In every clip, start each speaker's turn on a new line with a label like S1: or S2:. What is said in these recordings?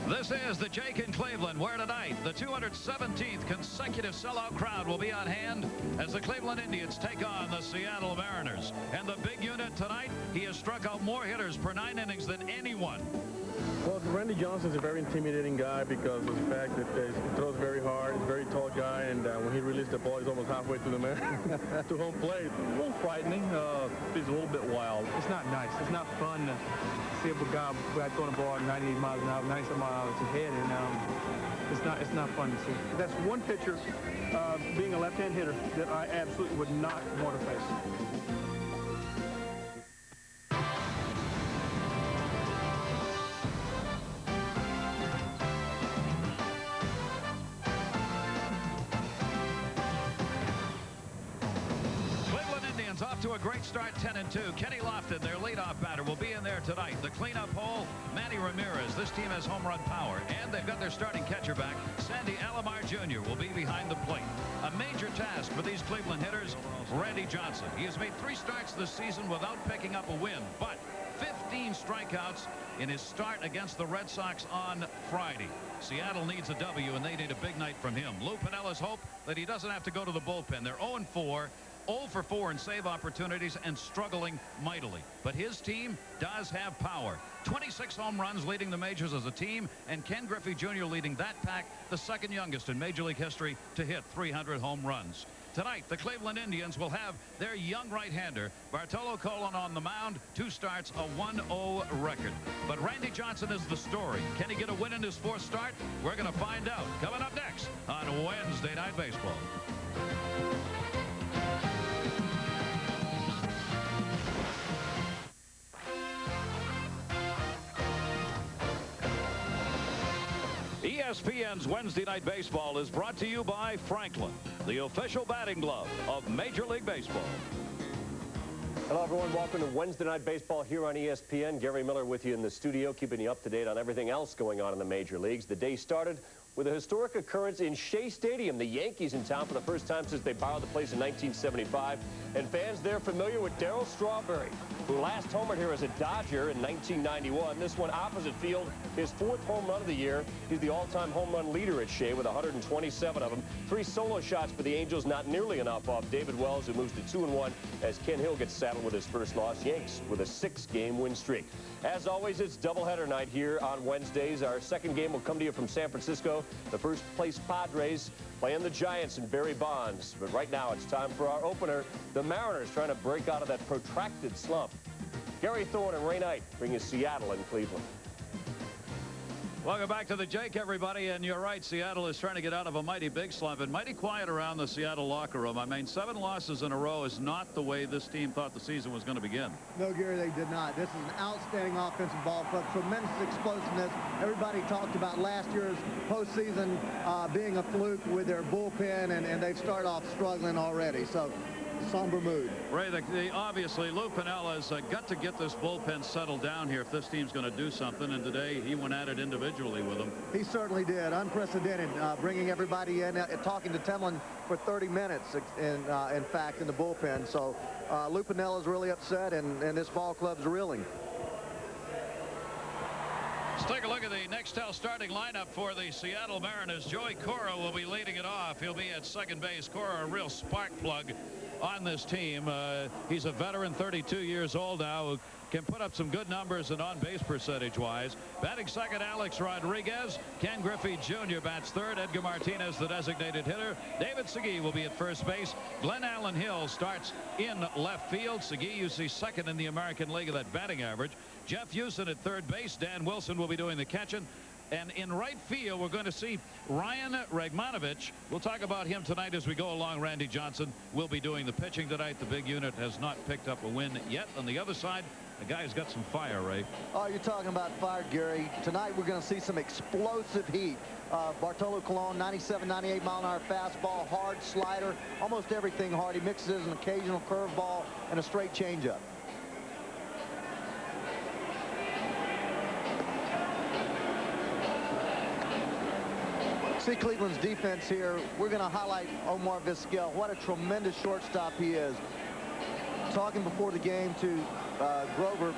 S1: This is the Jake in Cleveland, where tonight the 217th consecutive sellout crowd will be on hand as the Cleveland Indians take on the Seattle Mariners. And the big unit tonight, he has struck out more hitters per 9 innings than anyone.
S2: Well, Randy Johnson's a very intimidating guy because of the fact that he throws very hard. He's a very tall guy, and when he released the ball, he's almost halfway to the man to home plate.
S3: A little frightening. He's a little bit wild. It's not nice. It's not fun to see a guy throwing a ball at 98 miles an hour, 97 miles an hour to his head, and it's not fun to see.
S2: That's one pitcher, being a left-hand hitter, that I absolutely would not want to face.
S1: Off to a great start, 10-2. Kenny Lofton, their leadoff batter, will be in there tonight. The cleanup hole, Manny Ramirez. This team has home run power, and they've got their starting catcher back. Sandy Alomar Jr. will be behind the plate. A major task for these Cleveland hitters, Randy Johnson. He has made 3 starts this season without picking up a win, but 15 strikeouts in his start against the Red Sox on Friday. Seattle needs a W, and they need a big night from him. Lou Piniella's hope that he doesn't have to go to the bullpen. They're 0-4. 0 for 4 in save opportunities and struggling mightily. But his team does have power. 26 home runs leading the majors as a team, and Ken Griffey Jr. leading that pack, the second youngest in Major League history to hit 300 home runs. Tonight, the Cleveland Indians will have their young right-hander, Bartolo Colon, on the mound. 2 starts, a 1-0 record. But Randy Johnson is the story. Can he get a win in his 4th start? We're going to find out. Coming up next on Wednesday Night Baseball. ESPN's Wednesday Night Baseball is brought to you by Franklin, the official batting glove of Major League Baseball.
S4: Hello, everyone. Welcome to Wednesday Night Baseball here on ESPN. Gary Miller with you in the studio, keeping you up to date on everything else going on in the major leagues. The day started with a historic occurrence in Shea Stadium. The Yankees in town for the first time since they borrowed the place in 1975. And fans there familiar with Darryl Strawberry, who last homered here as a Dodger in 1991. This one opposite field, his 4th home run of the year. He's the all-time home run leader at Shea with 127 of them. 3 solo shots for the Angels, not nearly enough off David Wells, who moves to 2-1 as Ken Hill gets saddled with his first loss. Yanks with a 6-game win streak. As always, it's doubleheader night here on Wednesdays. Our second game will come to you from San Francisco. The first place Padres playing the Giants and Barry Bonds. But right now it's time for our opener. The Mariners trying to break out of that protracted slump. Gary Thorne and Ray Knight bring you Seattle and Cleveland.
S1: Welcome back to the Jake, everybody. And you're right, Seattle is trying to get out of a mighty big slump and mighty quiet around the Seattle locker room. I mean, 7 losses in a row is not the way this team thought the season was going to begin.
S5: No, Gary, they did not. This is an outstanding offensive ball club. Tremendous explosiveness. Everybody talked about last year's postseason being a fluke with their bullpen, and they've started off struggling already. So, somber mood.
S1: Ray, obviously, Lou Piniella's got to get this bullpen settled down here if this team's going to do something, and today he went at it individually with them.
S5: He certainly did. Unprecedented, bringing everybody in, talking to Temlin for 30 minutes, in fact, in the bullpen. So Lou Piniella's really upset, and this ball club's reeling.
S1: Let's take a look at the Nextel starting lineup for the Seattle Mariners. Joey Cora will be leading it off. He'll be at second base. Cora, a real spark plug on this team. He's a veteran, 32 years old now, who can put up some good numbers and on-base percentage-wise. Batting second, Alex Rodriguez. Ken Griffey Jr. bats third. Edgar Martinez, the designated hitter. David Segui will be at first base. Glenn Allen Hill starts in left field. Segui, you see, second in the American League of that batting average. Jeff Houston at third base. Dan Wilson will be doing the catching. And in right field, we're going to see Ryan Regmanovich. We'll talk about him tonight as we go along. Randy Johnson will be doing the pitching tonight. The big unit has not picked up a win yet. On the other side, the guy's got some fire, Ray.
S5: Oh, you're talking about fire, Gary. Tonight, we're going to see some explosive heat. Bartolo Colon, 97, 98 mile an hour fastball, hard slider, almost everything hard. He mixes an occasional curveball and a straight changeup. See Cleveland's defense here. We're going to highlight Omar Vizquel. What a tremendous shortstop he is. Talking before the game to Grover.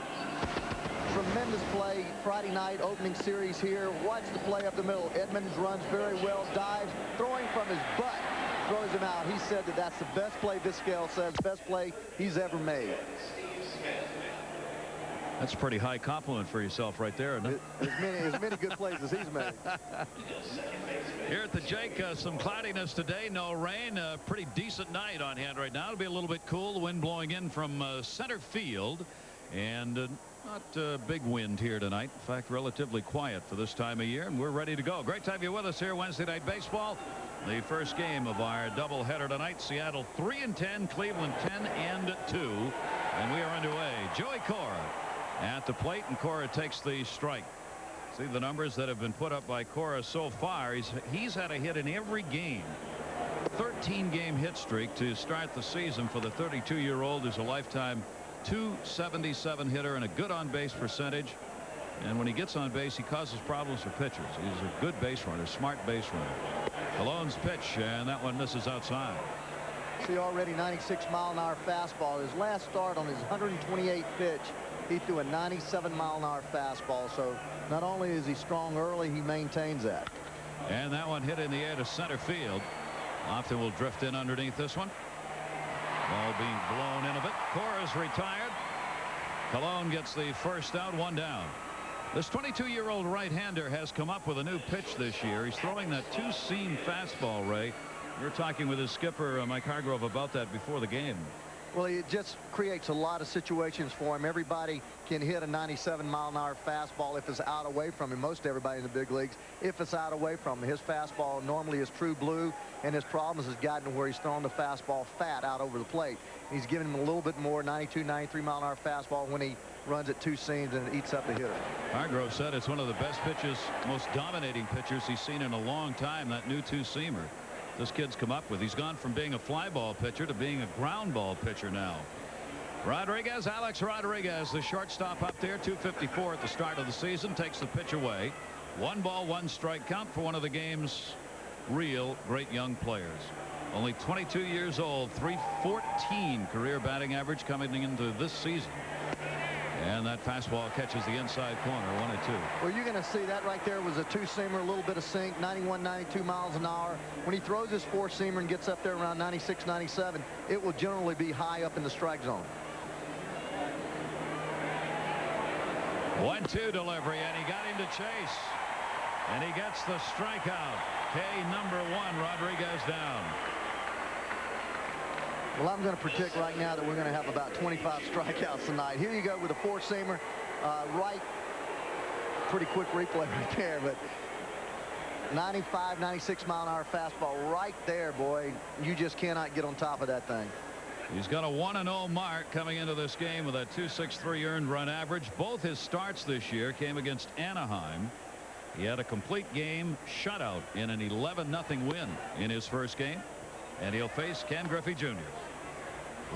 S5: Tremendous play. Friday night opening series here. Watch the play up the middle. Edmonds runs very well, dives, throwing from his butt, throws him out. He said that that's the best play, Vizquel says, best play he's ever made.
S1: That's a pretty high compliment for yourself right there, isn't it?
S5: As many good plays as he's made.
S1: Here at the Jake, some cloudiness today, no rain. A pretty decent night on hand right now. It'll be a little bit cool. The wind blowing in from center field, and not a big wind here tonight. In fact, relatively quiet for this time of year, and we're ready to go. Great to have you with us here Wednesday Night Baseball. The first game of our doubleheader tonight. Seattle 3-10, Cleveland 10-2, and we are underway. Joey Cora at the plate, and Cora takes the strike. See the numbers that have been put up by Cora so far. He's had a hit in every game. 13-game hit streak to start the season for the 32-year-old. Is a lifetime .277 hitter and a good on-base percentage. And when he gets on base, he causes problems for pitchers. He's a good base runner, smart base runner. Colon's pitch, and that one misses outside.
S5: See, already 96-mile-an-hour fastball. His last start on his 128th pitch, he threw a 97-mile-an-hour fastball. So not only is he strong early, he maintains that.
S1: And that one hit in the air to center field. Lofton will drift in underneath this one. Ball being blown in a bit. Cora's retired. Colon gets the first out, one down. This 22-year-old right-hander has come up with a new pitch this year. He's throwing that two-seam fastball, Ray. We were talking with his skipper, Mike Hargrove, about that before the game.
S5: Well, it just creates a lot of situations for him. Everybody can hit a 97-mile-an-hour fastball if it's out away from him. Most everybody in the big leagues, if it's out away from him. His fastball normally is true blue, and his problems has gotten to where he's throwing the fastball fat out over the plate. He's giving him a little bit more 92, 93-mile-an-hour fastball when he runs at two seams and it eats up the hitter.
S1: Hargrove said it's one of the best pitches, most dominating pitchers he's seen in a long time, that new two-seamer this kid's come up with. He's gone from being a fly ball pitcher to being a ground ball pitcher now. Rodriguez, Alex Rodriguez, the shortstop up there, 254 at the start of the season, takes the pitch away. 1 ball, 1 strike count for one of the game's real great young players. Only 22 years old, .314 career batting average coming into this season. And that fastball catches the inside corner, 1-2.
S5: Well, you're going to see that right there was a two-seamer, a little bit of sink, 91, 92 miles an hour. When he throws his four-seamer and gets up there around 96, 97, it will generally be high up in the strike zone.
S1: 1-2 delivery, and he got him to chase. And he gets the strikeout. K number 1, Rodriguez down.
S5: Well, I'm going to predict right now that we're going to have about 25 strikeouts tonight. Here you go with a four-seamer, right. Pretty quick replay right there, but 95, 96-mile-an-hour fastball right there, boy. You just cannot get on top of that thing.
S1: He's got a 1-0 mark coming into this game with a .263 earned run average. Both his starts this year came against Anaheim. He had a complete game shutout in an 11-0 win in his first game. And he'll face Ken Griffey Jr.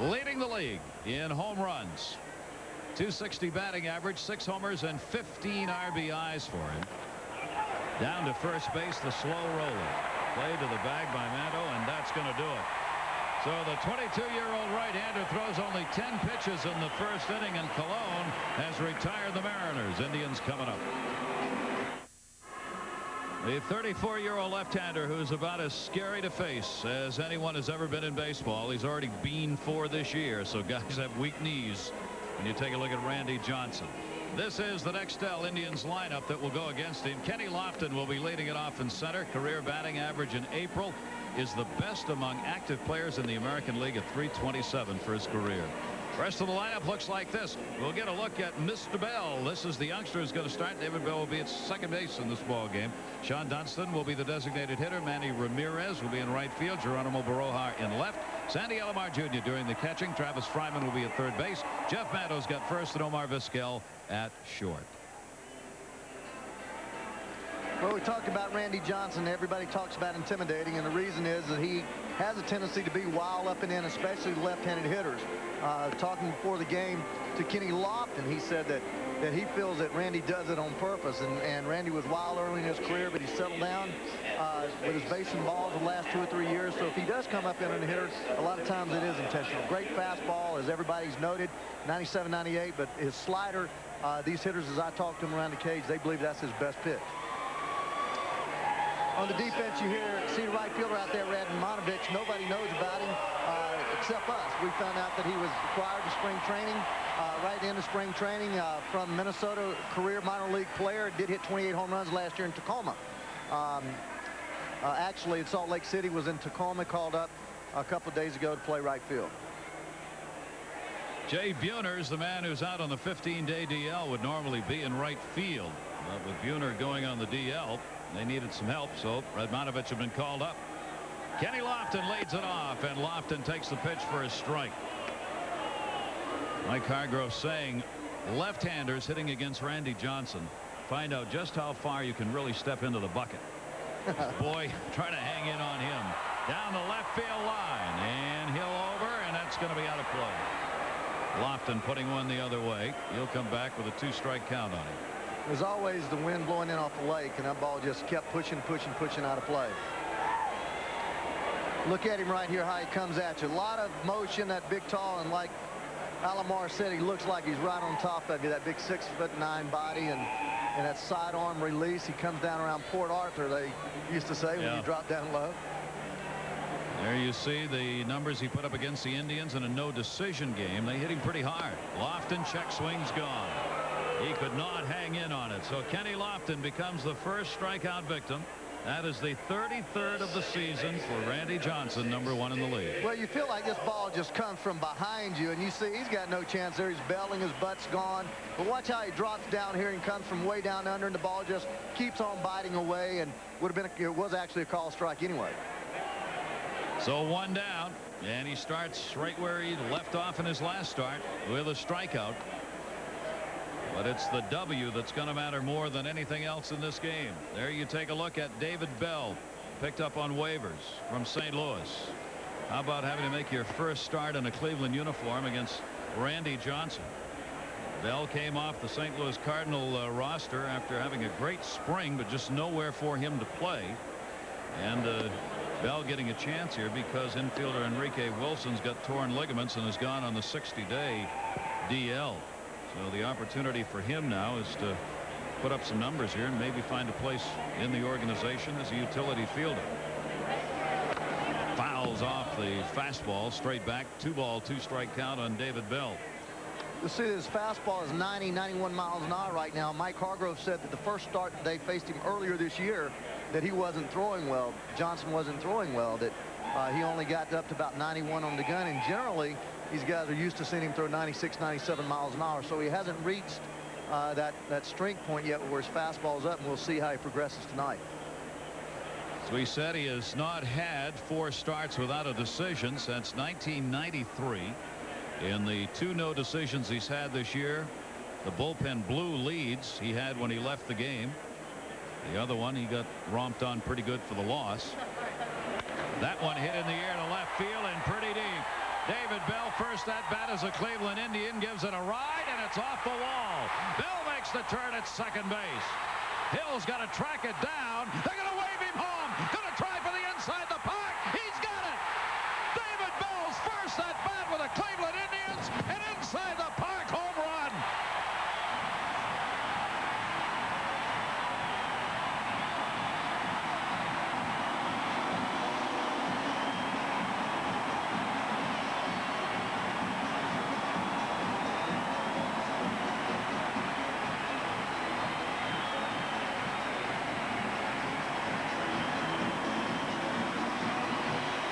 S1: Leading the league in home runs. .260 batting average, 6 homers and 15 RBIs for him. Down to first base, the slow roller. Play to the bag by Manto, and that's going to do it. So the 22-year-old right-hander throws only 10 pitches in the first inning, and Colon has retired the Mariners. Indians coming up. The 34-year-old left-hander, who's about as scary to face as anyone has ever been in baseball. He's already been 4 this year, so guys have weak knees when you take a look at Randy Johnson. This is the Nextel Indians lineup that will go against him. Kenny Lofton will be leading it off in center. Career batting average in April is the best among active players in the American League at .327 for his career. Rest of the lineup looks like this. We'll get a look at Mr. Bell. This is the youngster who's going to start. David Bell will be at second base in this ball game. Sean Dunston will be the designated hitter. Manny Ramirez will be in right field. Geronimo Baroja in left. Sandy Alomar Jr. doing the catching. Travis Fryman will be at third base. Jeff Manto's got first, and Omar Vizquel at short.
S5: Well, we talked about Randy Johnson. Everybody talks about intimidating, and the reason is that he has a tendency to be wild up and in, especially left-handed hitters. Talking before the game to Kenny Lofton, he said that he feels that Randy does it on purpose, and Randy was wild early in his career, but he settled down with his baseball balls the last 2 or 3 years. So if he does come up in on the hitter, a lot of times it is intentional. Great fastball, as everybody's noted, 97, 98, but his slider these hitters, as I talk to them around the cage, they believe that's his best pitch. On the defense, you see the right fielder out there, Radmanovich. Nobody knows about him except us. We found out that he was acquired to spring training, right into spring training from Minnesota, career minor league player. Did hit 28 home runs last year in Tacoma. Actually, Salt Lake City was in Tacoma, called up a couple of days ago to play right field.
S1: Jay Buhner's the man who's out on the 15-day DL, would normally be in right field. But with Buhner going on the DL, they needed some help, so Radmanovich had been called up. Kenny Lofton leads it off, and Lofton takes the pitch for a strike. Mike Hargrove saying left-handers hitting against Randy Johnson find out just how far you can really step into the bucket. Boy trying to hang in on him down the left field line, and he'll over, and that's going to be out of play. Lofton putting one the other way. He'll come back with a 2-strike count on him.
S5: There's always the wind blowing in off the lake, and that ball just kept pushing out of play. Look at him right here, how he comes at you. A lot of motion, that big, tall, and like Alomar said, he looks like he's right on top of you, that big 6'9" body, and that sidearm release. He comes down around Port Arthur, they used to say, when you drop down low.
S1: There you see the numbers he put up against the Indians in a no-decision game. They hit him pretty hard. Lofton, check swing's gone. He could not hang in on it. So Kenny Lofton becomes the first strikeout victim. That is the 33rd of the season for Randy Johnson, #1 in the league.
S5: Well, you feel like this ball just comes from behind you, and you see he's got no chance there. He's belling, his butt's gone. But watch how he drops down here and comes from way down under, and the ball just keeps on biting away, and it was actually a call strike anyway.
S1: So 1 down, and he starts right where he left off in his last start with a strikeout. But it's the W that's going to matter more than anything else in this game. There you take a look at David Bell, picked up on waivers from St. Louis. How about having to make your first start in a Cleveland uniform against Randy Johnson? Bell came off the St. Louis Cardinal roster after having a great spring, but just nowhere for him to play. And Bell getting a chance here because infielder Enrique Wilson's got torn ligaments and has gone on the 60-day DL. So the opportunity for him now is to put up some numbers here and maybe find a place in the organization as a utility fielder. Fouls off the fastball, straight back, 2-ball, 2-strike count on David Bell.
S5: You see his fastball is 90, 91 miles an hour right now. Mike Hargrove said that the first start that they faced him earlier this year that he wasn't throwing well. Johnson wasn't throwing well, that he only got up to about 91 on the gun, and generally these guys are used to seeing him throw 96, 97 miles an hour. So he hasn't reached that strength point yet where his fastball is up, and we'll see how he progresses tonight.
S1: As we said, he has not had 4 starts without a decision since 1993. In the 2 no decisions he's had this year, the bullpen blew leads he had when he left the game. The other one he got romped on pretty good for the loss. That one hit in the air to left field and pretty deep. David Bell, first at bat as a Cleveland Indian, gives it a ride, and it's off the wall. Bell makes the turn at second base. Hill's got to track it down. They're going to wave him home. Going to try for the inside the park. He's got it. David Bell's first at bat with the Cleveland Indians, and inside the park home run.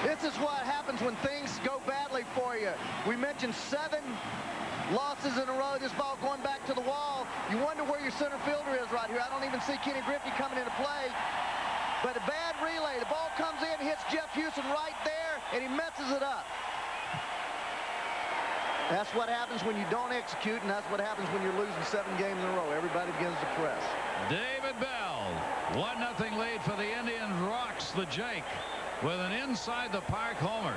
S5: This is what happens when things go badly for you. We mentioned 7 losses in a row. This ball going back to the wall. You wonder where your center fielder is right here. I don't even see Kenny Griffey coming into play. But a bad relay. The ball comes in, hits Jeff Houston right there, and he messes it up. That's what happens when you don't execute, and that's what happens when you're losing 7 games in a row. Everybody begins to press.
S1: David Bell, 1-0 lead for the Indians, rocks the Jake with an inside the park homer.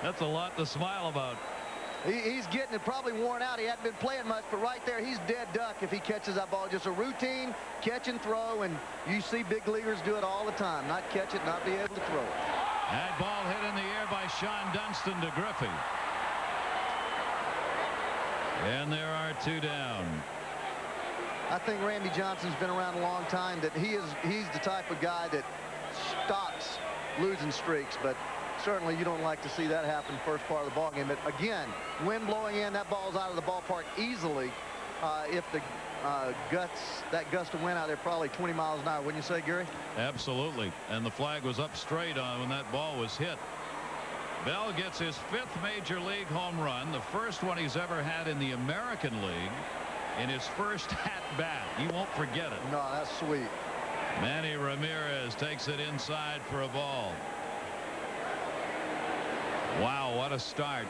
S1: That's a lot to smile about.
S5: He's getting it, probably worn out. He hadn't been playing much, but right there, he's dead duck if he catches that ball. Just a routine catch and throw, and you see big leaguers do it all the time. Not catch it, not be able to throw it.
S1: That ball hit in the air by Sean Dunston to Griffey. And there are 2 down.
S5: I think Randy Johnson's been around a long time, that he's the type of guy that stops losing streaks, but certainly you don't like to see that happen first part of the ball game. But again, wind blowing in, that ball's out of the ballpark easily. If the that gust of wind out there, probably 20 miles an hour, wouldn't you say, Gary?
S1: Absolutely. And the flag was up straight on when that ball was hit. Bell gets his 5th major league home run, the first one he's ever had in the American League, in his first at-bat. You won't forget it.
S5: No, that's sweet.
S1: Manny Ramirez takes it inside for a ball. Wow, what a start.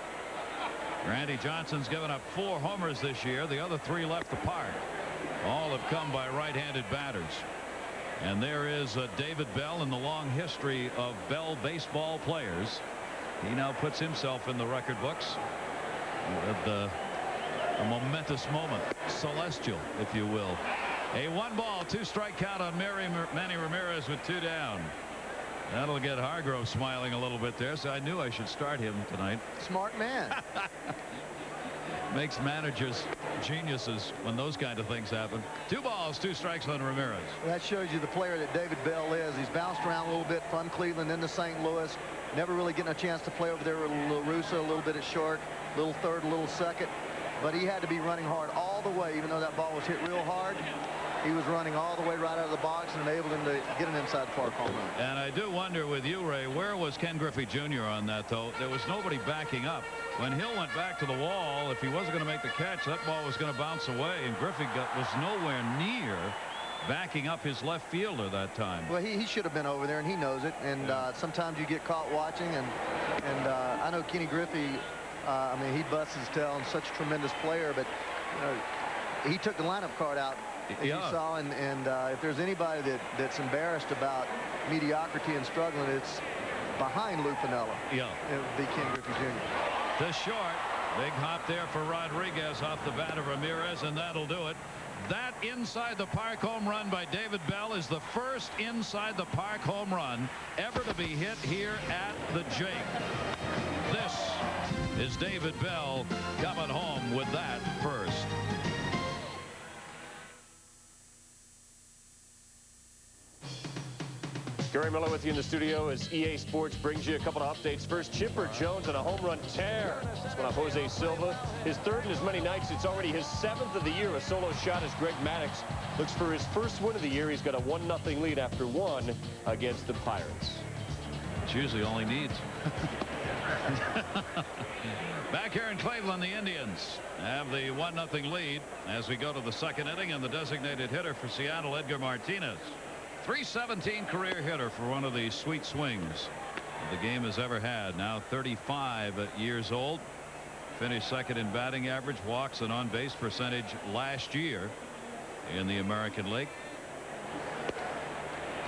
S1: Randy Johnson's given up 4 homers this year. The other 3 left the park. All have come by right-handed batters. And there is David Bell in the long history of Bell baseball players. He now puts himself in the record books with a momentous moment, celestial, if you will. A 1-ball, 2-strike count on Manny Ramirez with 2 down. That'll get Hargrove smiling a little bit there, so I knew I should start him tonight.
S5: Smart man.
S1: Makes managers geniuses when those kind of things happen. 2 balls, 2 strikes on Ramirez.
S5: That shows you the player that David Bell is. He's bounced around a little bit from Cleveland into St. Louis. Never really getting a chance to play over there with LaRussa, a little bit at short, a little third, a little second. But he had to be running hard all the way, even though that ball was hit real hard. He was running all the way right out of the box and enabled him to get an inside park home run.
S1: And I do wonder with you, Ray, where was Ken Griffey Jr. on that, though? There was nobody backing up. When Hill went back to the wall, if he wasn't going to make the catch, that ball was going to bounce away, and Griffey was nowhere near backing up his left fielder that time.
S5: Well, he should have been over there, and he knows it. And sometimes you get caught watching, and I know Kenny Griffey, I mean, he busts his tail and such a tremendous player, but he took the lineup card out, as you saw, and if there's anybody that's embarrassed about mediocrity and struggling, it's behind Lou Piniella.
S1: Yeah.
S5: It would be Ken Griffey Jr.
S1: To short, big hop there for Rodriguez off the bat of Ramirez, and that'll do it. That inside the park home run by David Bell is the first inside the park home run ever to be hit here at the Jake. This is David Bell coming home with that first.
S4: Gary Miller with you in the studio as EA Sports brings you a couple of updates. First, Chipper Jones on a home run tear. This one on Jose Silva. His 3rd in as many nights. It's already his 7th of the year. A solo shot as Greg Maddux looks for his first win of the year. He's got a 1-0 lead after 1 against the Pirates.
S1: It's usually all he needs. Back here in Cleveland, the Indians have the 1-0 lead as we go to the 2nd inning, and the designated hitter for Seattle, Edgar Martinez. .317 career hitter for one of the sweet swings the game has ever had. Now 35 years old. Finished 2nd in batting average, walks, and on-base percentage last year in the American League.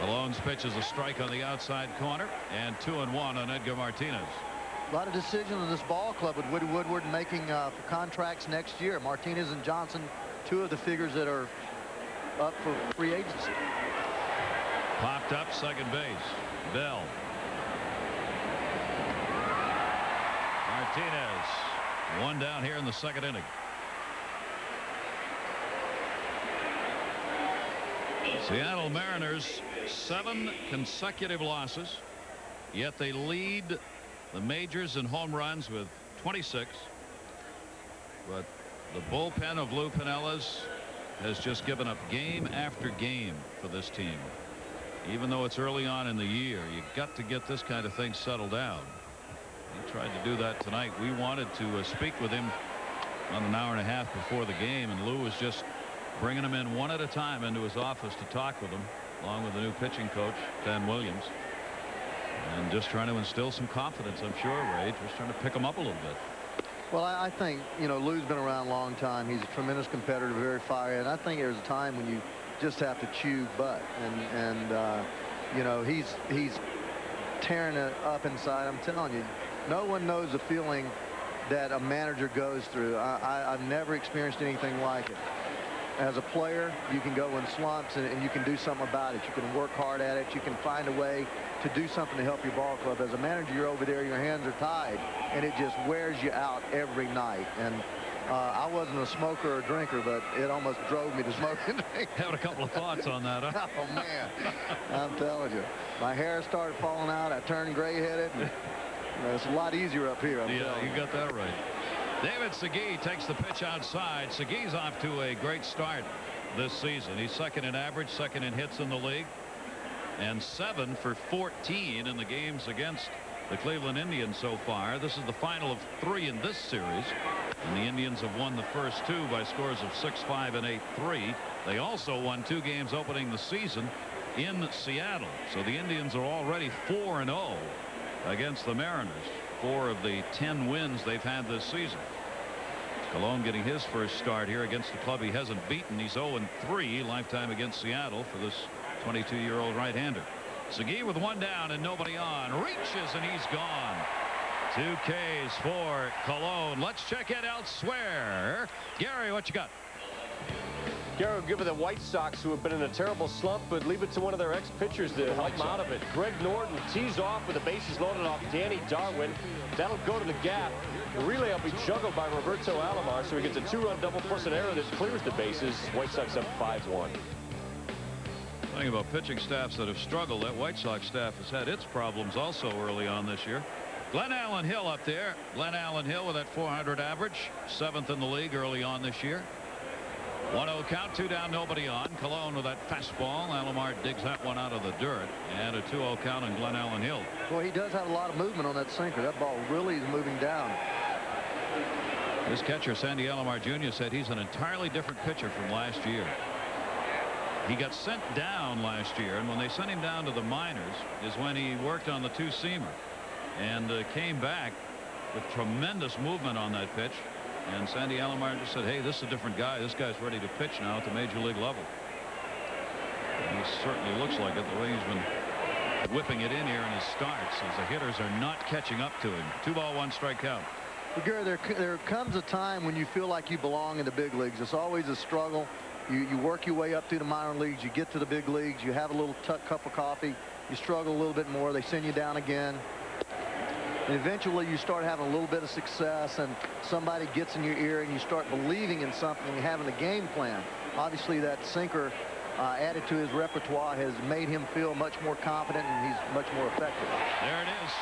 S1: Malone's pitch is a strike on the outside corner, and 2-1 on Edgar Martinez.
S5: A lot of decisions in this ball club with Woody Woodward making contracts next year. Martinez and Johnson, 2 of the figures that are up for free agency.
S1: Popped up, second base. Bell. Martinez. 1 down here in the 2nd inning. Seattle Mariners 7 consecutive losses, yet they lead the majors in home runs with 26. But the bullpen of Lou Piniella's has just given up game after game for this team. Even though it's early on in the year, you got to get this kind of thing settled down. He tried to do that tonight. We wanted to speak with him on an hour and a half before the game, and Lou was just bringing him in one at a time into his office to talk with him, along with the new pitching coach, Dan Williams, and just trying to instill some confidence, I'm sure, Ray, just trying to pick him up a little bit.
S5: Well, I think, Lou's been around a long time. He's a tremendous competitor, very fiery, and I think there's a time when you just have to chew butt, and he's tearing it up inside. I'm telling you, no one knows the feeling that a manager goes through. I've never experienced anything like it. As a player, you can go in slumps and you can do something about it. You can work hard at it. You can find a way to do something to help your ball club. As a manager, you're over there, your hands are tied, and it just wears you out every night. And I wasn't a smoker or drinker, but it almost drove me to smoke and drink.
S1: Having a couple of thoughts on that, huh?
S5: Oh, man. I'm telling you. My hair started falling out. I turned gray-headed. It's a lot easier up here.
S1: Yeah, you got that right. David Segui takes the pitch outside. Segui's off to a great start this season. He's second in average, second in hits in the league, and 7 for 14 in the games against the Cleveland Indians so far. This is the final of 3 in this series, and the Indians have won the first 2 by scores of 6-5 and 8-3. They also won 2 games opening the season in Seattle. So the Indians are already 4-0 against the Mariners. 4 of the 10 wins they've had this season. Colon getting his first start here against the club he hasn't beaten. He's 0-3 lifetime against Seattle for this 22-year-old right-hander. Segui with 1 down and nobody on. Reaches and he's gone. 2 Ks for Colon. Let's check it elsewhere. Gary, what you got?
S4: Gary will give it the White Sox, who have been in a terrible slump, but leave it to one of their ex-pitchers to help them out of it. Greg Norton tees off with the bases loaded off Danny Darwin. That'll go to the gap. The relay will be juggled by Roberto Alomar, so he gets a 2-run double plus an error that clears the bases. White Sox up 5-1.
S1: Talking about pitching staffs that have struggled, that White Sox staff has had its problems also early on this year. Glenn Allen Hill up there. Glenn Allen Hill with that 400 average, 7th in the league early on this year. 1-0 count, 2 down, nobody on. Colon with that fastball. Alomar digs that one out of the dirt, and a 2-0 count on Glenn Allen Hill.
S5: Well, he does have a lot of movement on that sinker. That ball really is moving down.
S1: This catcher, Sandy Alomar Jr., said he's an entirely different pitcher from last year. He got sent down last year, and when they sent him down to the minors is when he worked on the 2-seamer and came back with tremendous movement on that pitch. And Sandy Alomar just said, hey, this is a different guy. This guy's ready to pitch now at the major league level. And he certainly looks like it, the way he's been whipping it in here in his starts, as the hitters are not catching up to him. 2-1 strikeout.
S5: Well, Gary, there comes a time when you feel like you belong in the big leagues. It's always a struggle. You work your way up through the minor leagues. You get to the big leagues. You have a little cup of coffee. You struggle a little bit more. They send you down again. And eventually you start having a little bit of success, and somebody gets in your ear and you start believing in something and having a game plan. Obviously that sinker added to his repertoire has made him feel much more confident, and he's much more effective.
S1: There it is.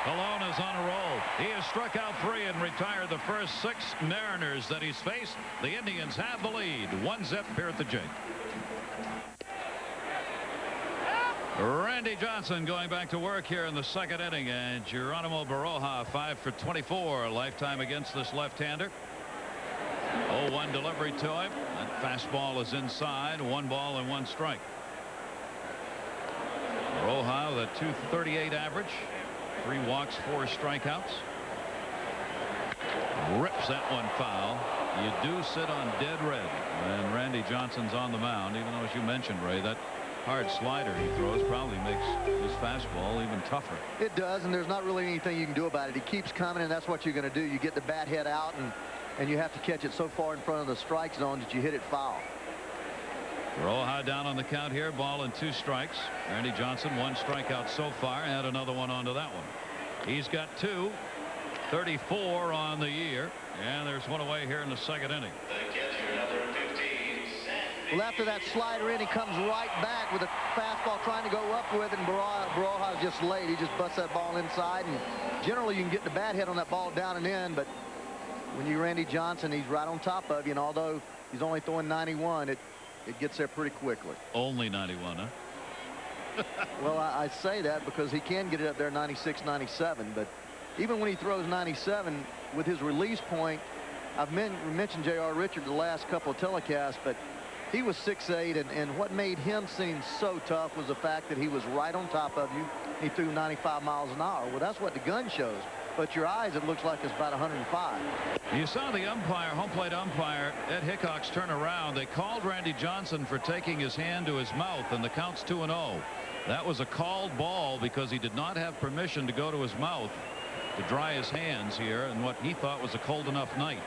S1: Colon is on a roll. He has struck out 3 and retired the first 6 Mariners that he's faced. The Indians have the lead. 1-0 here at the Jake. Randy Johnson going back to work here in the 2nd inning, and Geronimo Baroja 5 for 24 lifetime against this left-hander. 0-1 delivery to him. That fastball is inside. 1 ball and 1 strike. Baroja with a 238 average, 3 walks, 4 strikeouts. Rips that one foul. You do sit on dead red when Randy Johnson's on the mound, even though, as you mentioned, Ray, that hard slider he throws probably makes his fastball even tougher.
S5: It does, and there's not really anything you can do about it. He keeps coming, and that's what you're going to do. You get the bat head out, and you have to catch it so far in front of the strike zone that you hit it foul.
S1: Baroja down on the count here. Ball and 2 strikes. Randy Johnson 1 strikeout so far. Add another one onto that one. He's got 2. 34 on the year, and there's 1 away here in the 2nd inning.
S5: Well, after that slider in, he comes right back with a fastball trying to go up with it, and Baroja's just late. He just busts that ball inside, and generally you can get the bat hit on that ball down and in, but when you're Randy Johnson, he's right on top of you, and although he's only throwing 91, it gets there pretty quickly.
S1: Only 91, huh?
S5: Well, I say that because he can get it up there 96, 97, but even when he throws 97 with his release point, I've mentioned J.R. Richard the last couple of telecasts, but he was 6'8", and what made him seem so tough was the fact that he was right on top of you. He threw 95 miles an hour. Well, that's what the gun shows. But your eyes, it looks like it's about 105.
S1: You saw the umpire, home plate umpire, Ed Hickox, turn around. They called Randy Johnson for taking his hand to his mouth, and the count's 2-0. That was a called ball because he did not have permission to go to his mouth to dry his hands here in what he thought was a cold enough night.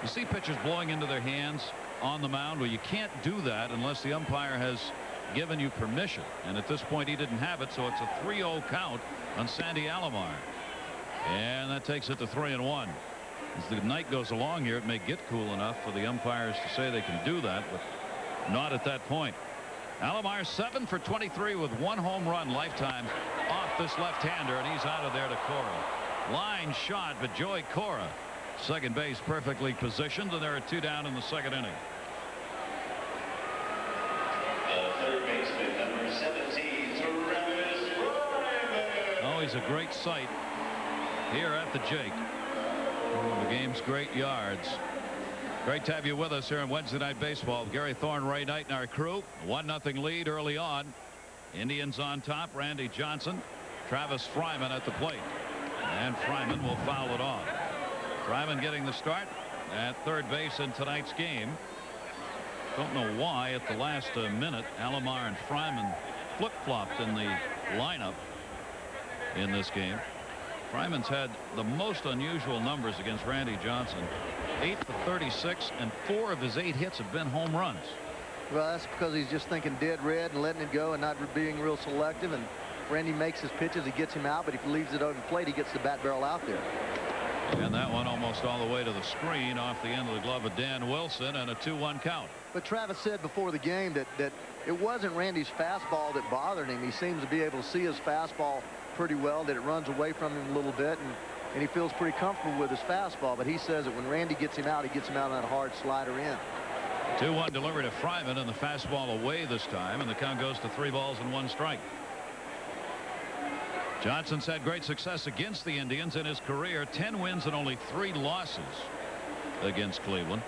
S1: You see pitchers blowing into their hands on the mound. Well, you can't do that unless the umpire has given you permission, and at this point he didn't have it, so it's a 3-0 count on Sandy Alomar, and that takes it to 3-1. As the night goes along here, it may get cool enough for the umpires to say they can do that, but not at that point. Alomar 7 for 23 with 1 home run lifetime off this left-hander, and he's out of there to Cora. Line shot, but Joey Cora, second base, perfectly positioned, and there are 2 down in the second inning.
S6: Third baseman, number 17, Travis Fryman.
S1: Oh, he's a great sight here at the Jake. One of the game's great yards. Great to have you with us here on Wednesday Night Baseball. Gary Thorne, Ray Knight, and our crew. 1-0 lead early on. Indians on top. Randy Johnson, Travis Fryman at the plate, and Fryman will foul it off. Fryman getting the start at third base in tonight's game. Don't know why at the last minute Alomar and Fryman flip-flopped in the lineup in this game. Fryman's had the most unusual numbers against Randy Johnson. 8 for 36, and 4 of his 8 hits have been home runs.
S5: Well, that's because he's just thinking dead red and letting it go and not being real selective. And Randy makes his pitches, he gets him out, but if he leaves it over the plate, he gets the bat barrel out there.
S1: And that one almost all the way to the screen off the end of the glove of Dan Wilson, and a 2-1 count.
S5: But Travis said before the game that it wasn't Randy's fastball that bothered him. He seems to be able to see his fastball pretty well, that it runs away from him a little bit, and he feels pretty comfortable with his fastball. But he says that when Randy gets him out, he gets him out on that hard slider in.
S1: 2-1 delivery to Fryman, and the fastball away this time, and the count goes to 3 balls and 1 strike. Johnson's had great success against the Indians in his career. 10 wins and only 3 losses against Cleveland.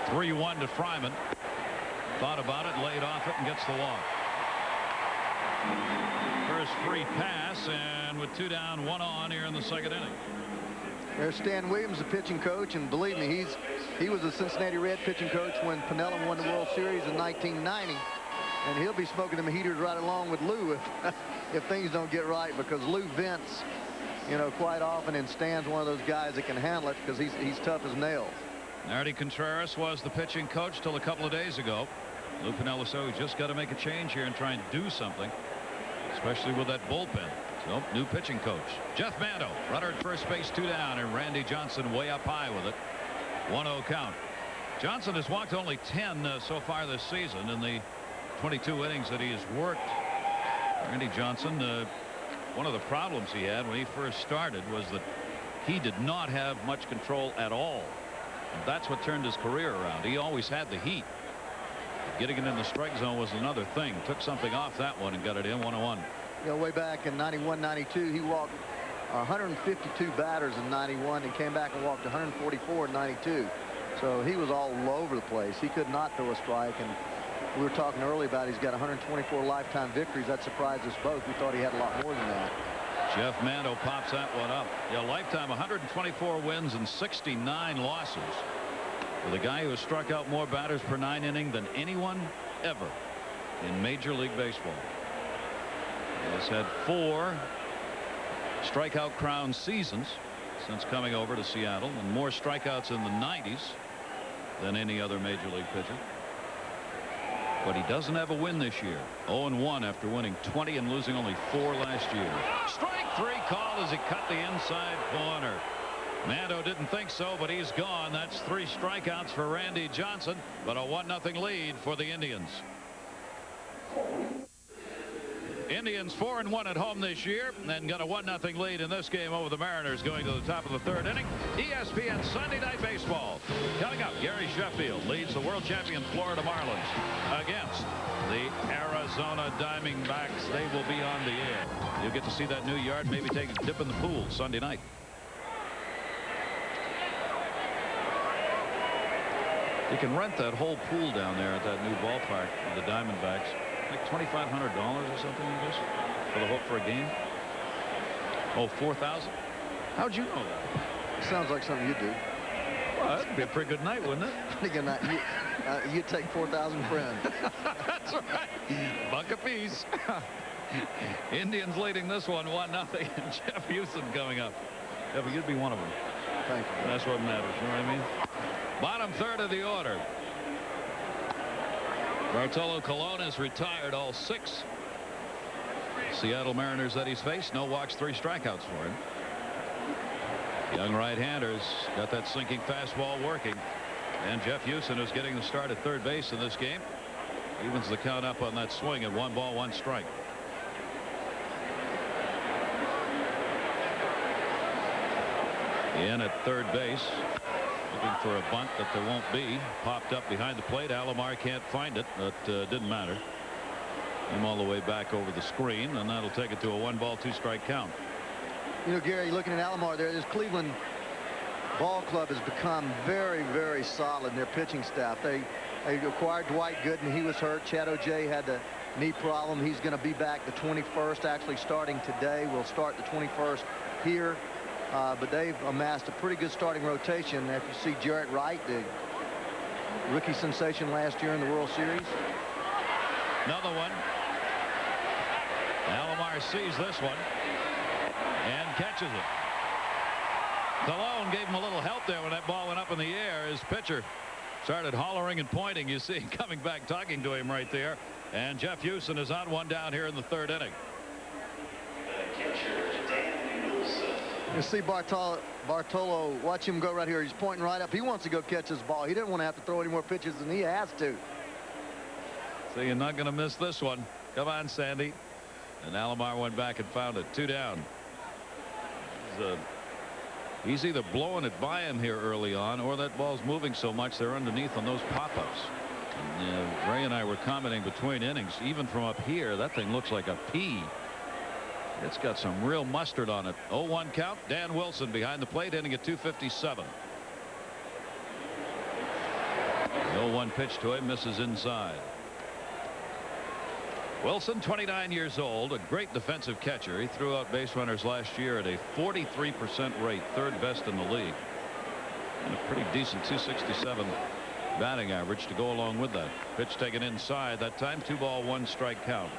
S1: 3-1 to Fryman. Thought about it, laid off it, and gets the walk. First free pass, and with 2 down, 1 on here in the second inning.
S5: There's Stan Williams, the pitching coach, and believe me, he was the Cincinnati Red pitching coach when Pinella won the World Series in 1990, and he'll be smoking them heaters right along with Lou if things don't get right, because Lou vents, you know, quite often, and Stan's one of those guys that can handle it because he's tough as nails.
S1: Nardi Contreras was the pitching coach till a couple of days ago. Lou Pinella said, we just got to make a change here and try and do something, especially with that bullpen. So, new pitching coach. Jeff Mando, runner at first base, 2 down, and Randy Johnson way up high with it. 1-0 count. Johnson has walked only 10 so far this season in the 22 innings that he has worked. Randy Johnson, one of the problems he had when he first started was that he did not have much control at all. And that's what turned his career around. He always had the heat. Getting it in the strike zone was another thing. Took something off that one and got it in. 1-1.
S5: You know, way back in 91, 92, he walked 152 batters in 91 and came back and walked 144 in 92. So he was all over the place. He could not throw a strike, and we were talking earlier about he's got 124 lifetime victories. That surprised us both. We thought he had a lot more than that.
S1: Jeff Mando pops that one up. Yeah, lifetime 124 wins and 69 losses. With a guy who has struck out more batters per 9 inning than anyone ever in Major League Baseball. He has had 4 strikeout crown seasons since coming over to Seattle, and more strikeouts in the 90s than any other Major League pitcher. But he doesn't have a win this year. 0-1 after winning 20 and losing only 4 last year. Strike 3 called as he cut the inside corner. Mando didn't think so, but he's gone. That's 3 strikeouts for Randy Johnson, but a 1-0 lead for the Indians. Indians 4-1 at home this year, and got a 1-0 lead in this game over the Mariners going to the top of the 3rd inning. ESPN Sunday Night Baseball. Coming up, Gary Sheffield leads the world champion Florida Marlins against the Arizona Diamondbacks. They will be on the air. You'll get to see that new yard, maybe take a dip in the pool Sunday night. You can rent that whole pool down there at that new ballpark with the Diamondbacks. Like $2,500 or something, I guess, for a game. Oh, $4,000. How'd you know that?
S5: Sounds like something you do.
S1: Well, that'd be a pretty good night, wouldn't it?
S5: Pretty good night. You take 4,000 friends.
S1: That's right. Buck apiece. Indians leading this one 1-0. And Jeff Houston coming up. Yeah, but you'd be one of them.
S5: Thank you.
S1: That's what matters. You know what I mean? Bottom 3rd of the order. Bartolo Colon has retired all 6 Seattle Mariners that he's faced. No walks, 3 strikeouts for him. Young right-handers got that sinking fastball working. And Jeff Houston, who's getting the start at third base in this game, evens the count up on that swing at 1 ball 1 strike. In at third base, looking for a bunt that there won't be. Popped up behind the plate. Alomar can't find it, but didn't matter. Him all the way back over the screen, and that'll take it to a 1 ball 2 strike count.
S5: You know, Gary, looking at Alomar there, this Cleveland ball club has become very, very solid in their pitching staff. They acquired Dwight Gooden. He was hurt. Chad O'Jay had the knee problem. He's going to be back the 21st, actually starting today. We'll start the 21st here. But they've amassed a pretty good starting rotation. If you see Jarrett Wright, the rookie sensation last year in the World Series.
S1: Another one. Alomar sees this one and catches it. Colon gave him a little help there when that ball went up in the air. His pitcher started hollering and pointing. You see him coming back talking to him right there. And Jeff Houston is on 1 down here in the 3rd inning.
S5: You see Bartolo, watch him go right here. He's pointing right up. He wants to go catch this ball. He didn't want to have to throw any more pitches than he has to.
S1: So you're not going to miss this one. Come on, Sandy. And Alomar went back and found it. 2 down. He's either blowing it by him here early on, or that ball's moving so much they're underneath on those pop-ups. Ray and I were commenting between innings. Even from up here, that thing looks like a pea. It's got some real mustard on it. 0-1 count. Dan Wilson behind the plate, hitting at 257. The 0-1 pitch to him, misses inside. Wilson, 29 years old, a great defensive catcher. He threw out base runners last year at a 43% rate, 3rd best in the league, and a pretty decent 267 batting average to go along with that. Pitch taken inside that time. 2 ball 1 strike count.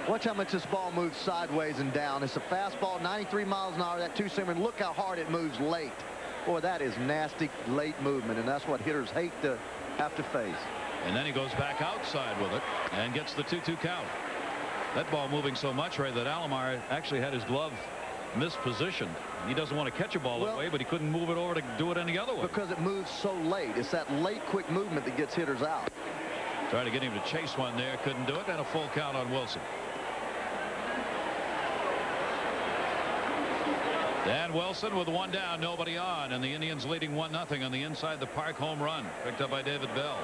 S5: Watch how much this ball moves sideways and down. It's a fastball, 93 miles an hour, that 2-seamer, and look how hard it moves late. Boy, that is nasty late movement, and that's what hitters hate to have to face.
S1: And then he goes back outside with it and gets the 2-2 count. That ball moving so much, Ray, that Alomar actually had his glove mispositioned. He doesn't want to catch a ball that way, but he couldn't move it over to do it any other way.
S5: Because it moves so late. It's that late quick movement that gets hitters out.
S1: Tried to get him to chase one there, couldn't do it, and a full count on Wilson. Dan Wilson with 1 down, nobody on, and the Indians leading 1-0 on the inside the park home run picked up by David Bell.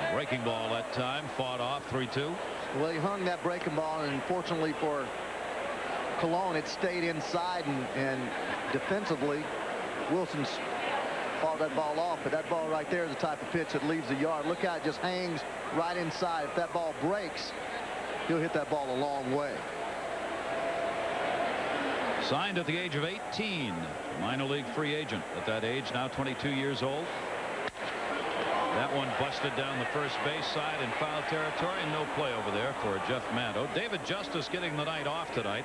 S1: A breaking ball that time, fought off 3-2.
S5: Well, he hung that breaking ball, and fortunately for Colon, it stayed inside, and defensively Wilson fought that ball off. But that ball right there is the type of pitch that leaves the yard. Look how it just hangs right inside. If that ball breaks, he'll hit that ball a long way.
S1: Signed at the age of 18, minor league free agent at that age, now 22 years old. That one busted down the first base side in foul territory, and no play over there for Jeff Mando. David Justice getting the night off tonight.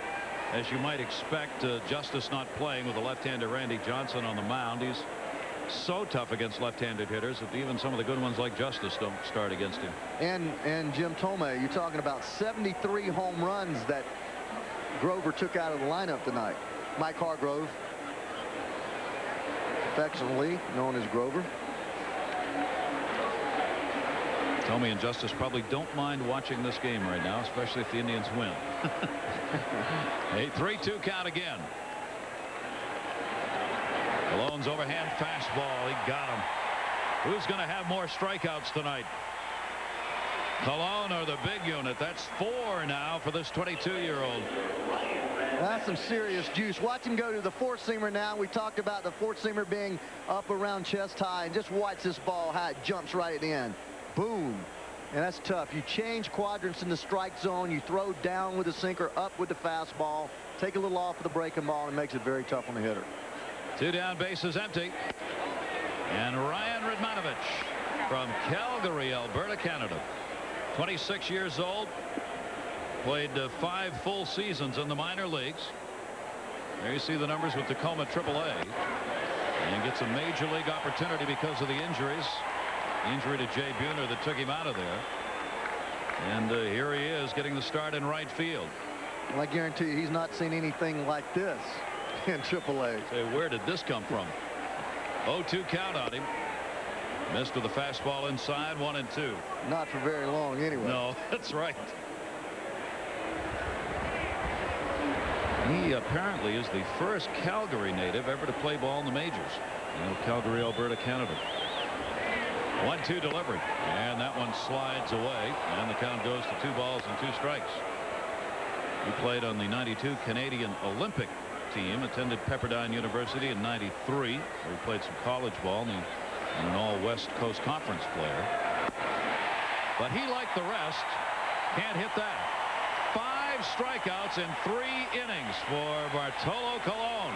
S1: As you might expect, Justice not playing with the left-hander Randy Johnson on the mound. He's so tough against left-handed hitters that even some of the good ones like Justice don't start against him.
S5: And Jim Thome, you're talking about 73 home runs that Grover took out of the lineup tonight. Mike Hargrove, affectionately known as Grover.
S1: Thome and Justice probably don't mind watching this game right now, especially if the Indians win. A 3-2 count again. Colon's overhand fastball. He got him. Who's going to have more strikeouts tonight? Colon or the big unit? That's 4 now for this 22-year-old.
S5: That's some serious juice. Watch him go to the 4-seamer now. We talked about the 4-seamer being up around chest high, and just watch this ball, how it jumps right at the end. Boom. And that's tough. You change quadrants in the strike zone. You throw down with the sinker, up with the fastball, take a little off of the breaking ball, and makes it very tough on the hitter.
S1: 2 down, bases empty. And Ryan Radmanovich from Calgary, Alberta, Canada. 26 years old. Played 5 full seasons in the minor leagues. There you see the numbers with Tacoma AAA. And gets a major league opportunity because of the injuries. Injury to Jay Buhner that took him out of there. And here he is getting the start in right field.
S5: Well, I guarantee you he's not seen anything like this in AAA.
S1: Say, where did this come from? 0-2 count on him. Missed with a fastball inside, 1-2.
S5: Not for very long anyway.
S1: No, that's right. He apparently is the first Calgary native ever to play ball in the majors. You know, Calgary, Alberta, Canada. 1-2 delivery, and that one slides away, and the count goes to 2 balls and 2 strikes. He played on the '92 Canadian Olympic team, attended Pepperdine University in '93, where he played some college ball, and an all-West Coast Conference player. But he, like the rest, can't hit that. 5 strikeouts in 3 innings for Bartolo Colon.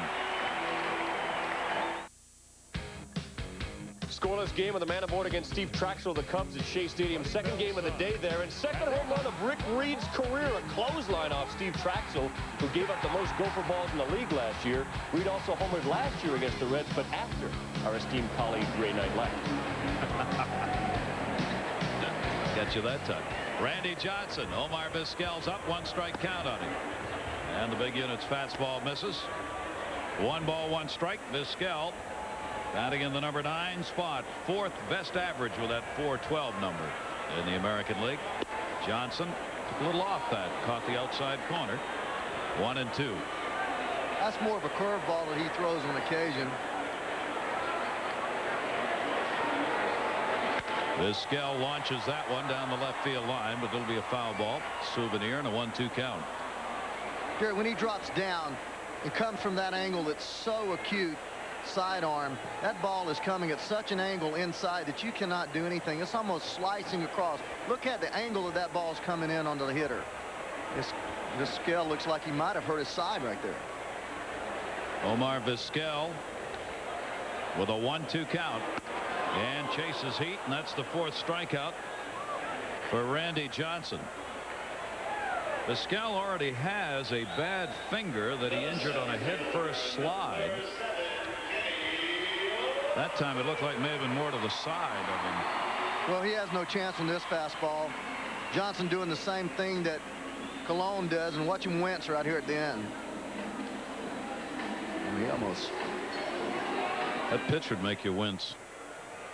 S4: Scoreless game with the man aboard against Steve Traxel of the Cubs at Shea Stadium. Second game of the day there, and second home run of Rick Reed's career, a clothesline off Steve Traxel, who gave up the most gopher balls in the league last year. Reed also homered last year against the Reds, but after our esteemed colleague Ray Knight left.
S1: Got you that time. Randy Johnson, Omar Vizquel's up, 1 strike count on him. And the big unit's fastball misses. 1 ball, 1 strike. Vizquel batting in the number 9 spot. 4th best average with that .412 number in the American League. Johnson took a little off that. Caught the outside corner. 1-2.
S5: That's more of a curveball that he throws on occasion.
S1: Vizquel launches that one down the left field line, but it'll be a foul ball. Souvenir and a 1-2 count.
S5: Gary, when he drops down and comes from that angle that's so acute, sidearm, that ball is coming at such an angle inside that you cannot do anything. It's almost slicing across. Look at the angle of that ball's coming in onto the hitter. Vizquel looks like he might have hurt his side right there.
S1: Omar Vizquel with a 1-2 count and chases heat, and that's the 4th strikeout for Randy Johnson. Vizquel already has a bad finger that he injured on a head-first slide. That time it looked like it may have been more to the side of him.
S5: Well, he has no chance on this fastball. Johnson doing the same thing that Colon does, and watch him wince right here at the end. He almost.
S1: That pitch would make you wince.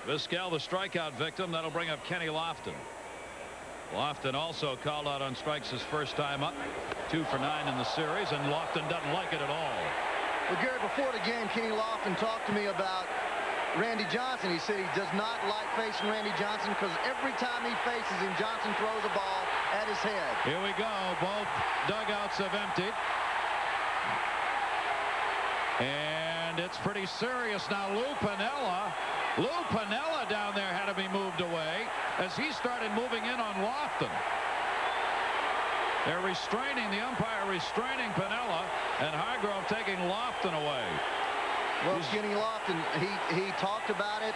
S1: Vizquel, the strikeout victim. That'll bring up Kenny Lofton. Lofton also called out on strikes his first time up. 2 for 9 in the series, and Lofton doesn't like it at all.
S5: Well, Gary, before the game, Kenny Lofton talked to me about Randy Johnson. He said he does not like facing Randy Johnson because every time he faces him, Johnson throws a ball at his head.
S1: Here we go. Both dugouts have emptied. And it's pretty serious now. Lou Piniella down there had to be moved away as he started moving in on Lofton. They're restraining, the umpire restraining Piniella, and Hargrove taking Lofton away.
S5: Well, Kenny Lofton, he talked about it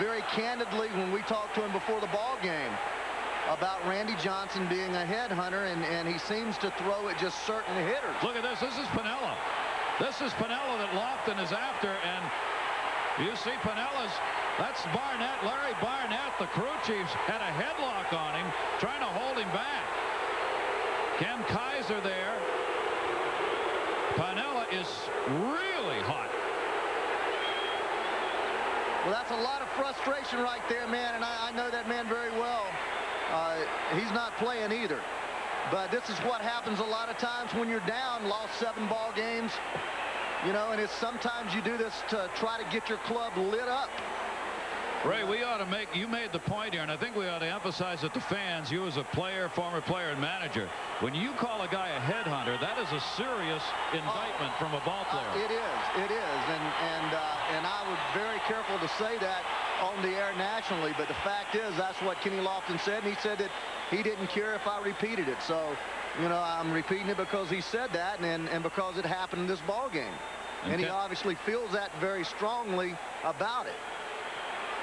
S5: very candidly when we talked to him before the ball game about Randy Johnson being a headhunter, and he seems to throw at just certain hitters.
S1: Look at this. This is Piniella. This is Piniella that Lofton is after, and you see Pinella's, that's Barnett, Larry Barnett. The crew chiefs had a headlock on him, trying to hold him back. Ken Kaiser there. Piniella is really hot.
S5: Well, that's a lot of frustration right there, man, and I know that man very well. He's not playing either. But this is what happens a lot of times when you're down, lost 7 ball games. You know, and it's sometimes you do this to try to get your club lit up.
S1: Ray, we ought to make, you made the point here, and I think we ought to emphasize it to fans, you as a player, former player and manager, when you call a guy a headhunter, that is a serious indictment from a ball player.
S5: It is, and I was very careful to say that on the air nationally, but the fact is that's what Kenny Lofton said, and he said that he didn't care if I repeated it. So, you know, I'm repeating it because he said that and because it happened in this ball game. And he obviously feels that very strongly about it.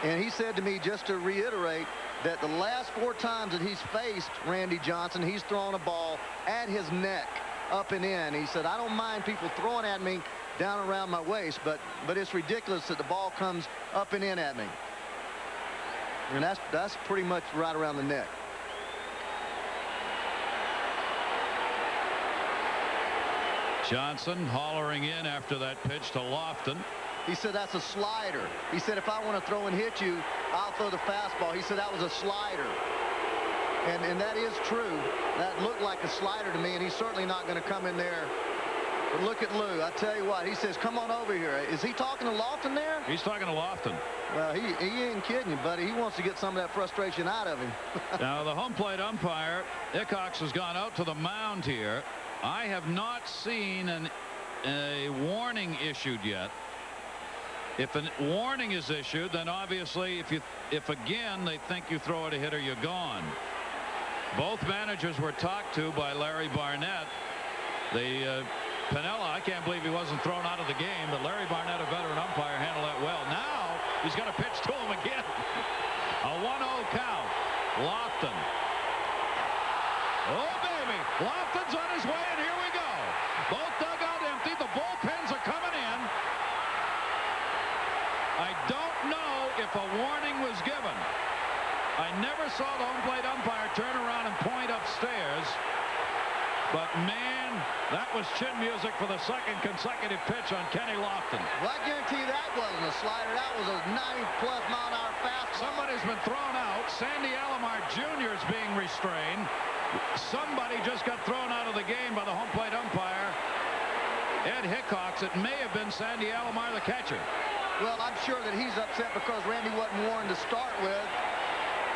S5: And he said to me, just to reiterate, that the last 4 times that he's faced Randy Johnson, he's thrown a ball at his neck, up and in. He said, I don't mind people throwing at me down around my waist, but it's ridiculous that the ball comes up and in at me. And that's pretty much right around the neck.
S1: Johnson hollering in after that pitch to Lofton.
S5: He said that's a slider. He said if I want to throw and hit you, I'll throw the fastball. He said that was a slider. And that is true. That looked like a slider to me, and he's certainly not going to come in there. But look at Lou. I tell you what, he says, come on over here. Is he talking to Lofton there?
S1: He's talking to Lofton.
S5: Well, he ain't kidding you, buddy. He wants to get some of that frustration out of him.
S1: Now, the home plate umpire, Hickox, has gone out to the mound here. I have not seen a warning issued yet. If a warning is issued, then obviously if again they think you throw at a hitter, you're gone. Both managers were talked to by Larry Barnett. Piniella, I can't believe he wasn't thrown out of the game, but Larry Barnett, a veteran umpire, handled that well. Now he's going to pitch to him again. A 1-0 count. Lofton. Oh, baby. Lofton's on his way, and here we go. Both dugout empty. The bullpens are coming in. I don't know if a warning was given. I never saw the home plate umpire turn around and point upstairs. But, man, that was chin music for the second consecutive pitch on Kenny Lofton.
S5: Well, I guarantee you that wasn't a slider. That was a 90-plus mile-an-hour fastball.
S1: Somebody's been thrown out. Sandy Alomar Jr. is being restrained. Somebody just got thrown out of the game by the home plate umpire, Ed Hickox. It may have been Sandy Alomar, the catcher.
S5: Well, I'm sure that he's upset because Randy wasn't warned to start with.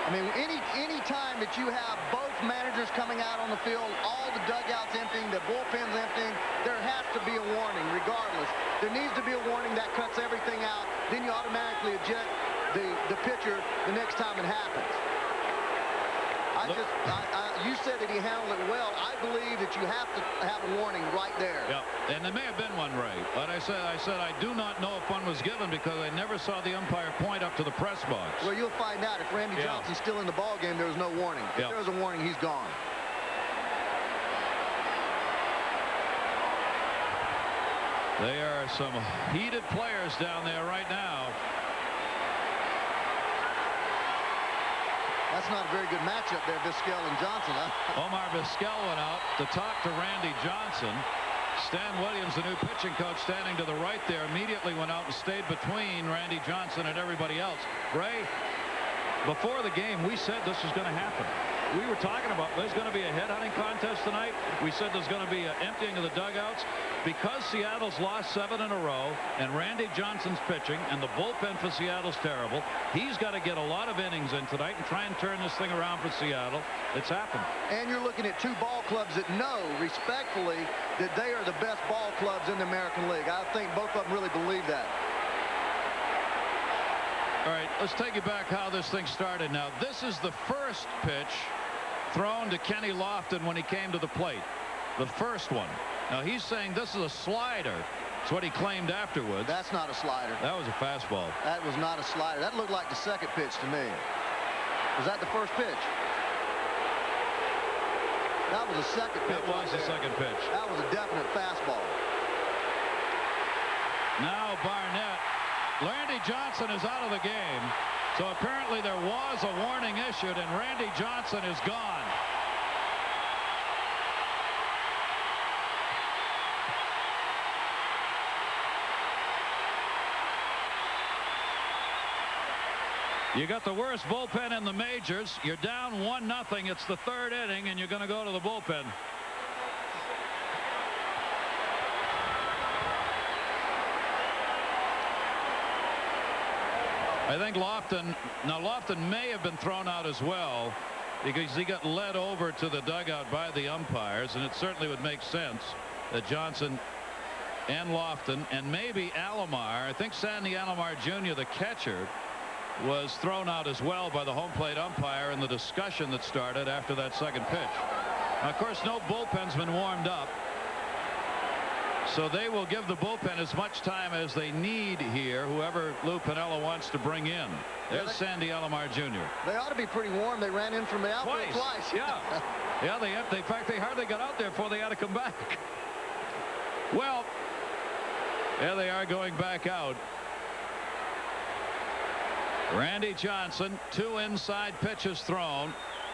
S5: I mean, any time that you have both managers coming out on the field, all the dugouts emptying, the bullpens emptying, there has to be a warning regardless. There needs to be a warning that cuts everything out. Then you automatically eject the pitcher the next time it happens. You said that he handled it well. I believe that you have to have a warning right there.
S1: Yeah, and there may have been one, Ray. But I said I do not know if one was given because I never saw the umpire point up to the press box.
S5: Well, you'll find out. If Randy Johnson's still in the ball game, there was no warning. If there was a warning, he's gone.
S1: There are some heated players down there right now.
S5: That's not a very good matchup there, Vizquel and Johnson.
S1: Omar Vizquel went out to talk to Randy Johnson. Stan Williams, the new pitching coach, standing to the right there, immediately went out and stayed between Randy Johnson and everybody else. Ray, before the game, we said this was going to happen. We were talking about there's going to be a headhunting contest tonight. We said there's going to be an emptying of the dugouts. Because Seattle's lost 7 in a row and Randy Johnson's pitching and the bullpen for Seattle's terrible, he's got to get a lot of innings in tonight and try and turn this thing around for Seattle. It's happened.
S5: And you're looking at two ball clubs that know respectfully that they are the best ball clubs in the American League. I think both of them really believe that.
S1: All right, let's take you back how this thing started. Now, this is the first pitch thrown to Kenny Lofton when he came to the plate. The first one. Now, he's saying this is a slider. That's what he claimed afterwards.
S5: That's not a slider.
S1: That was a fastball.
S5: That was not a slider. That looked like the second pitch to me. Was that the first pitch? That was the second pitch.
S1: That was the second pitch.
S5: That was a definite fastball.
S1: Now Barnett. Randy Johnson is out of the game. So apparently there was a warning issued, and Randy Johnson is gone. You got the worst bullpen in the majors. You're down 1-0. It's the third inning, and you're going to go to the bullpen. I think Lofton may have been thrown out as well because he got led over to the dugout by the umpires, and it certainly would make sense that Johnson and Lofton and maybe Alomar, I think Sandy Alomar Jr., the catcher, was thrown out as well by the home plate umpire in the discussion that started after that second pitch. Now, of course, no bullpen's been warmed up, so they will give the bullpen as much time as they need here, whoever Lou Piniella wants to bring in. There's Sandy Alomar Jr.
S5: They ought to be pretty warm. They ran in from the outfield twice.
S1: Yeah. Yeah, in fact, they hardly got out there before they had to come back. Well, there they are going back out. Randy Johnson, 2 inside pitches thrown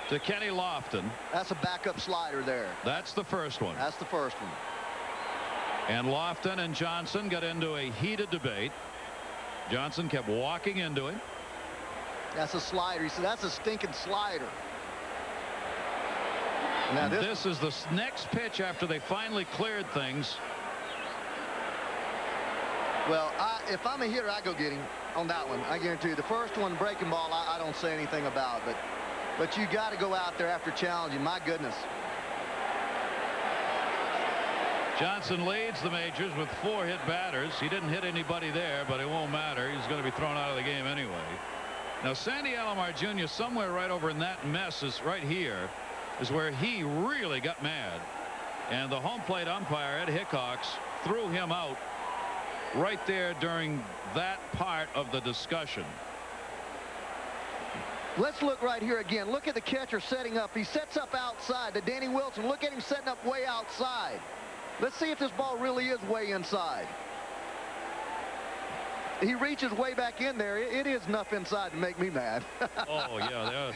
S1: to Kenny Lofton.
S5: That's a backup slider there.
S1: That's the first one.
S5: That's the first one.
S1: And Lofton and Johnson got into a heated debate. Johnson kept walking into him.
S5: That's a slider. He said, that's a stinking slider. Now
S1: this is the next pitch after they finally cleared things.
S5: Well, if I'm a hitter, I go get him on that one. I guarantee you. The first one, breaking ball, I don't say anything about. But you got to go out there after challenging. My goodness.
S1: Johnson leads the majors with 4 hit batters. He didn't hit anybody there, but it won't matter. He's going to be thrown out of the game anyway. Now, Sandy Alomar Jr. somewhere right over in that mess is right here is where he really got mad. And the home plate umpire, Ed Hickox, threw him out right there during that part of the discussion.
S5: Let's look right here again. Look at the catcher setting up. He sets up outside to Danny Wilson. Look at him setting up way outside. Let's see if this ball really is way inside. He reaches way back in there. It is enough inside to make me mad.
S1: Oh, yeah.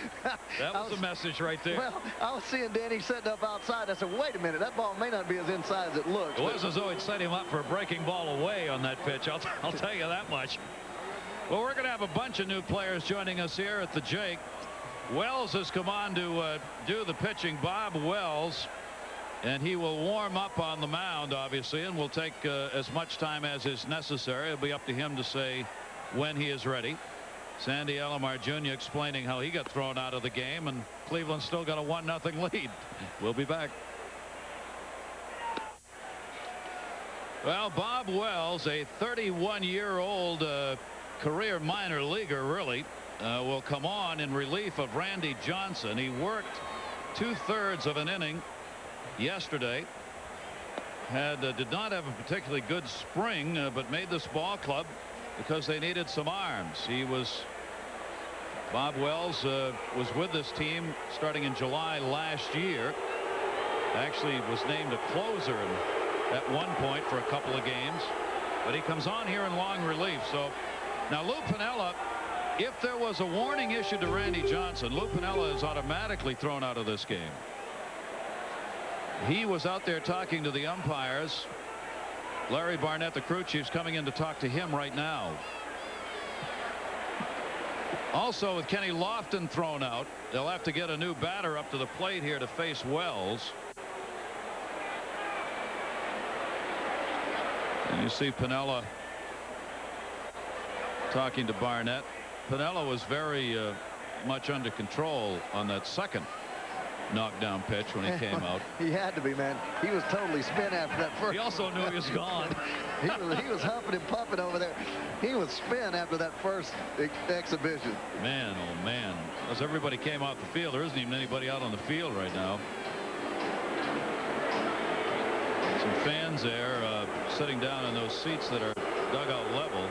S1: That was the message right there.
S5: Well, I was seeing Danny setting up outside. I said, wait a minute. That ball may not be as inside as it looks.
S1: It was as though he'd set him up for a breaking ball away on that pitch. I'll tell you that much. Well, we're going to have a bunch of new players joining us here at the Jake. Wells has come on to do the pitching. Bob Wells. And he will warm up on the mound, obviously, and will take as much time as is necessary. It'll be up to him to say when he is ready. Sandy Alomar Jr. explaining how he got thrown out of the game, and Cleveland still got a 1-0 lead. We'll be back. Well, Bob Wells, a 31-year-old career minor leaguer, really, will come on in relief of Randy Johnson. He worked 2/3 of an inning yesterday. Did not have a particularly good spring, but made this ball club because they needed some arms. Bob Wells was with this team starting in July last year. Actually was named a closer at one point for a couple of games, but he comes on here in long relief. So now Lou Piniella, if there was a warning issued to Randy Johnson, Lou Piniella is automatically thrown out of this game. He was out there talking to the umpires. Larry Barnett, the crew chief's coming in to talk to him right now. Also, with Kenny Lofton thrown out, they'll have to get a new batter up to the plate here to face Wells. And you see Piniella talking to Barnett. Piniella was very much under control on that second knockdown pitch when he came out.
S5: He had to be, man. He was totally spent after that first.
S1: He also knew he was gone.
S5: he was huffing and puffing over there. He was spent after that first exhibition.
S1: Man, oh man. As everybody came off the field, there isn't even anybody out on the field right now. Some fans there sitting down in those seats that are dugout level.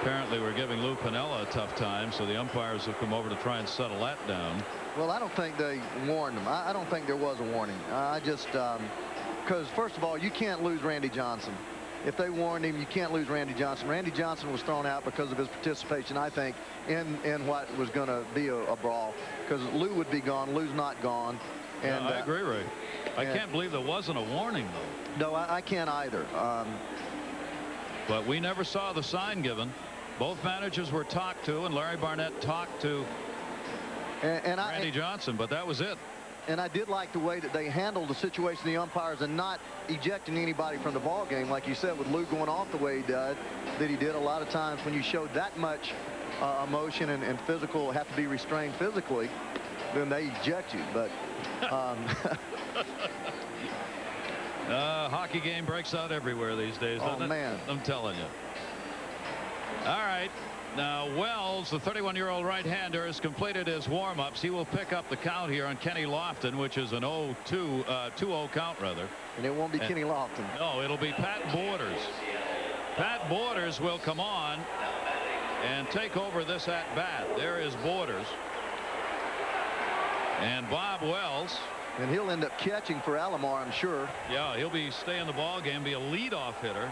S1: Apparently we're giving Lou Piniella a tough time, so the umpires have come over to try and settle that down.
S5: Well, I don't think they warned him. I don't think there was a warning. I just because first of all, you can't lose Randy Johnson. If they warned him, you can't lose Randy Johnson. Randy Johnson was thrown out because of his participation, I think, in what was going to be a brawl. Because Lou would be gone, Lou's not gone. And
S1: I agree, Ray. I can't believe there wasn't a warning, though.
S5: No, I can't either.
S1: But we never saw the sign given. Both managers were talked to, and Larry Barnett talked to Randy Johnson, but that was it.
S5: And I did like the way that they handled the situation, the umpires, and not ejecting anybody from the ball game. Like you said, with Lou going off the way he did, a lot of times when you showed that much emotion and physical, have to be restrained physically, then they eject you. But
S1: hockey game breaks out everywhere these days, doesn't it?
S5: Man.
S1: I'm telling you. All right. Now, Wells, the 31-year-old right-hander, has completed his warm-ups. He will pick up the count here on Kenny Lofton, which is an 2-0 count, rather.
S5: And it won't be Kenny Lofton.
S1: No, it'll be Pat Borders. Pat Borders will come on and take over this at-bat. There is Borders. And Bob Wells.
S5: And he'll end up catching for Alomar, I'm sure.
S1: Yeah, he'll be staying the ball game, be a leadoff hitter,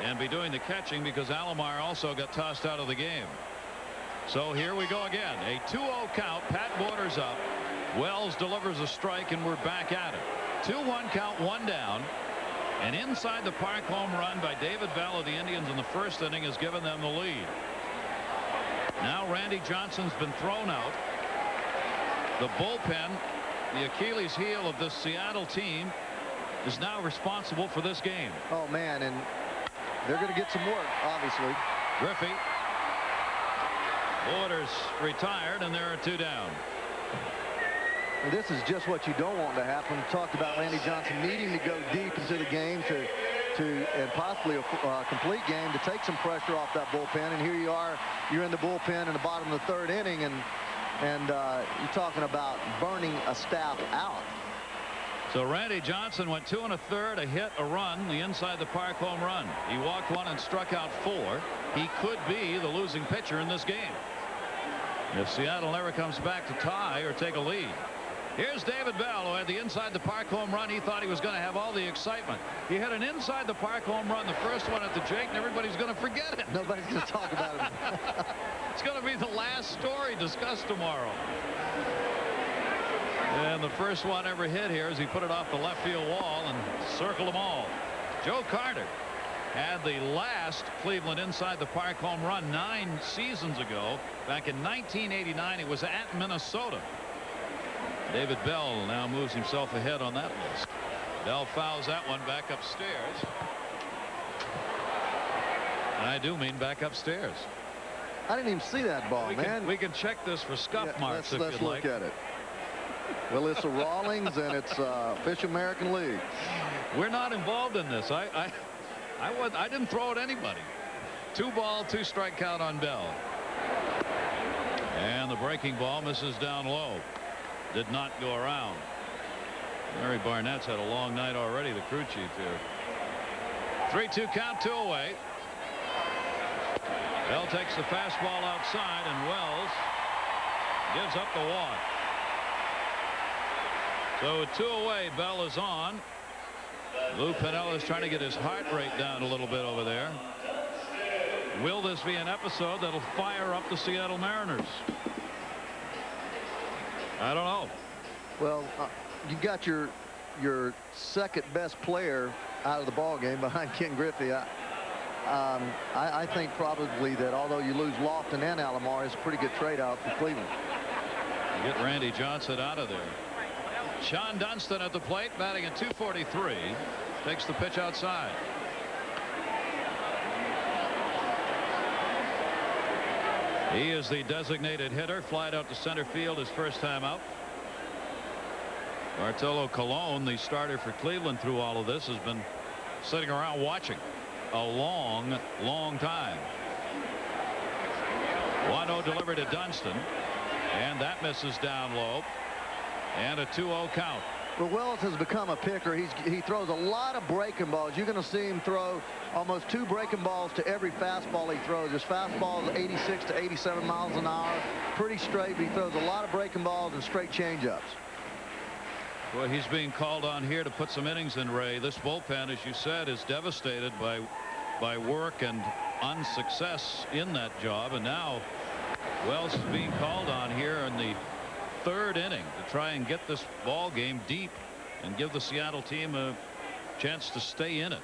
S1: and be doing the catching because Alomar also got tossed out of the game. So here we go again. A 2-0 count. Pat Borders up. Wells delivers a strike, and we're back at it. 2-1 count, one down. An inside the park home run by David Bell of the Indians in the first inning has given them the lead. Now Randy Johnson's been thrown out. The bullpen, the Achilles heel of this Seattle team, is now responsible for this game.
S5: Oh, man, and they're going to get some work, obviously.
S1: Griffey. Borders retired, and there are 2 down.
S5: And this is just what you don't want to happen. We talked about Randy Johnson needing to go deep into the game and possibly a complete game to take some pressure off that bullpen. And here you are, you're in the bullpen in the bottom of the 3rd inning, and you're talking about burning a staff out.
S1: So Randy Johnson went 2 1/3, a hit, a run, the inside the park home run. He walked 1 and struck out 4. He could be the losing pitcher in this game if Seattle never comes back to tie or take a lead. Here's David Bell, who had the inside the park home run. He thought he was going to have all the excitement. He had an inside the park home run, the first one at the Jake, and everybody's going to forget it.
S5: Nobody's going to talk about it.
S1: It's going to be the last story discussed tomorrow. And the first one ever hit here as he put it off the left field wall and circled them all. Joe Carter had the last Cleveland inside the park home run 9 seasons ago. Back in 1989, it was at Minnesota. David Bell now moves himself ahead on that list. Bell fouls that one back upstairs. And I do mean back upstairs.
S5: I didn't even see that ball, man.
S1: We can check this for scuff marks if
S5: let's
S1: you'd like.
S5: look at it. Well, it's a Rawlings, and it's Fish American League.
S1: We're not involved in this. I didn't throw at anybody. 2 ball, 2 strike count on Bell. And the breaking ball misses down low. Did not go around. Larry Barnett's had a long night already, the crew chief here. 3-2 count, 2 away. Bell takes the fastball outside, and Wells gives up the walk. So with 2 away, Bell is on. Lou Piniella is trying to get his heart rate down a little bit over there. Will this be an episode that'll fire up the Seattle Mariners? I don't know.
S5: Well, you got your second best player out of the ball game behind Ken Griffey. I think probably that although you lose Lofton and Alomar, it's a pretty good trade out for Cleveland.
S1: You get Randy Johnson out of there. Sean Dunston at the plate, batting at .243. Takes the pitch outside. He is the designated hitter. Flied out to center field his first time out. Bartolo Colon, the starter for Cleveland through all of this, has been sitting around watching a long time. 1-0 delivered to Dunston, and that misses down low, and a 2-0 count.
S5: Well, Wells has become a picker. He throws a lot of breaking balls. You're going to see him throw almost 2 breaking balls to every fastball he throws. His fastball is 86 to 87 miles an hour. Pretty straight, but he throws a lot of breaking balls and straight changeups.
S1: Well, he's being called on here to put some innings in, Ray. This bullpen, as you said, is devastated by work and unsuccess in that job. And now Wells is being called on here in the 3rd inning to try and get this ball game deep and give the Seattle team a chance to stay in it.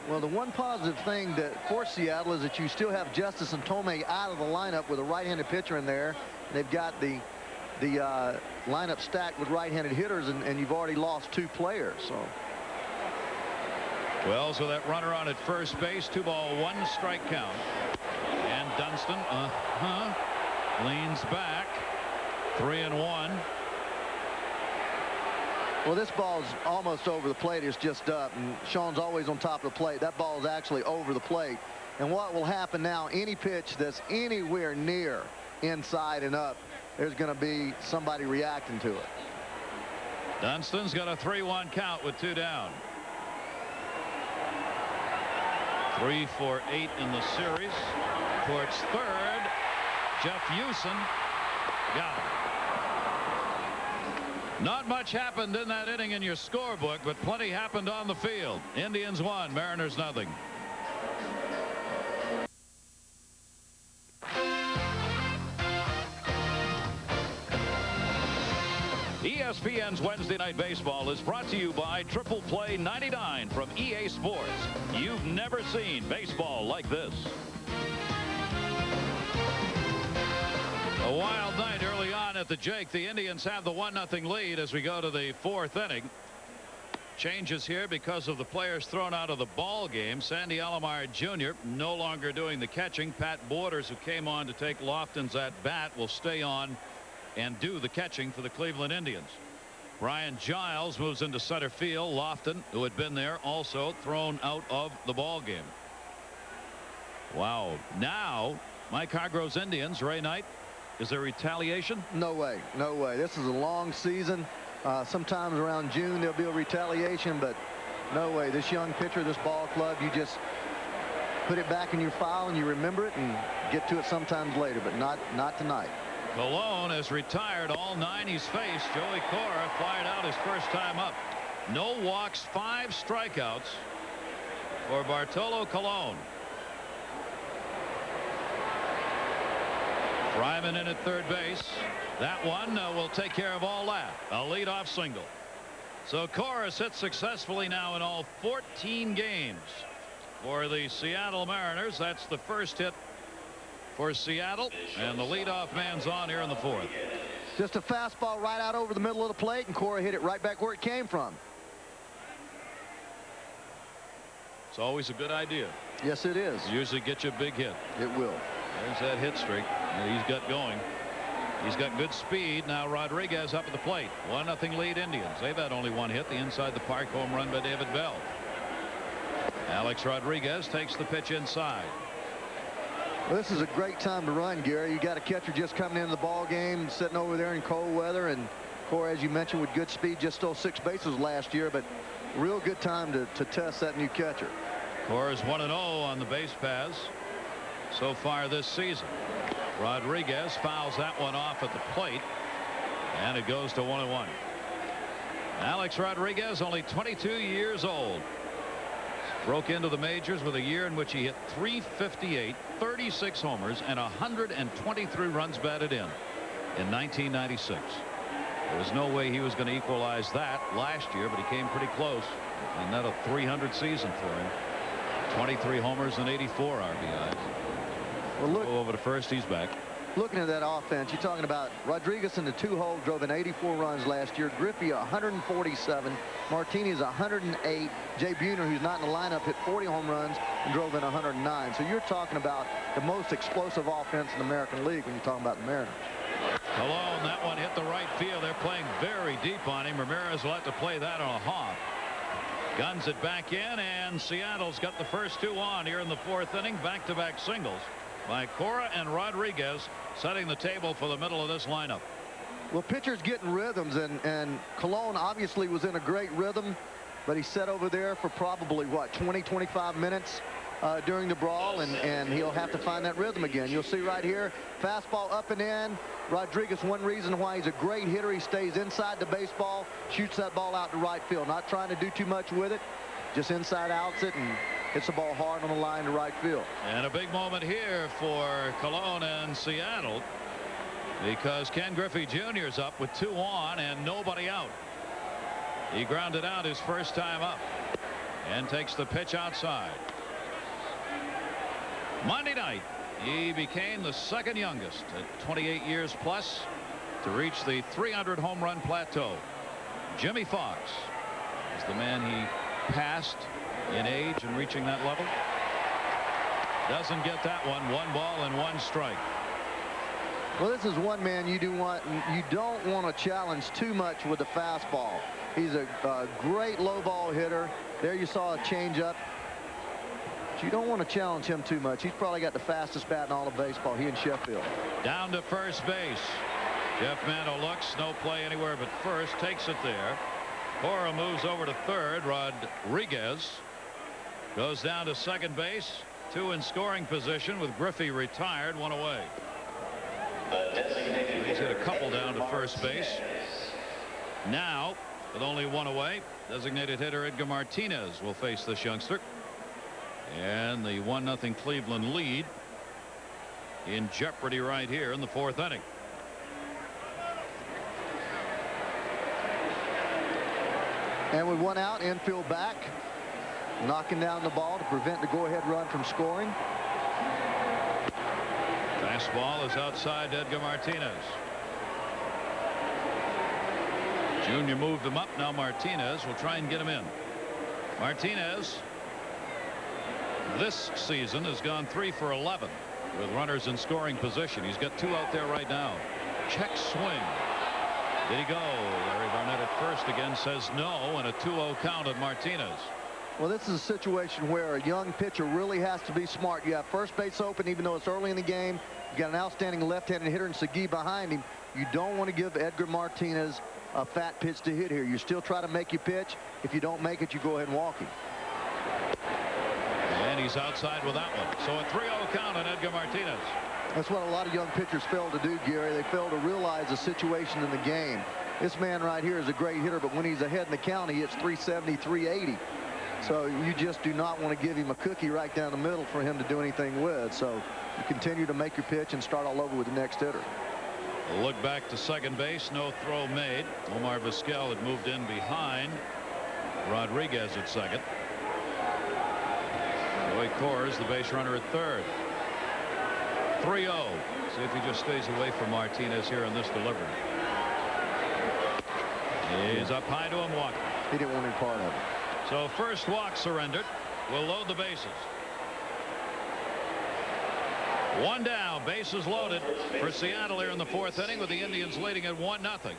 S5: Well, the one positive thing for Seattle is that you still have Justice and Tomei out of the lineup with a right-handed pitcher in there. They've got the lineup stacked with right-handed hitters, and you've already lost 2 players. So
S1: Wells with that runner on at first base. 2 ball 1 strike count, and Dunston leans back. 3-1.
S5: Well, this ball's almost over the plate. It's just up, and Sean's always on top of the plate. That ball is actually over the plate. And what will happen now, any pitch that's anywhere near inside and up, there's going to be somebody reacting to it.
S1: Dunston's got a 3-1 count with 2 down. 3 for 8 in the series. Towards third, Jeff Hewson got it. Not much happened in that inning in your scorebook, but plenty happened on the field. Indians 1, Mariners nothing. ESPN's Wednesday Night Baseball is brought to you by Triple Play 99 from EA Sports. You've never seen baseball like this. A wild night early on at the Jake. The Indians have the 1-0 lead as we go to the 4th inning. Changes here because of the players thrown out of the ball game. Sandy Alomar Jr. no longer doing the catching. Pat Borders, who came on to take Lofton's at bat, will stay on and do the catching for the Cleveland Indians. Brian Giles moves into center field. Lofton, who had been there, also thrown out of the ball game. Wow. Now Mike Hargrove's Indians, Ray Knight, is there retaliation?
S5: No way. No way. This is a long season. Sometimes around June there'll be a retaliation, but no way. This young pitcher, this ball club, you just put it back in your file and you remember it and get to it sometimes later, but not tonight.
S1: Colon has retired all 9 he's faced. Joey Cora fired out his first time up. No walks, 5 strikeouts for Bartolo Colon. Fryman in at third base. That one will take care of all that. A leadoff single. So Cora hit successfully now in all 14 games for the Seattle Mariners. That's the first hit for Seattle, and the leadoff man's on here in the 4th.
S5: Just a fastball right out over the middle of the plate, and Cora hit it right back where it came from.
S1: It's always a good idea.
S5: Yes, it is.
S1: Usually get you a big hit.
S5: It will.
S1: There's that hit streak that he's got going. He's got good speed. Now Rodriguez up at the plate. 1-0 lead Indians. They've had only 1 hit, the inside the park home run by David Bell. Alex Rodriguez takes the pitch inside.
S5: Well, this is a great time to run, Gary. You got a catcher just coming into the ball game, sitting over there in cold weather, and Cora, as you mentioned, with good speed, just stole 6 bases last year, but real good time to test that new catcher.
S1: Cora's 1-0 on the base paths so far this season. Rodriguez fouls that one off at the plate, and it goes to 1-1. Alex Rodriguez, only 22 years old, broke into the majors with a year in which he hit .358, 36 homers, and 123 runs batted in 1996. There was no way he was going to equalize that last year, but he came pretty close, and not a 300 season for him. 23 homers and 84 RBIs.
S5: Well, look,
S1: go over to first. He's back.
S5: Looking at that offense, you're talking about Rodriguez in the 2-hole drove in 84 runs last year. Griffey 147. Martinez 108. Jay Buhner, who's not in the lineup, hit 40 home runs and drove in 109. So you're talking about the most explosive offense in the American League when you're talking about the Mariners.
S1: Colon, that one hit the right field. They're playing very deep on him. Ramirez will have to play that on a hop. Guns it back in, and Seattle's got the first 2 on here in the 4th inning. Back-to-back singles by Cora and Rodriguez, setting the table for the middle of this lineup.
S5: Well, pitchers getting rhythms, and Colon obviously was in a great rhythm, but he sat over there for probably, what, 20-25 minutes during the brawl, and he'll have to find that rhythm again. You'll see right here, fastball up and in. Rodriguez, one reason why he's a great hitter, he stays inside the baseball, shoots that ball out to right field, not trying to do too much with it, just inside outs it and hits the ball hard on the line to right field.
S1: And a big moment here for Colon and Seattle, because Ken Griffey Jr. is up with 2 on and nobody out. He grounded out his first time up and takes the pitch outside. Monday night, he became the 2nd youngest at 28 years plus to reach the 300 home run plateau. Jimmy Fox is the man he passed in age and reaching that level. Doesn't get that one. 1 ball and 1 strike.
S5: Well, this is one man you don't want to challenge too much with the fastball. He's a great low ball hitter. There you saw a changeup. But you don't want to challenge him too much. He's probably got the fastest bat in all of baseball, he and Sheffield.
S1: Down to first base. Jeff Manto looks, no play anywhere but first, takes it there. Cora moves over to third. Rodriguez goes down to second base. 2 in scoring position with Griffey retired, 1 away. He's hit a couple down to first base. Now, with only 1 away, designated hitter Edgar Martinez will face this youngster. And the 1-0 Cleveland lead in jeopardy right here in the 4th inning.
S5: And with one out, infield back, knocking down the ball to prevent the go-ahead run from scoring.
S1: Fastball is outside Edgar Martinez. Junior moved him up. Now Martinez will try and get him in. Martinez this season has gone 3 for 11 with runners in scoring position. He's got 2 out there right now. Check swing. Did he go? Larry Barnett at first again says no, and a 2-0 count of Martinez.
S5: Well, this is a situation where a young pitcher really has to be smart. You have first base open even though it's early in the game. You got an outstanding left-handed hitter in Segui behind him. You don't want to give Edgar Martinez a fat pitch to hit here. You still try to make your pitch. If you don't make it, you go ahead and walk him.
S1: And he's outside with that one. So a 3-0 count on Edgar Martinez.
S5: That's what a lot of young pitchers fail to do, Gary. They fail to realize the situation in the game. This man right here is a great hitter, but when he's ahead in the count, he hits 370, 380. So you just do not want to give him a cookie right down the middle for him to do anything with. So you continue to make your pitch and start all over with the next hitter.
S1: A look back to second base. No throw made. Omar Vizquel had moved in behind Rodriguez at second. Roy Coors, the base runner, at third. 3-0. See if he just stays away from Martinez here in this delivery. He's up high to him, walking.
S5: He didn't want any part of it.
S1: So first walk surrendered. We'll load the bases. One down, bases loaded for Seattle here in the 4th inning with the Indians leading at 1-0.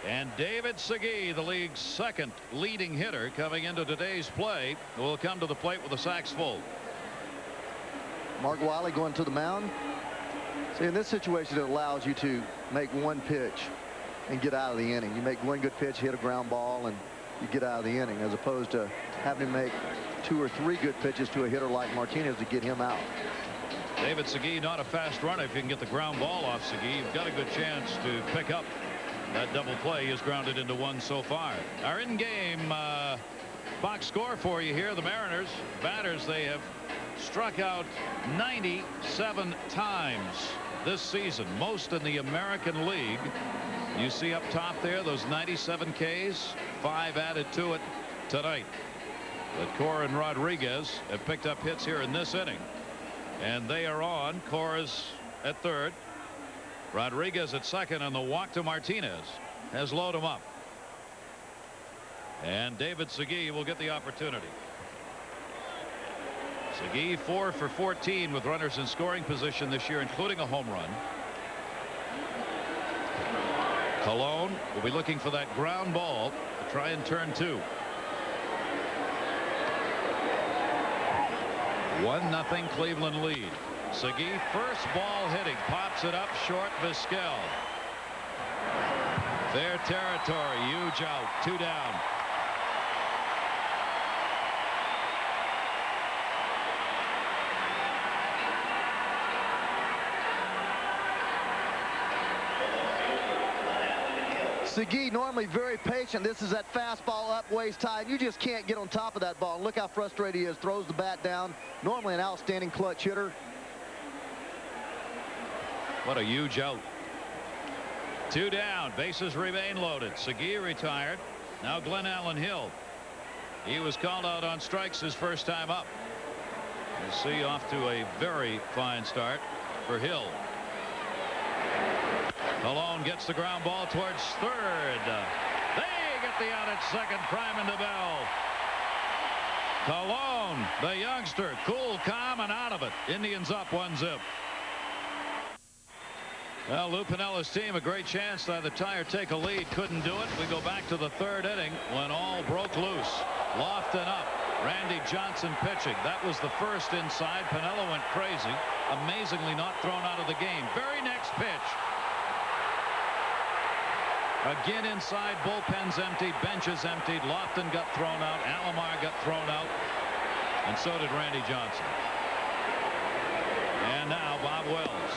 S1: And David Segui, the league's 2nd leading hitter coming into today's play, will come to the plate with the sacks full.
S5: Mark Wiley going to the mound. See, in this situation, it allows you to make one pitch and get out of the inning. You make one good pitch, hit a ground ball, and you get out of the inning, as opposed to having to make 2 or 3 good pitches to a hitter like Martinez to get him out.
S1: David Segui, not a fast runner. If you can get the ground ball off Segui, you've got a good chance to pick up that double play. Is grounded into 1 so far. Our in-game box score for you here. The Mariners batters, they have struck out 97 times this season, most in the American League. You see up top there those 97 Ks, 5 added to it tonight. But Cora and Rodriguez have picked up hits here in this inning, and they are on. Cora's at third, Rodriguez at second, and the walk to Martinez has loaded him up. And David Segui will get the opportunity. Segui 4 for 14 with runners in scoring position this year, including a home run. Colon will be looking for that ground ball to try and turn 2. 1-0 Cleveland lead. Segui, first ball hitting, pops it up short. Vizquel. Fair territory. Huge out. 2 down.
S5: Segui normally very patient. This is that fastball up, waist high. You just can't get on top of that ball. And look how frustrated he is. Throws the bat down. Normally an outstanding clutch hitter.
S1: What a huge out. 2 down. Bases remain loaded. Segui retired. Now Glenn Allen Hill. He was called out on strikes his first time up. You see, off to a very fine start for Hill. Colon gets the ground ball towards third. They get the out at second. Prime into Bell. Colon, the youngster, cool, calm, and out of it. Indians up 1-0. Well, Lou Piniella's team, a great chance to either tie or take a lead. Couldn't do it. We go back to the 3rd inning when all broke loose. Lofton up. Randy Johnson pitching. That was the first inside. Piniella went crazy. Amazingly not thrown out of the game. Very next pitch. Again inside, bullpen's emptied, benches emptied. Lofton got thrown out. Alomar got thrown out. And so did Randy Johnson. And now Bob Wells.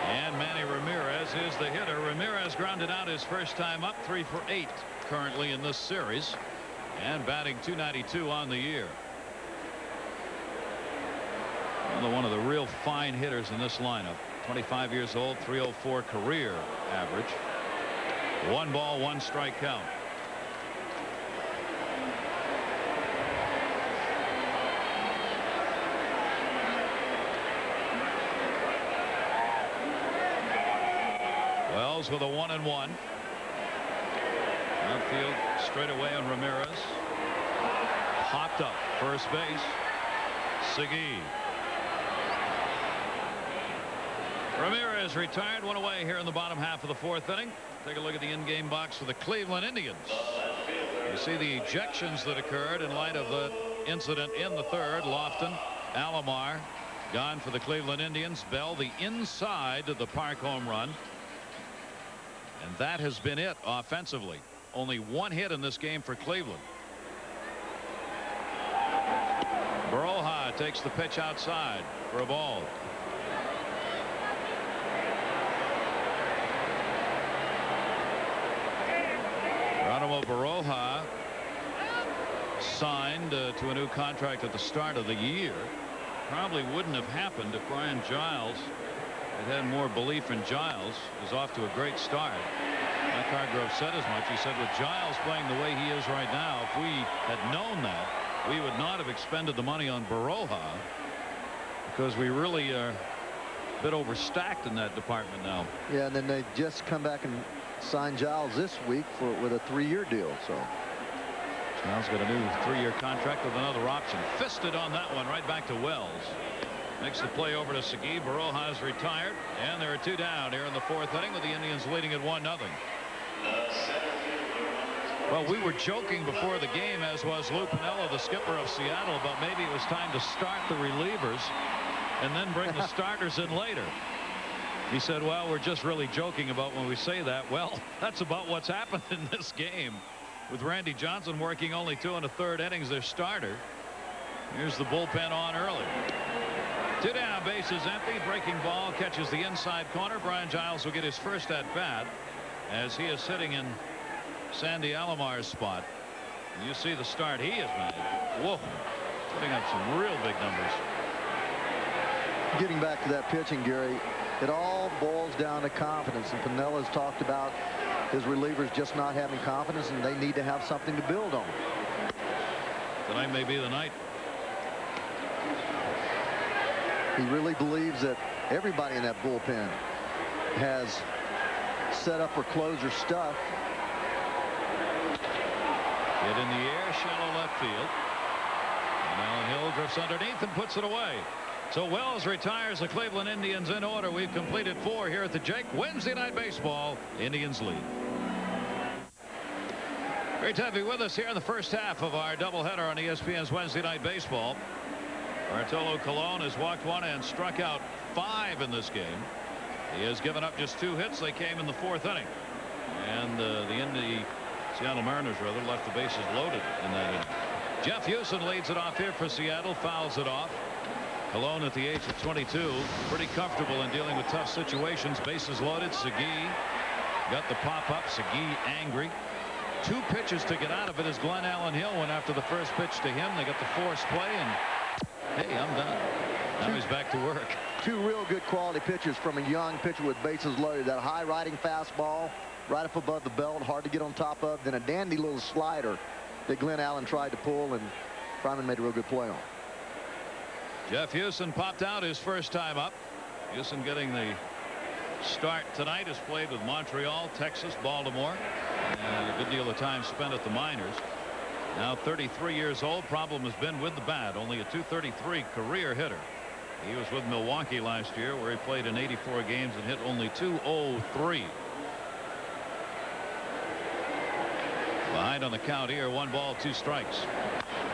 S1: And Manny Ramirez is the hitter. Ramirez grounded out his first time up, 3 for 8 currently in this series. And batting .292 on the year. One of the real fine hitters in this lineup. 25 years old, .304 career average. 1 ball, 1 strike count. Wells with a 1-1. Outfield straight away on Ramirez. Popped up first base. Segui. Ramirez retired, one away here in the bottom half of the fourth inning. Take a look at the in-game box for the Cleveland Indians. You see the ejections that occurred in light of the incident in the third. Lofton, Alomar gone for the Cleveland Indians. Bell the inside of the Park home run. And that has been it offensively. Only one hit in this game for Cleveland. Baroja takes the pitch outside for a ball. Geronimo Baroja signed to a new contract at the start of the year. Probably wouldn't have happened if Brian Giles had more belief in Giles. Is off to a great start. Mike Hargrove said as much. He said with Giles playing the way he is right now, if we had known that, we would not have expended the money on Baroja, because we really are a bit overstacked in that department now.
S5: Yeah, and then they just come back and sign Giles this week with a 3-year deal. So
S1: Giles got a new 3-year contract with another option. Fisted on that one, right back to Wells. Makes the play over to Segui. Baroja is retired, and there are 2 down here in the fourth inning with the Indians leading at 1-0. Well, we were joking before the game, as was Lou Piniella, the skipper of Seattle, about maybe it was time to start the relievers and then bring the starters in later. He said, well, we're just really joking about when we say that. Well, that's about what's happened in this game, with Randy Johnson working only 2 1/3 innings, their starter. Here's the bullpen on early. 2 down, bases empty. Breaking ball catches the inside corner. Brian Giles will get his first at bat as he is sitting in Sandy Alomar's spot. You see the start he has made. Whoa, putting up some real big numbers.
S5: Getting back to that pitching, Gary, it all boils down to confidence, and Piniella's talked about his relievers just not having confidence, and they need to have something to build on.
S1: Tonight may be the night.
S5: He really believes that everybody in that bullpen has set up or closer stuff.
S1: Hit in the air, shallow left field. And Alan Hill drifts underneath and puts it away. So Wells retires the Cleveland Indians in order. We've completed 4 here at the Jake. Wednesday Night Baseball. Indians lead. Great to have you with us here in the first half of our doubleheader on ESPN's Wednesday Night Baseball. Bartolo Colon has walked 1 and struck out 5 in this game. He has given up just 2 hits. They came in the 4th inning. And the Seattle Mariners left the bases loaded in that inning. Jeff Houston leads it off here for Seattle, fouls it off. Colon at the age of 22, pretty comfortable in dealing with tough situations. Bases loaded. Segui got the pop up. Segui angry. 2 pitches to get out of it as Glenn Allen Hill went after the first pitch to him. They got the forced play, and hey, I'm done. Now he's back to work. 2
S5: real good quality pitches from a young pitcher with bases loaded. That high riding fastball right up above the belt, hard to get on top of. Then a dandy little slider that Glenn Allen tried to pull, and Fryman made a real good play on.
S1: Jeff Houston popped out his first time up. Houston getting the start tonight. Has played with Montreal, Texas, Baltimore, and a good deal of time spent at the minors. Now 33 years old. Problem has been with the bat. Only a .233 career hitter. He was with Milwaukee last year, where he played in 84 games and hit only .203. Behind on the count here, 1 ball, 2 strikes.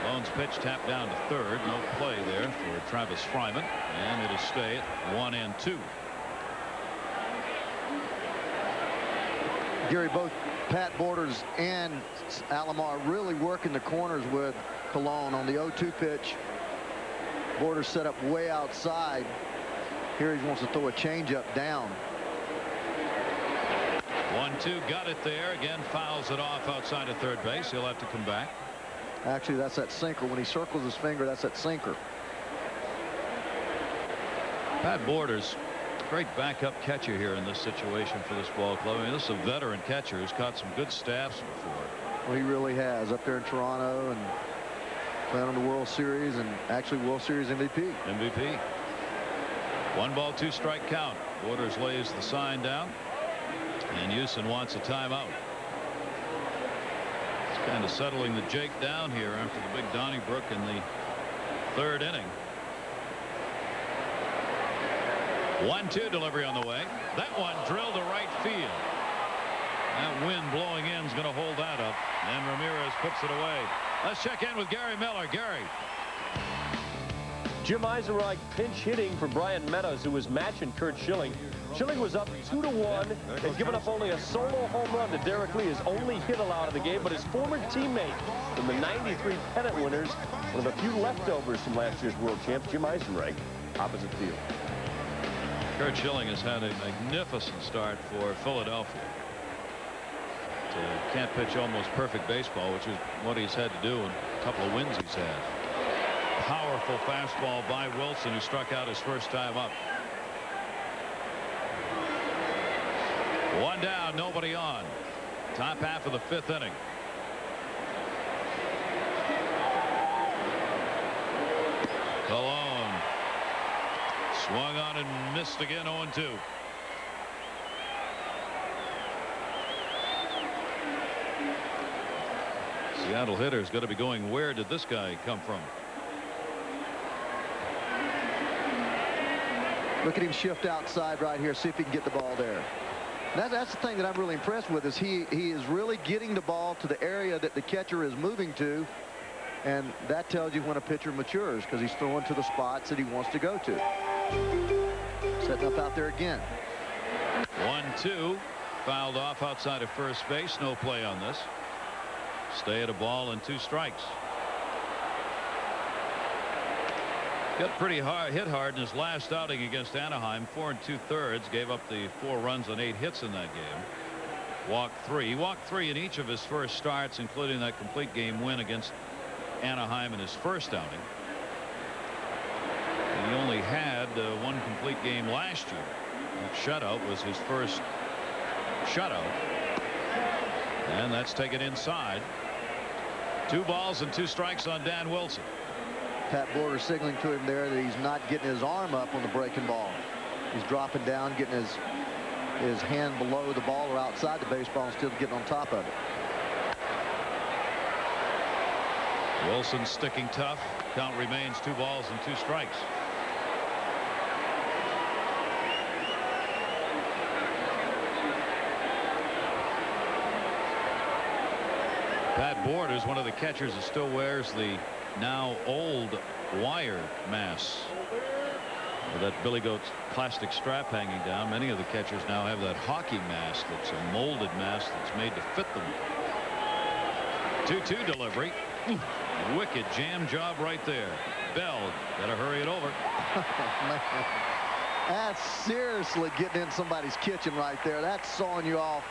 S1: Lone's pitch tapped down to third. No play there for Travis Fryman, and it'll stay at 1-2.
S5: Gary, both Pat Borders and Alomar really working the corners with Colon on the 0-2 pitch. Borders set up way outside. Here he wants to throw a changeup down.
S1: 1-2, got it there. Again, fouls it off outside of third base. He'll have to come back.
S5: Actually, that's that sinker. When he circles his finger, that's that sinker.
S1: Pat Borders, great backup catcher here in this situation for this ball club. I mean, this is a veteran catcher who's caught some good staffs before.
S5: Well, he really has, up there in Toronto and playing on the World Series, and actually World Series MVP. 1 ball, 2 strike count. Borders lays the sign down.
S1: And Houston wants a timeout. It's kind of settling the Jake down here after the big Donnybrook in the 3rd inning. 1-2 delivery on the way. That one drilled to right field. That wind blowing in is going to hold that up. And Ramirez puts it away. Let's check in with Gary Miller. Gary.
S4: Jim Eisenreich pinch hitting for Brian Meadows, who was matching Curt Schilling. Schilling was up 2-1. They've given up only a solo home run to Derek Lee, his only hit allowed in the game, but his former teammate from the '93 pennant winners, one of the few leftovers from last year's world champ, Jim Eisenreich, opposite field.
S1: Curt Schilling has had a magnificent start for Philadelphia. Can't pitch almost perfect baseball, which is what he's had to do in a couple of wins he's had. Powerful fastball by Wilson, who struck out his first time up. 1 down, nobody on. Top half of the 5th inning. Colon swung on and missed again. 0-2. Seattle hitter's got to be going, where did this guy come from?
S5: Look at him shift outside right here, see if he can get the ball there. That's the thing that I'm really impressed with, is he is really getting the ball to the area that the catcher is moving to, and that tells you when a pitcher matures, because he's throwing to the spots that he wants to go to. Setting up out there again.
S1: 1-2, fouled off outside of first base. No play on this. Stay at a ball and 2 strikes. Got pretty hard, hit hard in his last outing against Anaheim. 4 2/3, gave up the 4 runs on 8 hits in that game. Walked 3. He walked 3 in each of his first starts, including that complete game win against Anaheim in his first outing. He only had 1 complete game last year. That shutout was his first shutout, and that's taken inside. 2 balls and 2 strikes on Dan Wilson.
S5: Pat Border signaling to him there that he's not getting his arm up on the breaking ball. He's dropping down, getting his hand below the ball or outside the baseball, and still getting on top of it.
S1: Wilson sticking tough. Count remains 2 balls and 2 strikes. Pat Borders, one of the catchers, that still wears the now old wire mask with that Billy Goat's plastic strap hanging down. Many of the catchers now have that hockey mask that's a molded mask that's made to fit them. 2-2 delivery. Wicked jam job right there. Bell got to hurry it over.
S5: That's seriously getting in somebody's kitchen right there. That's sawing you off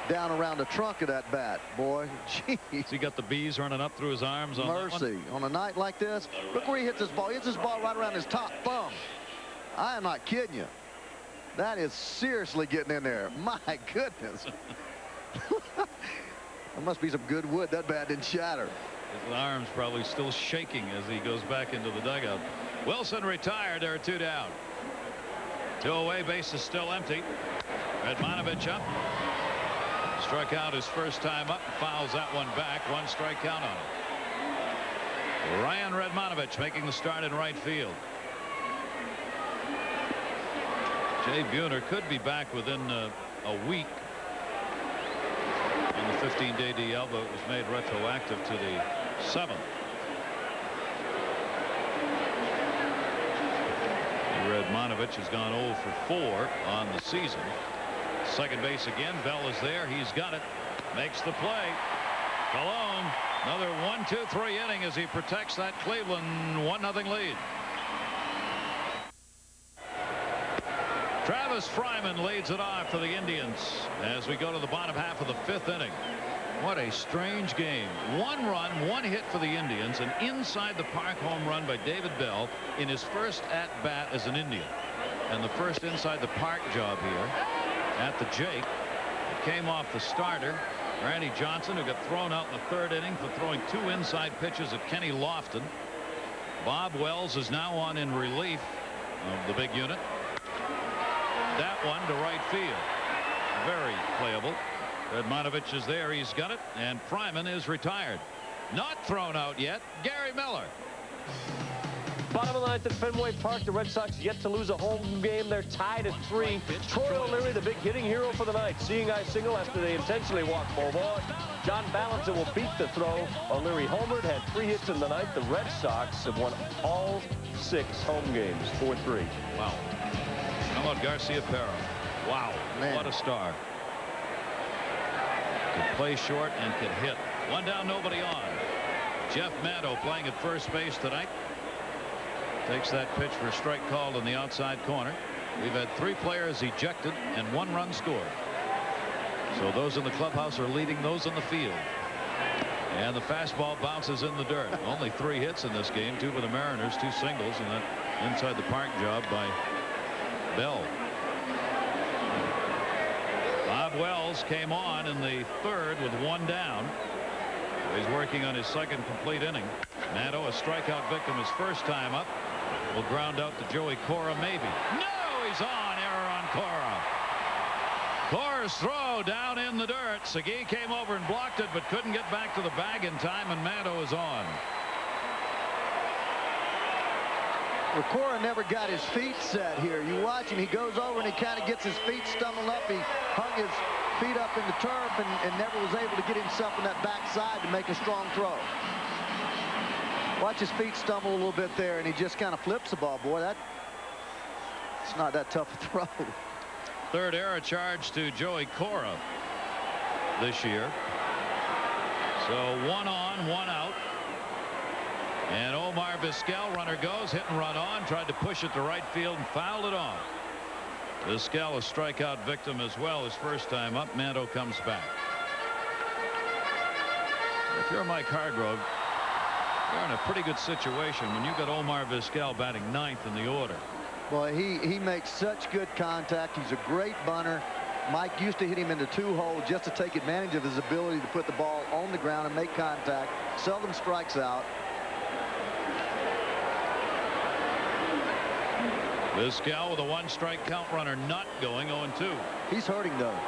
S5: down around the trunk of that bat, boy. Jeez.
S1: He got the bees running up through his arms on
S5: mercy. On a night like this, look where he hits this ball. He hits this ball right around his top thumb. I am not kidding you. That is seriously getting in there. My goodness. There must be some good wood. That bat didn't shatter.
S1: His arm's probably still shaking as he goes back into the dugout. Wilson retired. There are 2 down. 2 away. Base is still empty. Redmanovich up. Struck out his first time up. Fouls that one back. 1 strike count on it. Ryan Redmanovich making the start in right field. Jay Buhner could be back within a week on the 15-day DL, but it was made retroactive to the 7th. Redmanovich has gone 0 for 4 on the season. Second base again. Bell is there. He's got it. Makes the play. Colon, another 1-2-3 inning as he protects that Cleveland 1-0 lead. Travis Fryman leads it off for the Indians as we go to the bottom half of the 5th inning. What a strange game. 1 run, 1 hit for the Indians, an inside the park home run by David Bell in his first at bat as an Indian, and the first inside the park job here at the Jake. It came off the starter, Randy Johnson, who got thrown out in the 3rd inning for throwing 2 inside pitches at Kenny Lofton. Bob Wells is now on in relief of the big unit. That one to right field. very playable. Edmanovich is there. He's got it. And Fryman is retired. Not thrown out yet. Gary Miller.
S4: Bottom of the ninth at Fenway Park. The Red Sox yet to lose a home game. They're tied at 3. Troy O'Leary, the big hitting hero for the night. Seeing eye single after they intentionally walked Bourbois. John Ballantyne will beat the throw. O'Leary homered, had 3 hits in the ninth. The Red Sox have won all 6 home games, 4-3.
S1: Wow. How about Garciaparra? Wow.
S5: Man.
S1: What a star. Could play short and could hit. One down, nobody on. Jeff Maddow playing at first base tonight. Takes that pitch for a strike called in the outside corner. We've had 3 players ejected and 1 run scored. So those in the clubhouse are leading those in the field. And the fastball bounces in the dirt. Only 3 hits in this game. 2 for the Mariners, 2 singles, and that inside the park job by Bell. Bob Wells came on in the 3rd with 1 down. He's working on his 2nd complete inning. Maddow, a strikeout victim, his first time up. Will ground out to Joey Cora, maybe. No, he's on. Error on Cora. Cora's throw down in the dirt. Segui came over and blocked it, but couldn't get back to the bag in time, and Maddow is on.
S5: Well, Cora never got his feet set here. You watch him, he goes over and he kind of gets his feet stumbling up. He hung his feet up in the turf and never was able to get himself on that backside to make a strong throw. Watch his feet stumble a little bit there, and he just kind of flips the ball. Boy, it's not that tough a throw.
S1: 3rd error charge to Joey Cora this year. So 1 on, 1 out. And Omar Vizquel, runner goes, hit and run on, tried to push it to right field and fouled it off. Vizquel, a strikeout victim as well, his first time up. Maddow comes back. If you're Mike Hargrove, you're in a pretty good situation when you got Omar Vizquel batting 9th in the order.
S5: Boy, he makes such good contact. He's a great bunter. Mike used to hit him in the 2-hole just to take advantage of his ability to put the ball on the ground and make contact. Seldom strikes out.
S1: Vizquel with a 1-strike count, runner not going, 0-2.
S5: He's hurting, though.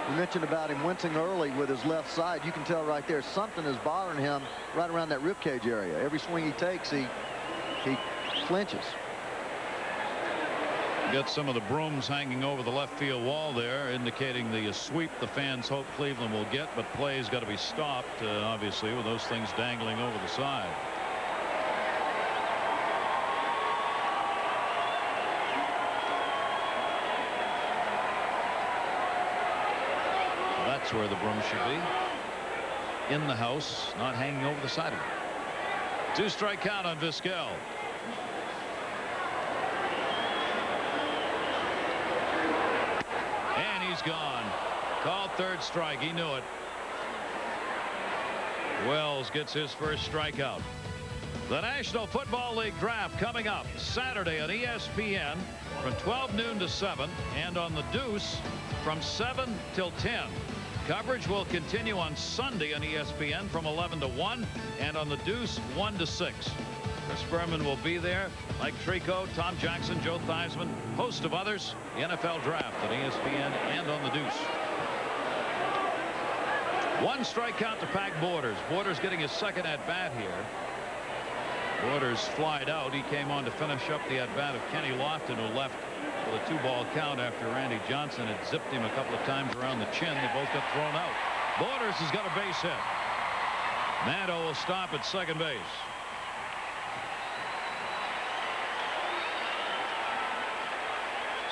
S5: You mentioned about him wincing early with his left side. You can tell right there something is bothering him right around that ribcage area. Every swing he takes, he flinches.
S1: Got some of the brooms hanging over the left field wall there, indicating the sweep the fans hope Cleveland will get, but play's got to be stopped, obviously, with those things dangling over the side. That's where the broom should be. In the house, not hanging over the side of it. 2-strike count on Vizquel. And he's gone. Called 3rd strike. He knew it. Wells gets his first strikeout. The National Football League draft coming up Saturday on ESPN from 12 noon to 7, and on the Deuce from 7 till 10. Coverage will continue on Sunday on ESPN from 11 to 1, and on the Deuce 1 to 6. Chris Berman will be there. Mike Trico, Tom Jackson, Joe Theismann, host of others. The NFL draft on ESPN and on the Deuce. 1 strike count to Pack Borders. Borders getting his 2nd at bat here. Borders flied out. He came on to finish up the at bat of Kenny Lofton, who left with a 2-ball count after Randy Johnson had zipped him a couple of times around the chin. They both got thrown out. Borders has got a base hit. Maddow will stop at 2nd base.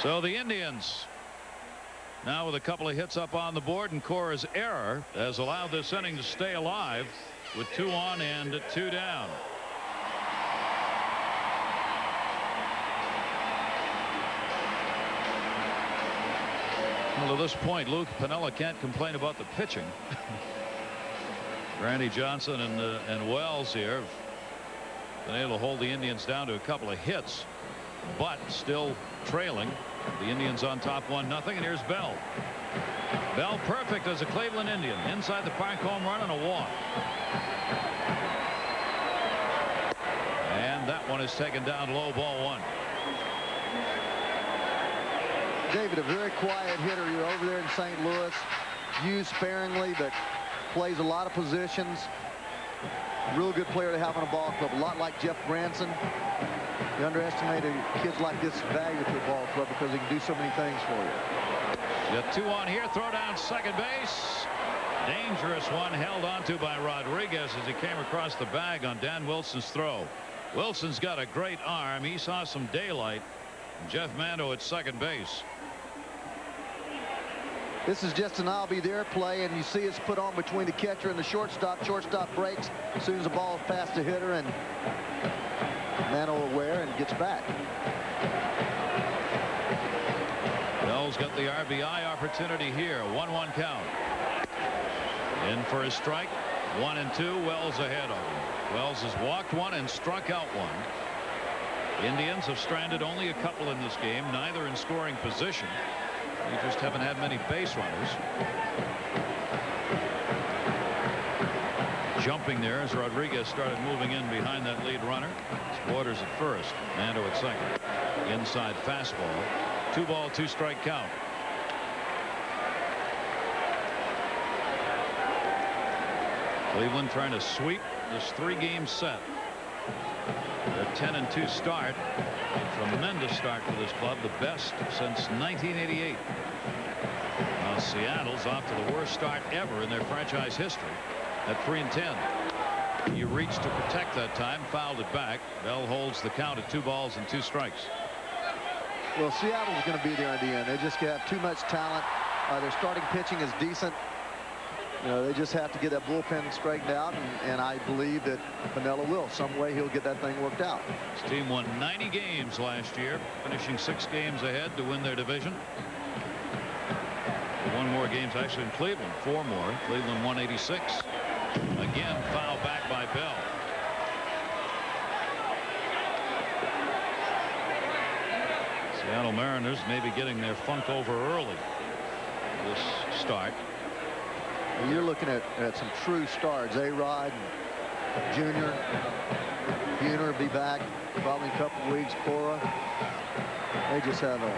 S1: So the Indians now with a couple of hits up on the board, and Cora's error has allowed this inning to stay alive with 2 on and 2 down. Well, to this point, Luke Piniella can't complain about the pitching. Randy Johnson and Wells here have been able to hold the Indians down to a couple of hits, but still trailing. The Indians on top 1-0, and here's Bell. Bell perfect as a Cleveland Indian. Inside the park, home run and a walk. And that one is taken down low, ball 1.
S5: David, a very quiet hitter. You're over there in St. Louis, used sparingly, but plays a lot of positions. Real good player to have on a ball club, a lot like Jeff Granson. You underestimate kids like this value to a ball club because he can do so many things for you.
S1: Got 2 on here. Throw down second base. Dangerous one held onto by Rodriguez as he came across the bag on Dan Wilson's throw. Wilson's got a great arm. He saw some daylight. Jeff Mando at second base.
S5: This is just an I'll be there play, and you see it's put on between the catcher and the shortstop. Shortstop breaks as soon as the ball is past the hitter, and Mano aware and gets back.
S1: Bell's got the RBI opportunity here. 1-1 count. In for a strike. 1-2. Wells ahead of him. Wells has walked 1 and struck out 1. Indians have stranded only a couple in this game, neither in scoring position. They just haven't had many base runners. Jumping there as Rodriguez started moving in behind that lead runner. It's Waters at first. Mando at second. Inside fastball. 2-ball, 2-strike count. Cleveland trying to sweep this 3-game set. Their 10-2 start. A tremendous start for this club, the best since 1988. Now Seattle's off to the worst start ever in their franchise history at 3-10. He reached to protect that time, fouled it back. Bell holds the count at 2 balls and 2 strikes.
S5: Well, Seattle's going to be there at the end. They just have too much talent. Their starting pitching is decent. You know, they just have to get that bullpen straightened out, and I believe that Piniella will. Some way he'll get that thing worked out.
S1: His team won 90 games last year, finishing 6 games ahead to win their division. 1 more games actually in Cleveland. 4 more. Cleveland 186. Again, foul back by Bell. Seattle Mariners may be getting their funk over early this start.
S5: You're looking at some true stars. A-Rod, Junior, Buhner will be back probably in a couple of weeks. Cora. They just have a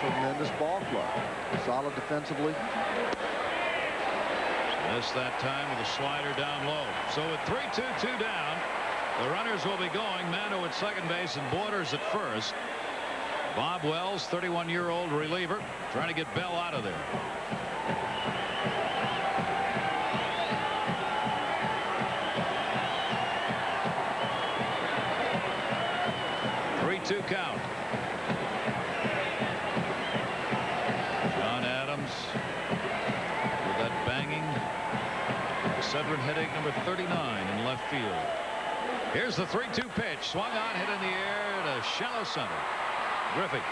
S5: tremendous ball club. Solid defensively.
S1: Missed that time with a slider down low. So with 3-2 down, the runners will be going. Mando at second base and Borders at first. Bob Wells, 31-year-old reliever, trying to get Bell out of there. 3-2 count. John Adams with that banging. Severed headache number 39 in left field. Here's the 3-2 pitch. Swung on, hit in the air to shallow center. Griffey.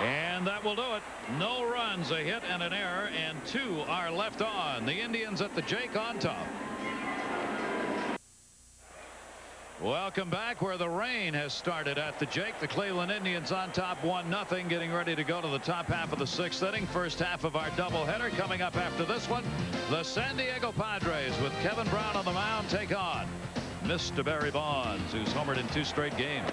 S1: And that will do it. No runs, a hit and an error, and 2 are left on. The Indians at the Jake on top. Welcome back, where the rain has started at the Jake. The Cleveland Indians on top 1-0, getting ready to go to the top half of the 6th inning. First half of our doubleheader coming up after this one. The San Diego Padres, with Kevin Brown on the mound, take on Mr. Barry Bonds, who's homered in 2 straight games.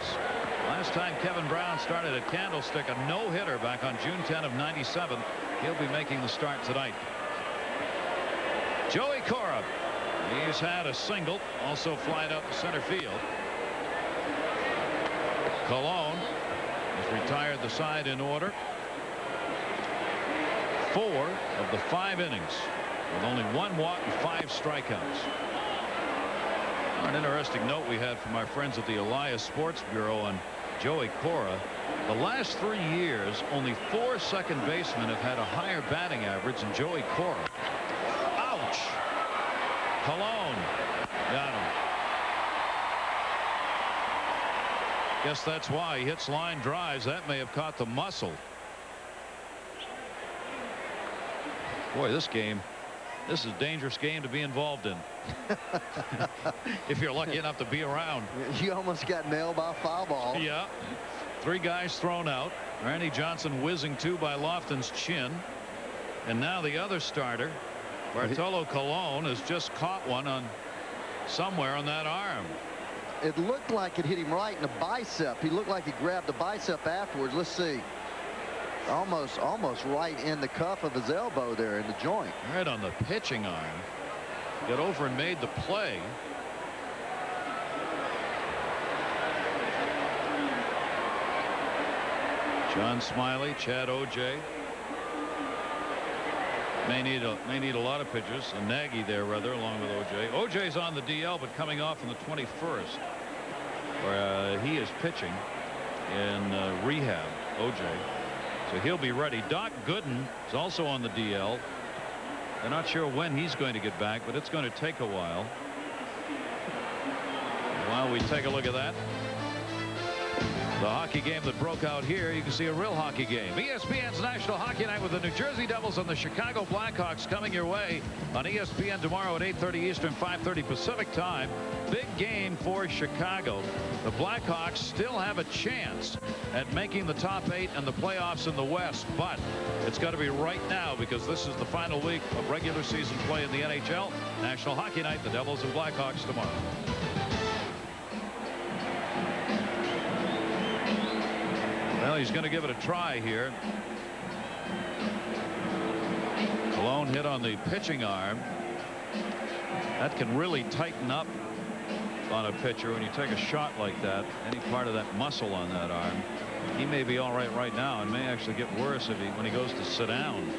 S1: Last time Kevin Brown started at Candlestick, a no-hitter back on June 10 of '97. He'll be making the start tonight. Joey Cora. He's had a single, also flied out to center field. Colon has retired the side in order. 4 of the 5 innings with only 1 walk and 5 strikeouts. An interesting note we had from our friends at the Elias Sports Bureau on Joey Cora. The last 3 years, only 4 second basemen have had a higher batting average than Joey Cora. Ouch! Colon got him. Guess that's why he hits line drives. That may have caught the muscle. Boy, this is a dangerous game to be involved in. If you're lucky enough to be around.
S5: You almost got nailed by a foul ball.
S1: Yeah. 3 guys thrown out. Randy Johnson whizzing 2 by Lofton's chin. And now the other starter, Bartolo Colon, has just caught one on somewhere on that arm.
S5: It looked like it hit him right in the bicep. He looked like he grabbed the bicep afterwards. Let's see. almost right in the cuff of his elbow there in the joint.
S1: Right on the pitching arm. Got over and made the play. John Smiley, Chad O.J. May need a lot of pitchers. And Nagy there rather, along with O.J. O.J.'s on the DL, but coming off on the 21st, where he is pitching in rehab. O.J. So he'll be ready. Doc Gooden is also on the DL. They're not sure when he's going to get back, but it's going to take a while. While we take a look at that, the hockey game that broke out here, you can see a real hockey game. ESPN's National Hockey Night with the New Jersey Devils and the Chicago Blackhawks coming your way on ESPN tomorrow at 8:30 Eastern, 5:30 Pacific time. Big game for Chicago. The Blackhawks still have a chance at making the top 8 and the playoffs in the West, but it's got to be right now because this is the final week of regular season play in the NHL. National Hockey Night, the Devils and Blackhawks tomorrow. Well, he's going to give it a try here. Cologne hit on the pitching arm. That can really tighten up on a pitcher when you take a shot like that. Any part of that muscle on that arm. He may be all right now and may actually get worse when he goes to sit down.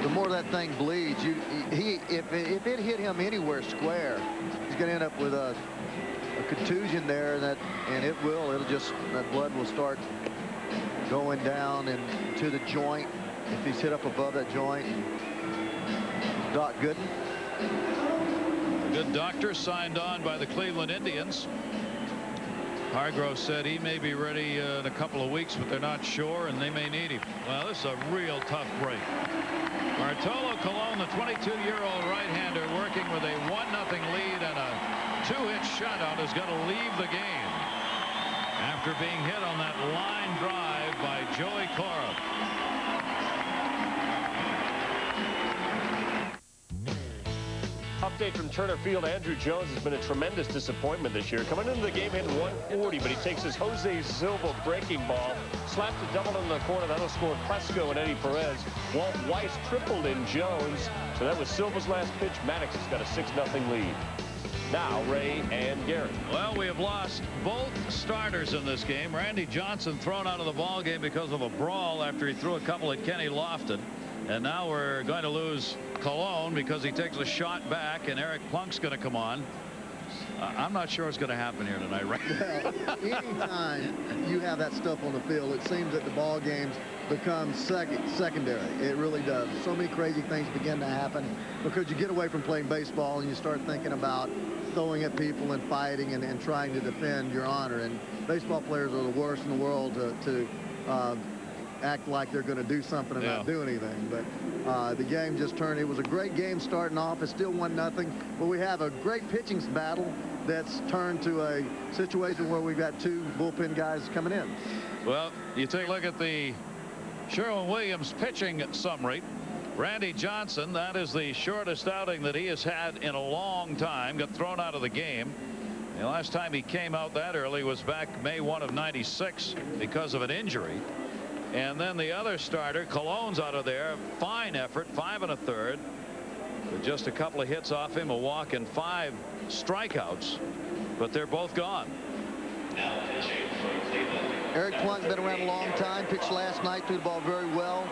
S5: The more that thing bleeds, if it hit him anywhere square, he's going to end up with a contusion there, and it'll just, that blood will start going down and to the joint if he's hit up above that joint. Doc Gooden.
S1: A good doctor signed on by the Cleveland Indians. Hargrove said he may be ready in a couple of weeks, but they're not sure, and they may need him. Well, this is a real tough break. Bartolo Colon, the 22-year-old right-hander, working with a 1-0 lead and a 2-hit shutout, is going to leave the game after being hit on that line drive by Joey Cora.
S4: Update from Turner Field. Andrew Jones has been a tremendous disappointment this year. Coming into the game, hit 140, but he takes his Jose Silva breaking ball, slapped a double in the corner. That'll score Cresco and Eddie Perez. Walt Weiss tripled in Jones. So that was Silva's last pitch. Maddox has got a 6-0 lead. Now, Ray and Gary.
S1: Well, we have lost both starters in this game. Randy Johnson thrown out of the ball game because of a brawl after he threw a couple at Kenny Lofton. And now we're going to lose Colon because he takes a shot back, and Eric Plunk's going to come on. I'm not sure what's going to happen here tonight, right?
S5: Well, anytime you have that stuff on the field, it seems that the ball games become secondary. It really does. So many crazy things begin to happen because you get away from playing baseball and you start thinking about throwing at people and fighting and trying to defend your honor. And baseball players are the worst in the world to act like they're going to do something and not do anything. But the game just turned. It was a great game starting off. It's still 1-0. But we have a great pitching battle that's turned to a situation where we've got 2 bullpen guys coming in.
S1: Well, you take a look at the Sherwin-Williams pitching summary. Randy Johnson, that is the shortest outing that he has had in a long time, got thrown out of the game. The last time he came out that early was back May 1 of '96 because of an injury. And then the other starter, Colon's out of there. Fine effort, 5 1/3, with just a couple of hits off him, a walk and 5 strikeouts, but they're both gone.
S6: Now pitching for Cleveland.
S5: Eric Plunk been around a long time, pitched last night, threw the ball very well.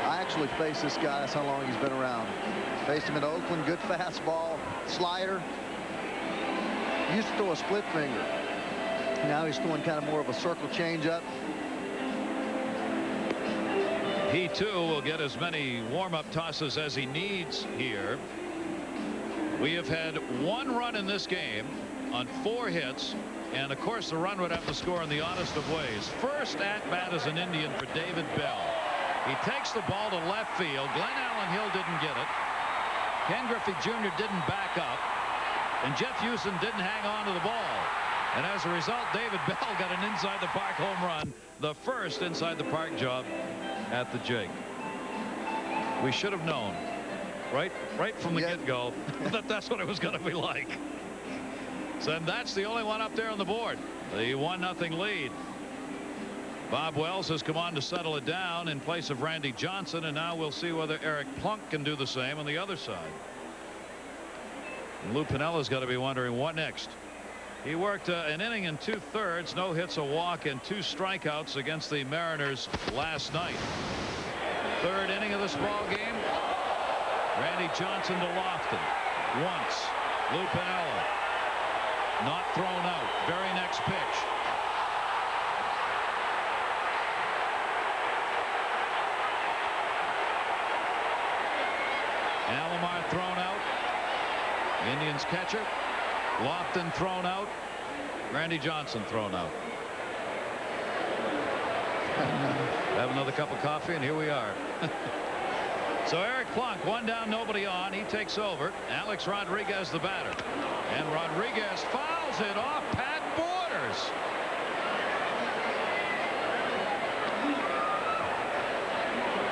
S5: I actually faced this guy. That's how long he's been around. Faced him in Oakland. Good fastball, slider. He used to throw a split finger. Now he's throwing kind of more of a circle changeup.
S1: He too will get as many warm-up tosses as he needs here. We have had 1 run in this game on 4 hits, and of course the run would have to score in the oddest of ways. First at bat as an Indian for David Bell. He takes the ball to left field. Glenn Allen Hill didn't get it. Ken Griffey Jr. didn't back up, and Jeff Houston didn't hang on to the ball. And as a result, David Bell got an inside the park home run, the first inside the park job at the Jake. We should have known right from the get-go that that's what it was going to be like. So, and that's the only one up there on the board. The 1-0 lead. Bob Wells has come on to settle it down in place of Randy Johnson, and now we'll see whether Eric Plunk can do the same on the other side. And Lou Piniella's got to be wondering what next. He worked an inning and 2/3, no hits, a walk, and 2 strikeouts against the Mariners last night. 3rd inning of this ball game. Randy Johnson to Lofton. Once. Lou Piniella. Not thrown out. Very next pitch. Alomar thrown out. Indians catcher. Lofton thrown out. Randy Johnson thrown out. Have another cup of coffee, and here we are. So Eric Plunk, 1 down, nobody on. He takes over. Alex Rodriguez, the batter. And Rodriguez fouls it off Pat Borders.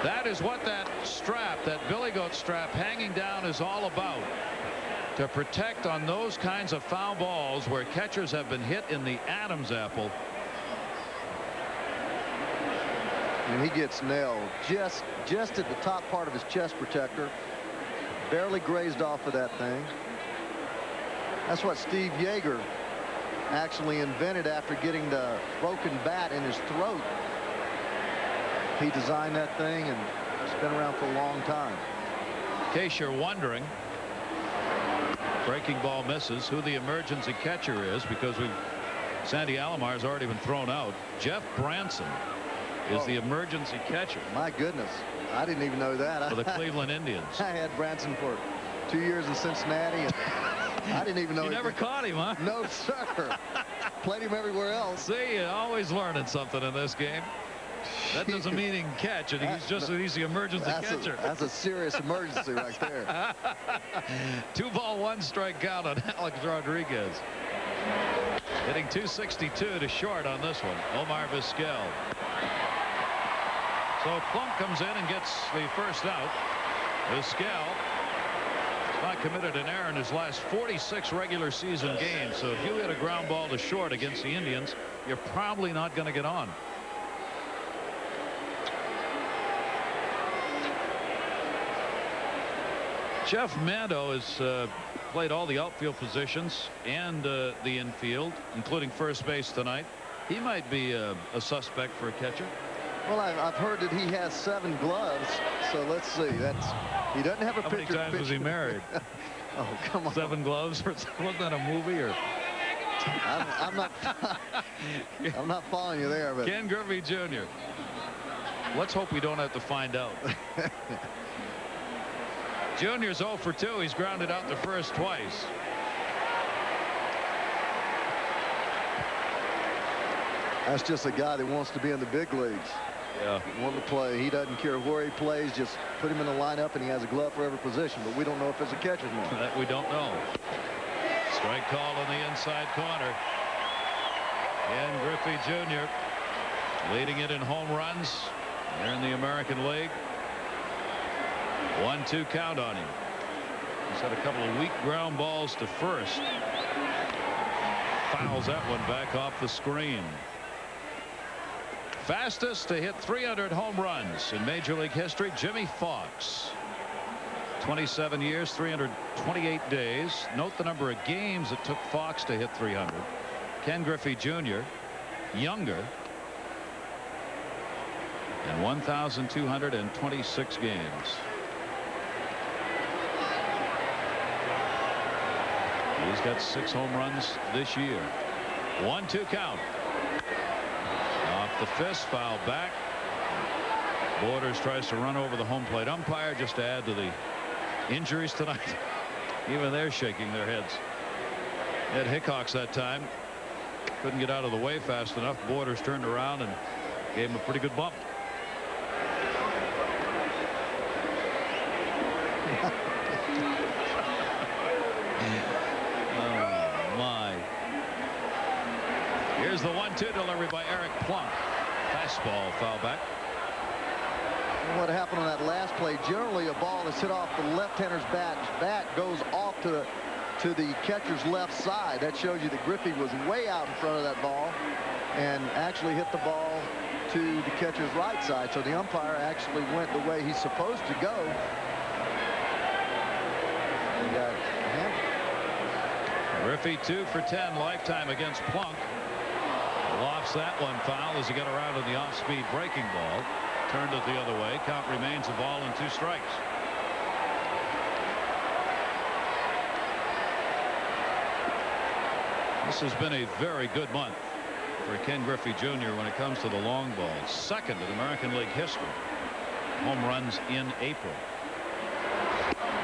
S1: That is what that strap, that billy goat strap hanging down, is all about. To protect on those kinds of foul balls where catchers have been hit in the Adam's apple.
S5: And he gets nailed just at the top part of his chest protector. Barely grazed off of that thing. That's what Steve Yeager actually invented after getting the broken bat in his throat. He designed that thing, and it's been around for a long time.
S1: In case you're wondering, breaking ball misses, who the emergency catcher is, because Sandy Alomar has already been thrown out. Jeff Branson is the emergency catcher.
S5: My goodness, I didn't even know that.
S1: For the Cleveland Indians.
S5: I had Branson for 2 years in Cincinnati, and I didn't even know.
S1: You never caught him, huh?
S5: No, sir. Played him everywhere else.
S1: See, you're always learning something in this game. That doesn't mean he can catch it. He's the emergency catcher.
S5: That's a serious emergency right there.
S1: 2 ball 1 strike count on Alex Rodriguez. Hitting .262 to short on this one. Omar Vizquel. So Plunk comes in and gets the first out. Vizquel not committed an error in his last 46 regular season games. So if you hit a ground ball to short against the Indians, you're probably not going to get on. Jeff Mando has played all the outfield positions and the infield, including first base tonight. He might be a suspect for a catcher.
S5: Well, I've heard that he has 7 gloves, so let's see. He doesn't have a
S1: How
S5: pitcher.
S1: many times was he married?
S5: Oh, come on.
S1: 7 gloves? Wasn't that a movie? Or
S5: I'm not following you there, but
S1: Ken Griffey Jr. Let's hope we don't have to find out. Junior's 0 for 2. He's grounded out to first twice.
S5: That's just a guy that wants to be in the big leagues.
S1: Yeah.
S5: Want to play. He doesn't care where he plays. Just put him in the lineup, and he has a glove for every position. But we don't know if it's a catcher's mitt.
S1: That we don't know. Strike call on the inside corner. Ken Griffey Jr. leading it in home runs here in the American League. 1-2 count on him. He's had a couple of weak ground balls to first. Fouls that one back off the screen. Fastest to hit 300 home runs in Major League history, Jimmy Fox. 27 years, 328 days. Note the number of games it took Fox to hit 300. Ken Griffey Jr., younger, and 1,226 games. He's got 6 home runs this year. 1-2 count. Off the fist, foul back. Borders tries to run over the home plate umpire just to add to the injuries tonight. Even they're shaking their heads. Ed Hickox that time couldn't get out of the way fast enough. Borders turned around and gave him a pretty good bump. Here's the 1-2 delivery by Eric Plunk. Fastball foul back.
S5: What happened on that last play? Generally, a ball is hit off the left-hander's bat. Bat goes off to to the catcher's left side. That shows you that Griffey was way out in front of that ball and actually hit the ball to the catcher's right side. So the umpire actually went the way he's supposed to go. And got hammered.
S1: Griffey 2 for 10 lifetime against Plunk. Lofts that one foul as he got around on the off-speed breaking ball. Turned it the other way. Count remains a ball and 2 strikes. This has been a very good month for Ken Griffey Jr. when it comes to the long ball. Second in American League history. Home runs in April.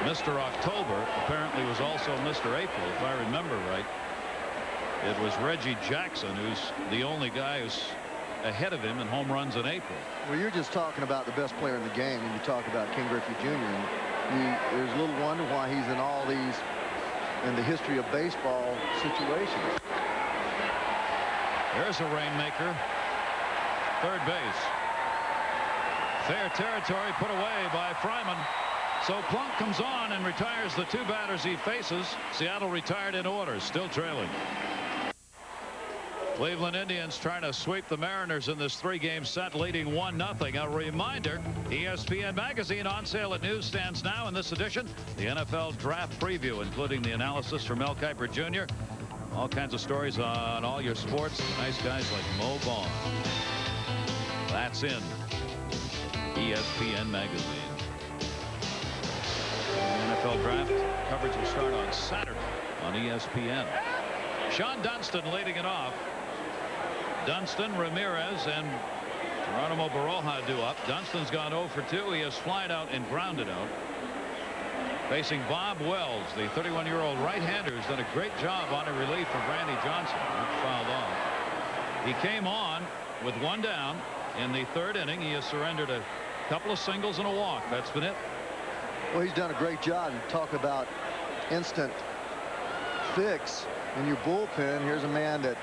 S1: Mr. October apparently was also Mr. April, if I remember right. It was Reggie Jackson who's the only guy who's ahead of him in home runs in April.
S5: Well, you're just talking about the best player in the game, and you talk about Ken Griffey Jr. And there's little wonder why he's in all these in the history of baseball situations.
S1: There's a rainmaker. Third base. Fair territory put away by Fryman. So Plunk comes on and retires the 2 batters he faces. Seattle retired in order, still trailing. Cleveland Indians trying to sweep the Mariners in this 3-game set, leading 1-0. A reminder, ESPN Magazine on sale at newsstands now. In this edition, the NFL Draft Preview, including the analysis from Mel Kiper Jr. All kinds of stories on all your sports. Nice guys like Mo Vaughn. That's in ESPN Magazine. The NFL Draft coverage will start on Saturday on ESPN. Sean Dunston leading it off. Dunston, Ramirez, and Geronimo Baroja due up. Dunston's gone 0 for 2. He has flied out and grounded out. Facing Bob Wells, the 31-year-old right-hander who's done a great job on a relief of Randy Johnson. That's fouled off. He came on with 1 down in the 3rd inning. He has surrendered a couple of singles and a walk. That's been it.
S5: Well, he's done a great job. You talk about instant fix in your bullpen. Here's a man that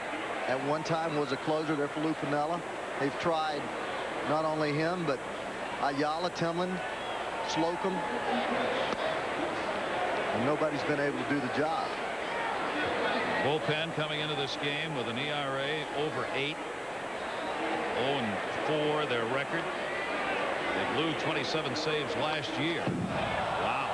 S5: at one time was a closer there for Lou Piniella. They've tried not only him, but Ayala, Timlin, Slocum. And nobody's been able to do the job.
S1: Bullpen coming into this game with an ERA over 8. 0-4 their record. They blew 27 saves last year. Wow.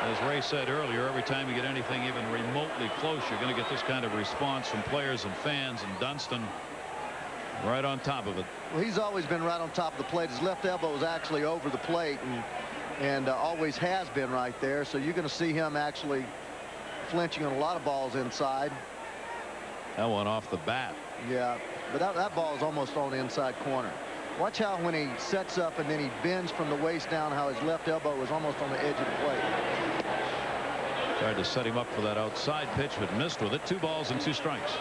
S1: As Ray said earlier, every time you get anything even remotely close, you're going to get this kind of response from players and fans, and Dunston right on top of it.
S5: Well, he's always been right on top of the plate. His left elbow is actually over the plate and always has been right there. So you're going to see him actually flinching on a lot of balls inside.
S1: That one off the bat.
S5: Yeah, but that ball is almost on the inside corner. Watch how when he sets up and then he bends from the waist down, how his left elbow is almost on the edge of the plate.
S1: Tried to set him up for that outside pitch, but missed with it. 2 balls and 2 strikes.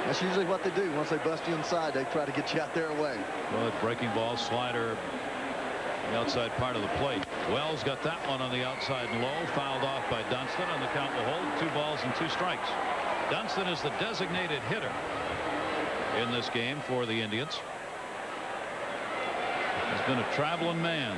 S5: That's usually what they do. Once they bust you inside, they try to get you out there away.
S1: Well, breaking ball, slider, the outside part of the plate. Wells got that one on the outside low, fouled off by Dunston, and the count will hold. 2 balls and 2 strikes. Dunston is the designated hitter in this game for the Indians. He's been a traveling man.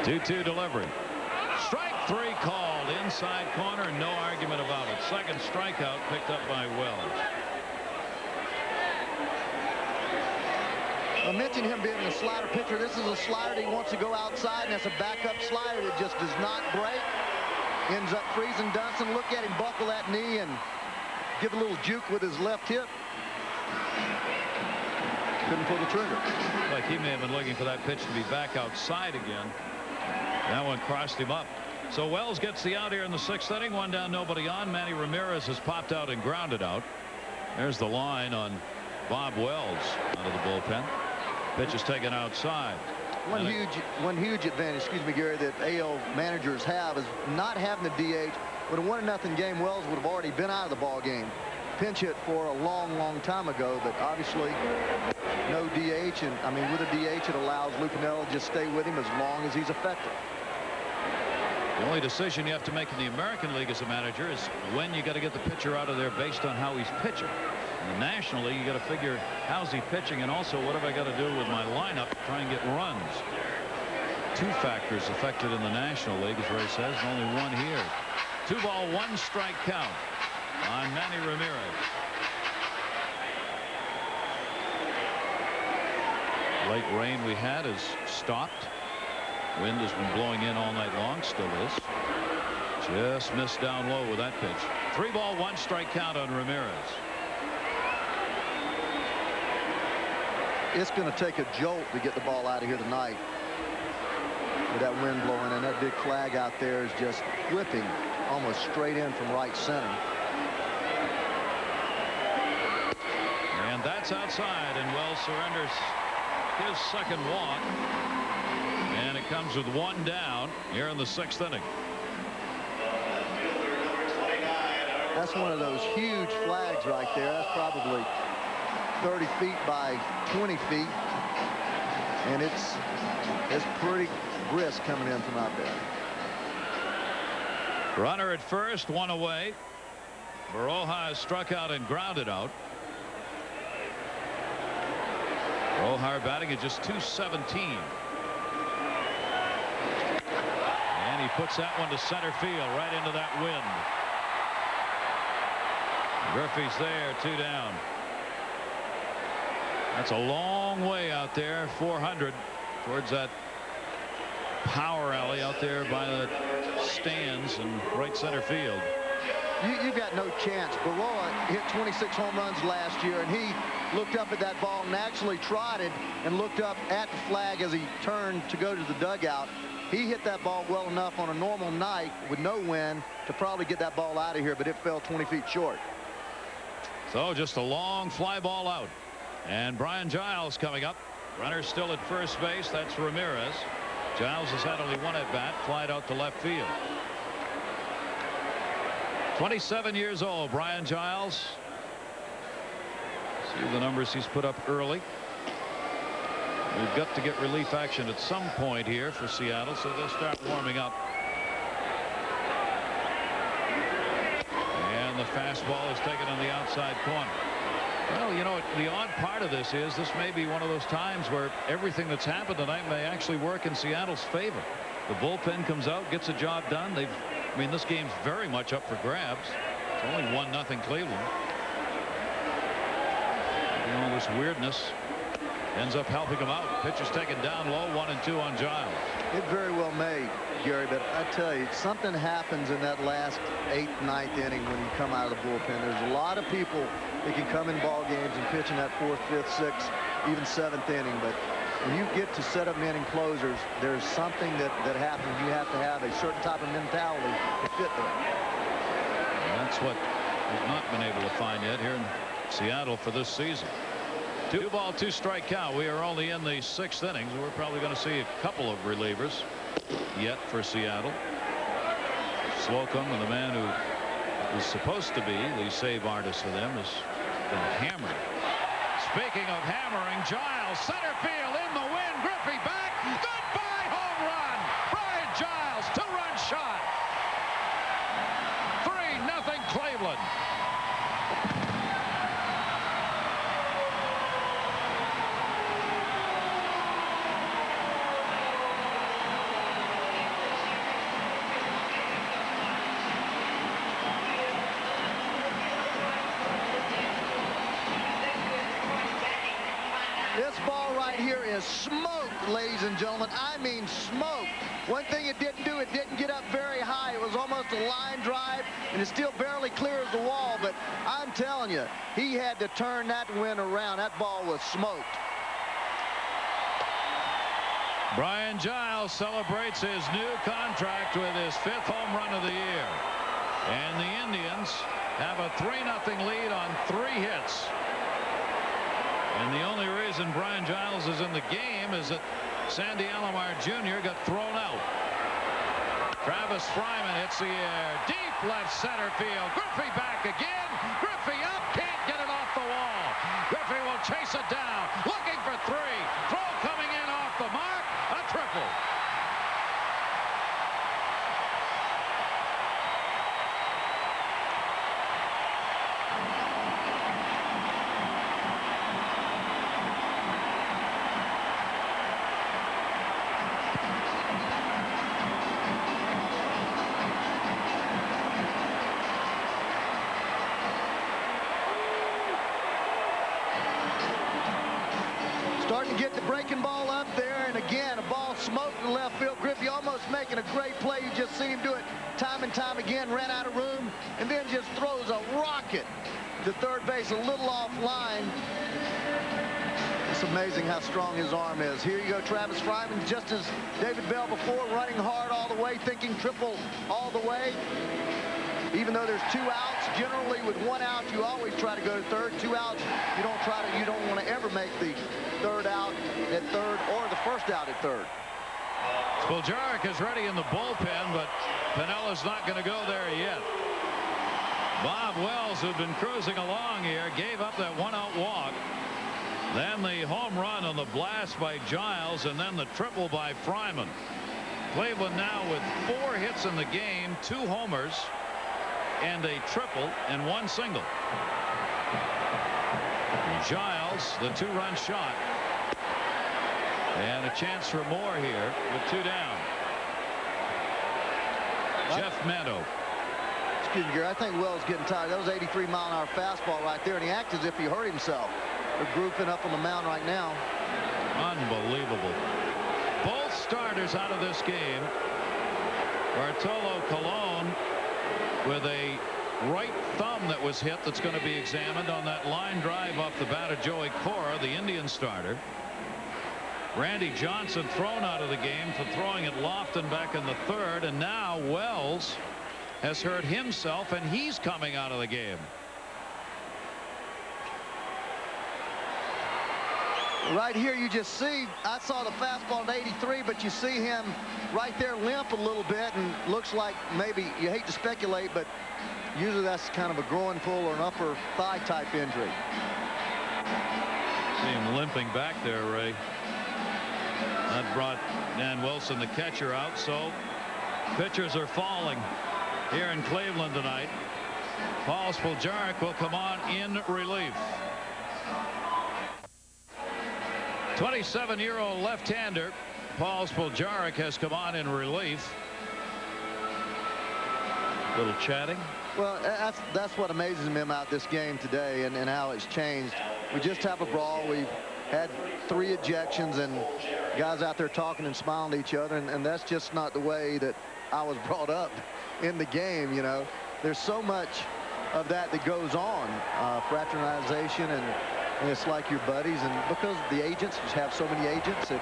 S1: Two-2 delivery. Strike 3 called inside corner. No argument about it. Second strikeout picked up by Wells.
S5: I mentioned him being a slider pitcher. This is a slider that he wants to go outside, and that's a backup slider that just does not break. Ends up freezing Dunston. Look at him buckle that knee and give a little juke with his left hip. Couldn't pull the trigger.
S1: Like he may have been looking for that pitch to be back outside again. That one crossed him up. So Wells gets the out here in the 6th inning. 1 down, nobody on. Manny Ramirez has popped out and grounded out. There's the line on Bob Wells out of the bullpen. Pitch is taken outside.
S5: One huge advantage, excuse me, Gary, that AL managers have is not having the DH. With a 1-0 game, Wells would have already been out of the ball game. Pinch hit for a long time ago, but obviously no DH. And I mean, with a DH, it allows Lou Piniella to just stay with him as long as he's effective.
S1: The only decision you have to make in the American League as a manager is when you got to get the pitcher out of there based on how he's pitching. In the National League, you got to figure how's he pitching, and also what have I got to do with my lineup to try and get runs. Two factors affected in the National League, as Ray says, and only one here. 2-ball, 1-strike count on Manny Ramirez. Late rain we had has stopped. Wind has been blowing in all night long, still is. Just missed down low with that pitch. 3-ball, 1-strike count on Ramirez.
S5: It's going to take a jolt to get the ball out of here tonight with that wind blowing, and that big flag out there is just whipping almost straight in from right center.
S1: And that's outside, and Wells surrenders his second walk, and it comes with 1 down here in the 6th inning.
S5: That's one of those huge flags right there. That's probably 30 feet by 20 feet, and it's pretty brisk coming in from out there.
S1: Runner at first, 1 away. Baroja is struck out and grounded out. Baroja batting at just .217. And he puts that one to center field, right into that wind. Griffey's there, 2 down. That's a long way out there, 400, towards that power alley out there by the stands and right center field.
S5: You've got no chance. Baroja hit 26 home runs last year, and he looked up at that ball and actually trotted and looked up at the flag as he turned to go to the dugout. He hit that ball well enough on a normal night with no wind to probably get that ball out of here, but it fell 20 feet short.
S1: So just a long fly ball out. And Brian Giles coming up. Runner still at first base. That's Ramirez. Giles has had only 1 at bat, flied out to left field. 27 years old, Brian Giles. See the numbers he's put up early. We've got to get relief action at some point here for Seattle, so they'll start warming up. And the fastball is taken on the outside corner. Well, you know, the odd part of this is this may be one of those times where everything that's happened tonight may actually work in Seattle's favor. The bullpen comes out, gets the job done. I mean, this game's very much up for grabs. It's only 1-0 Cleveland. You know, this weirdness ends up helping them out. Pitcher's taken down low, 1-2 on Giles.
S5: It very well may, Gary, but I tell you, something happens in that last 8th, 9th inning when you come out of the bullpen. There's a lot of people that can come in ball games and pitch in that 4th, 5th, 6th, even 7th inning, but when you get to set up inning closers, there's something that happens. You have to have a certain type of mentality to fit there.
S1: And that's what we've not been able to find yet here in Seattle for this season. 2-ball, 2-strike count. We are only in the 6th inning. So we're probably going to see a couple of relievers yet for Seattle. Slocum, and the man who is supposed to be the save artist for them, has been hammered. Speaking of hammering, Giles, center field in the wind. Griffey back. Goodbye home run. Brian Giles, 2-run shot. 3-0 Cleveland.
S5: This ball right here is smoke, ladies and gentlemen. I mean smoke. One thing it didn't do, it didn't get up very high. It was almost a line drive, and it still barely clears the wall. But I'm telling you, he had to turn that wind around. That ball was smoked.
S1: Brian Giles celebrates his new contract with his 5th home run of the year. And the Indians have a 3-0 lead on 3 hits. And the only reason Brian Giles is in the game is that Sandy Alomar Jr. got thrown out. Travis Fryman hits the air. Deep left center field. Griffey back again. Griffey up. Can't get it off the wall. Griffey will chase it down. Looking for 3. Throw coming in off the mark. A triple.
S5: breaking ball up there, and again, a ball smoked in left field. Griffey almost making a great play. You just see him do it time and time again. Ran out of room, and then just throws a rocket to third base, a little offline. It's amazing how strong his arm is. Here you go, Travis Fryman, just as David Bell before, running hard all the way, thinking triple all the way. Even though there's 2 outs, generally with 1 out, you always try to go to third. 2 outs, you don't want to ever make the third out at third or the first out at third.
S1: Spoljaric is ready in the bullpen, but Pinella's not going to go there yet. Bob Wells, who'd been cruising along here, gave up that 1-out walk. Then the home run on the blast by Giles, and then the triple by Fryman. Cleveland now with 4 hits in the game, 2 homers, and a triple and 1 single. Giles, the 2-run shot, and a chance for more here with 2 down. Jeff Mando.
S5: Excuse me, Gary. I think Wells getting tired. That was 83-mile-an-hour fastball right there, and he acted as if he hurt himself. They're grouping up on the mound right now.
S1: Unbelievable. Both starters out of this game. Bartolo Colon with a right thumb that was hit that's going to be examined on that line drive off the bat of Joey Cora, the Indian starter. Randy Johnson thrown out of the game for throwing at Lofton back in the 3rd, and now Wells has hurt himself, and he's coming out of the game.
S5: Right here you just see, I saw the fastball at 83, but you see him right there limp a little bit, and looks like maybe, you hate to speculate, but usually that's kind of a groin pull or an upper thigh type injury.
S1: See him limping back there, Ray. That brought Dan Wilson, the catcher, out, so pitchers are falling here in Cleveland tonight. Paul Spoljaric will come on in relief. 27-year-old left-hander Paul Spoljaric has come on in relief. Little chatting.
S5: Well, that's what amazes me about this game today, and how it's changed. We just have a brawl. We've had 3 ejections and guys out there talking and smiling at each other, and that's just not the way that I was brought up in the game. You know, there's so much of that goes on, fraternization, and it's like your buddies, and because the agents, you have so many agents that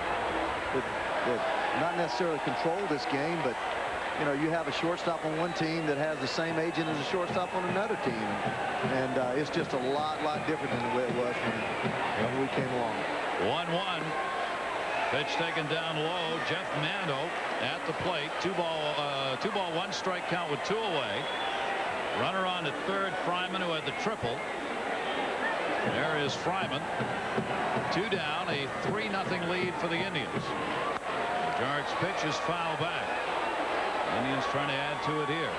S5: not necessarily control this game, but you know, you have a shortstop on one team that has the same agent as a shortstop on another team, and it's just a lot different than the way it was when we came along.
S1: 1-1. Pitch taken down low. Jeff Mando at the plate. 2 ball 1 strike count with 2 away. Runner on at third, Fryman, who had the triple. There is Fryman. 2 down, a 3-0 lead for the Indians. Jarrett's pitch is foul back. Indians trying to add to it here.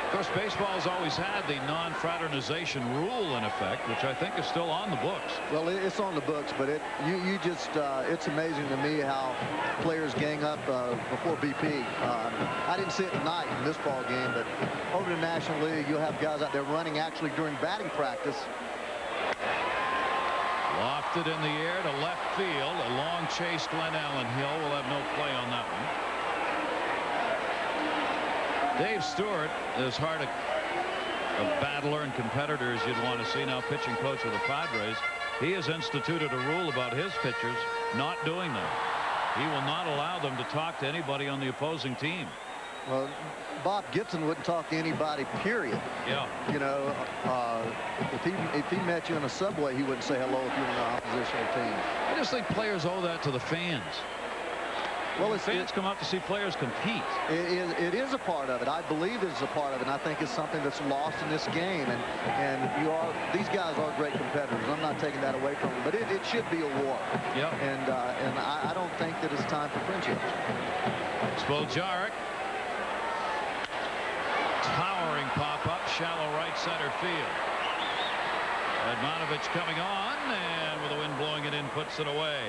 S1: Of course, baseball's always had the non-fraternization rule in effect, which I think is still on the books.
S5: Well, it's on the books, but it's amazing to me how players gang up before BP. I didn't see it tonight in this ball game, but over the National League, you'll have guys out there running actually during batting practice.
S1: Lofted in the air to left field. A long chase. Glenn Allen Hill will have no play on that one. Dave Stewart, as hard a battler and competitor as you'd want to see, now pitching coach of the Padres, he has instituted a rule about his pitchers not doing that. He will not allow them to talk to anybody on the opposing team.
S5: Well, Bob Gibson wouldn't talk to anybody, period.
S1: Yeah.
S5: You know, if he met you in a subway, he wouldn't say hello if you were on the oppositional team.
S1: I just think players owe that to the fans. Well, fans come out to see players compete.
S5: It is a part of it. I believe it is a part of it, and I think it's something that's lost in this game. And these guys are great competitors. I'm not taking that away from them, but it should be a war.
S1: Yeah.
S5: And I don't think that it's time for friendship.
S1: Spoljaric. Towering pop-up, shallow right center field. Edmanovich coming on, and with the wind blowing it in, puts it away.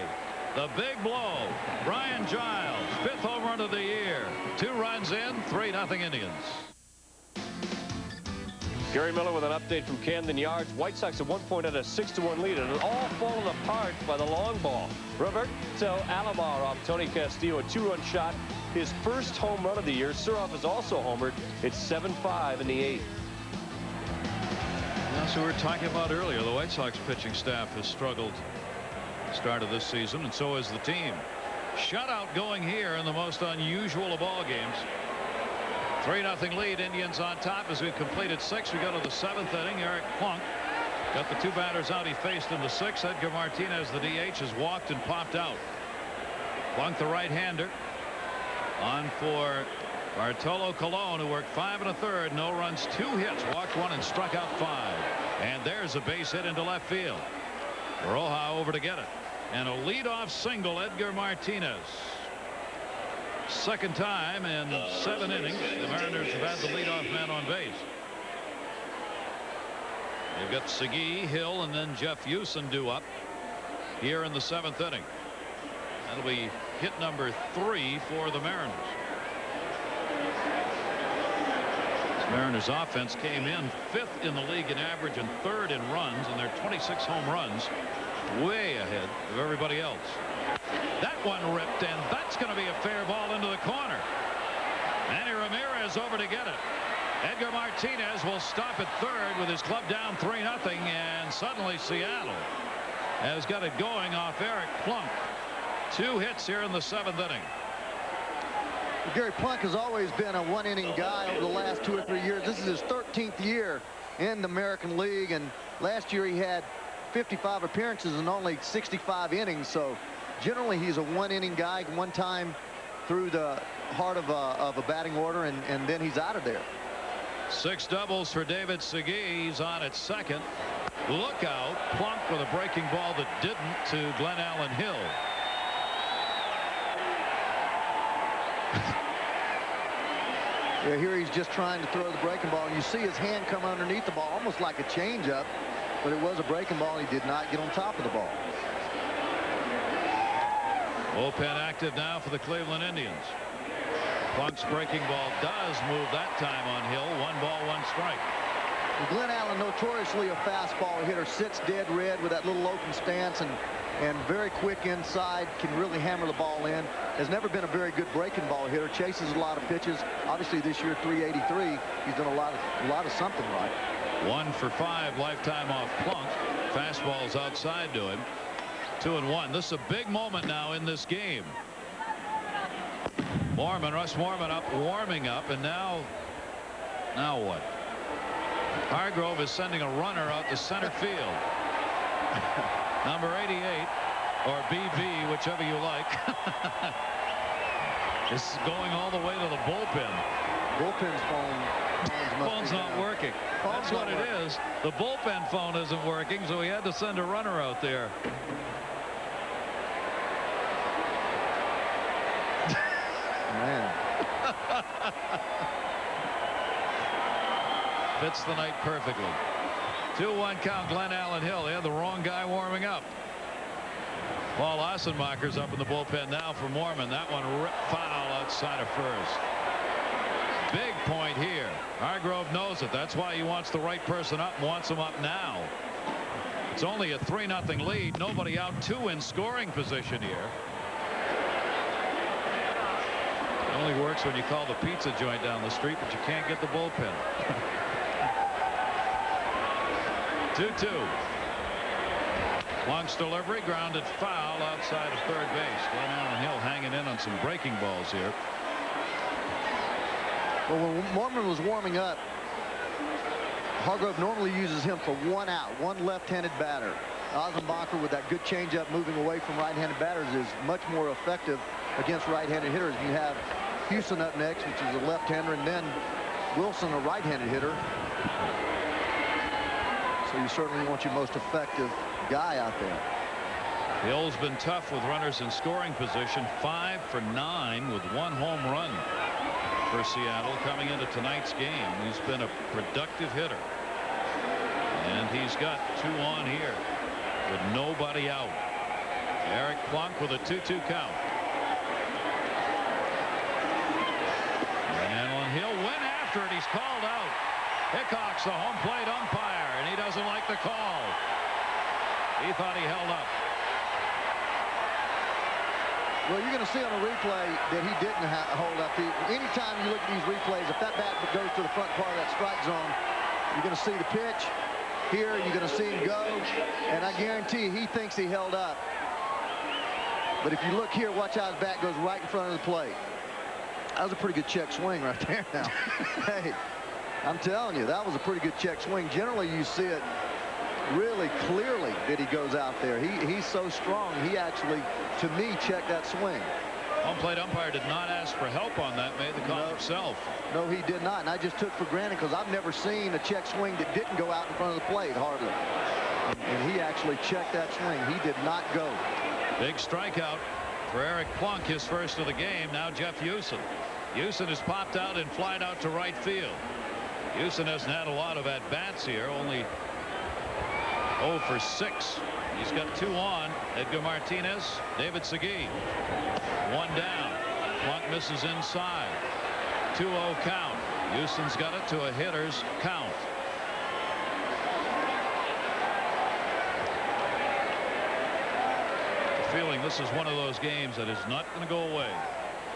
S1: The big blow. Brian Giles, 5th home run of the year. 2 runs in, 3-0 Indians.
S4: Gary Miller with an update from Camden Yards. White Sox at one point had a 6-1 lead, and it all fallen apart by the long ball. Roberto Alomar off Tony Castillo, a 2-run shot. His first home run of the year. Suroff is also homered. It's 7-5 in the 8th.
S1: That's what we were talking about earlier. The White Sox pitching staff has struggled at the start of this season, and so has the team. Shutout going here in the most unusual of ball games. 3-0 lead. Indians on top as we've completed 6. We go to the 7th inning. Eric Plunk got the 2 batters out he faced in the 6th. Edgar Martinez, the DH, has walked and popped out. Plunk, the right-hander, on for Bartolo Colon, who worked 5 1/3, no runs, 2 hits, walked 1 and struck out 5. And there's a base hit into left field. Roja over to get it, and a leadoff single. Edgar Martinez. Second time in 7 innings the Mariners have had the leadoff man on base. They've got Segui, Hill, and then Jeff Houston due up here in the 7th inning. That'll be hit number 3 for the Mariners. This Mariners offense came in 5th in the league in average and 3rd in runs, and they're 26 home runs, way ahead of everybody else. That one ripped, and that's going to be a fair ball into the corner. Manny Ramirez over to get it. Edgar Martinez will stop at 3rd with his club down 3-0, and suddenly Seattle has got it going off Eric Plunk. 2 hits here in the 7th inning.
S5: Gary Plunk has always been a 1-inning guy over the last 2 or 3 years. This is his 13th year in the American League, and last year he had 55 appearances and only 65 innings. So generally he's a 1-inning guy, one time through the heart of a batting order, and then he's out of there.
S1: 6 doubles for David Segui. He's on at 2nd. Look out. Plunk with a breaking ball that didn't to Glenn Allen Hill.
S5: Yeah, here he's just trying to throw the breaking ball. You see his hand come underneath the ball, almost like a changeup, but it was a breaking ball. He did not get on top of the ball.
S1: Bullpen active now for the Cleveland Indians. Plunk's breaking ball does move that time on Hill. 1 ball, 1 strike.
S5: Glenn Allen, notoriously a fastball hitter, sits dead red with that little open stance and very quick inside, can really hammer the ball in. Has never been a very good breaking ball hitter. Chases a lot of pitches. Obviously this year 383. He's done a lot of something right.
S1: 1 for 5 lifetime off Plunk. Fastballs outside to him. 2-1. This is a big moment now in this game. Russ Moorman up, warming up, and now what? Hargrove is sending a runner out to center field. Number 88, or BB, whichever you like, is going all the way to the bullpen.
S5: Bullpen's
S1: Phone's not working. That's what it is. The bullpen phone isn't working, so he had to send a runner out there.
S5: Man.
S1: Fits the night perfectly. 2-1 count. Glenn Allen Hill. They had the wrong guy warming up. Paul Assenmacher's up in the bullpen now for Moorman. That one ripped foul outside of first. Big point here. Hargrove knows it. That's why he wants the right person up and wants him up now. It's only a 3-0 lead. Nobody out. 2 in scoring position here. It only works when you call the pizza joint down the street, but you can't get the bullpen. 2-2. Plunk's delivery grounded foul outside of 3rd base. Glenn Allen Hill hanging in on some breaking balls here.
S5: Well, when Moorman was warming up, Hargrove normally uses him for 1 out, 1 left-handed batter. Assenmacher, with that good changeup moving away from right-handed batters, is much more effective against right-handed hitters. You have Houston up next, which is a left-hander, and then Wilson, a right-handed hitter. So you certainly want your most effective guy out there.
S1: Hill's been tough with runners in scoring position. 5 for 9 with 1 home run for Seattle coming into tonight's game. He's been a productive hitter, and he's got 2 on here with nobody out. Eric Plunk with a 2-2 count. And Allen Hill went after it. He's called out. Hickok the home plate umpire, and he doesn't like the call. He thought he held up.
S5: Well, you're going to see on a replay that he didn't hold up. Anytime you look at these replays, if that bat goes to the front part of that strike zone, you're going to see the pitch. Here, you're going to see him go, and I guarantee he thinks he held up. But if you look here, watch how his bat goes right in front of the plate. That was a pretty good check swing right there now. Hey, I'm telling you, that was a pretty good check swing. Generally, you see it really clearly that he goes out there. He's so strong. He actually, to me, checked that swing.
S1: Home plate umpire did not ask for help on that, made the call himself.
S5: No, he did not, and I just took for granted because I've never seen a check swing that didn't go out in front of the plate, hardly. And he actually checked that swing. He did not go.
S1: Big strikeout for Eric Plunk, his first of the game. Now Jeff Huson. Huson has popped out and flied out to right field. Huson hasn't had a lot of at-bats here, only 0 for 6. He's got 2 on. Edgar Martinez, David Segui. 1 down. Plunk misses inside. 2-0 count. Houston's got it to a hitter's count. The feeling this is one of those games that is not going to go away.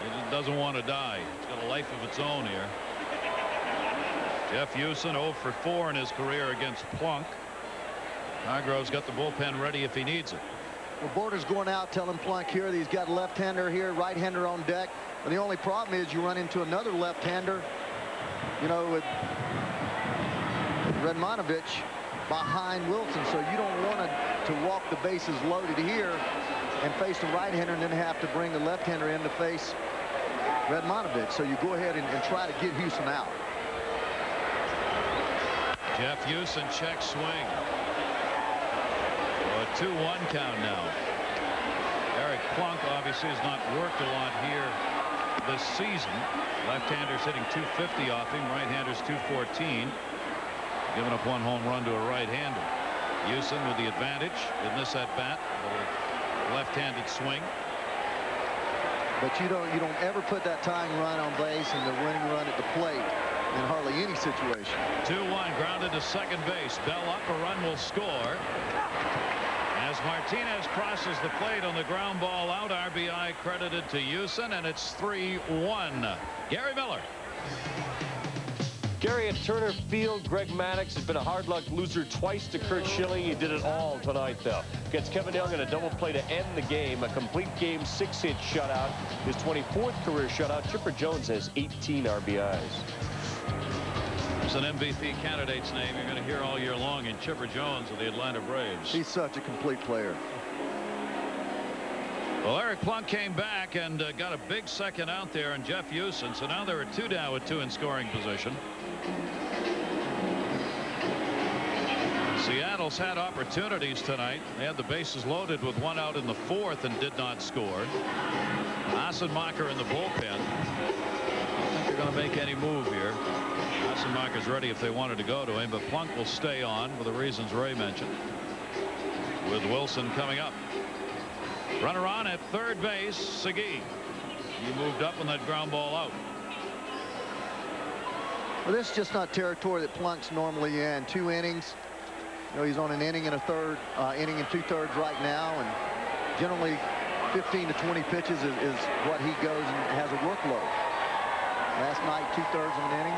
S1: It doesn't want to die. It's got a life of its own here. Jeff Huson 0 for 4 in his career against Plunk. Hargrove's got the bullpen ready if he needs it.
S5: Well, Border's going out telling Plunk here that he's got a left-hander here, right-hander on deck. But the only problem is you run into another left-hander, you know, with Redmanovich behind Wilson. So you don't want to walk the bases loaded here and face the right-hander and then have to bring the left-hander in to face Redmanovich. So you go ahead and try to get Houston out.
S1: Jeff Houston check swing. A 2-1 count now. Eric Plunk obviously has not worked a lot here this season. Left-hander's hitting .250 off him. Right-hander's .214. Giving up 1 home run to a right-hander. Houston with the advantage in this at-bat. Left-handed swing.
S5: But you don't ever put that tying run on base and the winning run at the plate in hardly any situation.
S1: 2-1 grounded to second base. Bell up, a run will score. As Martinez crosses the plate on the ground ball out, RBI credited to Houston, and it's 3-1. Gary Miller.
S4: Gary, at Turner Field, Greg Maddux has been a hard luck loser twice to Curt Schilling. He did it all tonight, though. Gets Kevin Young in a double play to end the game. A complete game 6-hit shutout. His 24th career shutout. Chipper Jones has 18 RBIs.
S1: It's an MVP candidate's name you're going to hear all year long in Chipper Jones of the Atlanta Braves.
S5: He's such a complete player.
S1: Well, Eric Plunk came back and got a big second out there on Jeff Houston. So now there are 2 down with 2 in scoring position. Seattle's had opportunities tonight. They had the bases loaded with 1 out in the 4th and did not score. Assenmacher in the bullpen. I don't think they're going to make any move here. Assenmacher's ready if they wanted to go to him, but Plunk will stay on for the reasons Ray mentioned. With Wilson coming up. Runner on at third base, Segui. He moved up on that ground ball out.
S5: Well, this is just not territory that Plunk's normally in. 2 innings. You know, he's on an inning and a third, inning and 2/3 right now, and generally 15 to 20 pitches is what he goes and has a workload. Last night, 2/3 of an inning.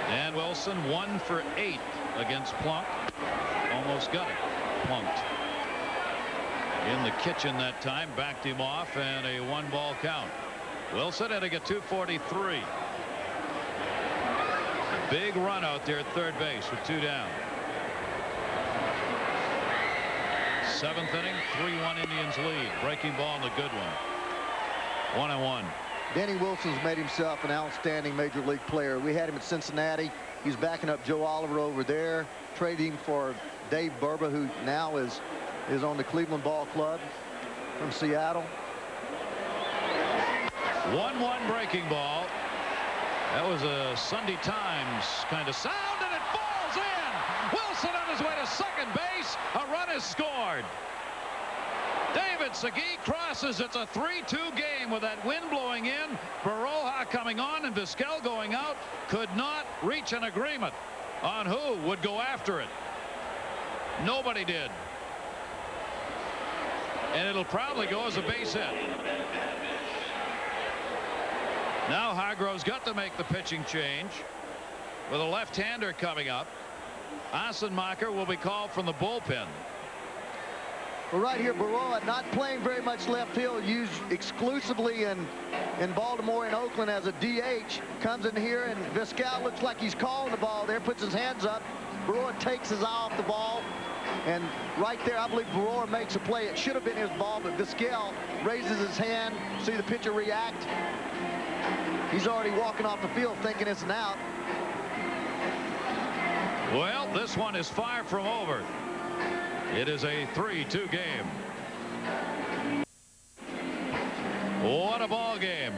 S1: Dan Wilson 1 for 8 against Plunk. Almost got it. Plunked. In the kitchen that time, backed him off, and a 1-ball count. Wilson hitting at .243. Big run out there at third base with 2 down. 7th inning, 3-1 Indians lead. Breaking ball and a good one. 1-1.
S5: Danny Wilson's made himself an outstanding major league player. We had him at Cincinnati. He's backing up Joe Oliver over there. Traded him for Dave Burba, who now is on the Cleveland Ball Club from Seattle.
S1: 1-1 breaking ball. That was a Sunday Times kind of sound, and it falls in. Wilson on his way to second base. A run is scored. David Segui crosses. It's a 3-2 game with that wind blowing in. Baroja coming on and Vizquel going out. Could not reach an agreement on who would go after it. Nobody did. And it'll probably go as a base hit. Now Hargrove's got to make the pitching change with a left-hander coming up. Assenmacher will be called from the bullpen.
S5: Well, right here, Baroja not playing very much left field, used exclusively in Baltimore and Oakland as a DH. Comes in here, and Vizquel looks like he's calling the ball there, puts his hands up. Baroja takes his eye off the ball, and right there, I believe Baroja makes a play. It should have been his ball, but Vizquel raises his hand. See the pitcher react. He's already walking off the field thinking it's an out.
S1: Well, this one is far from over. It is a 3-2 game. What a ball game.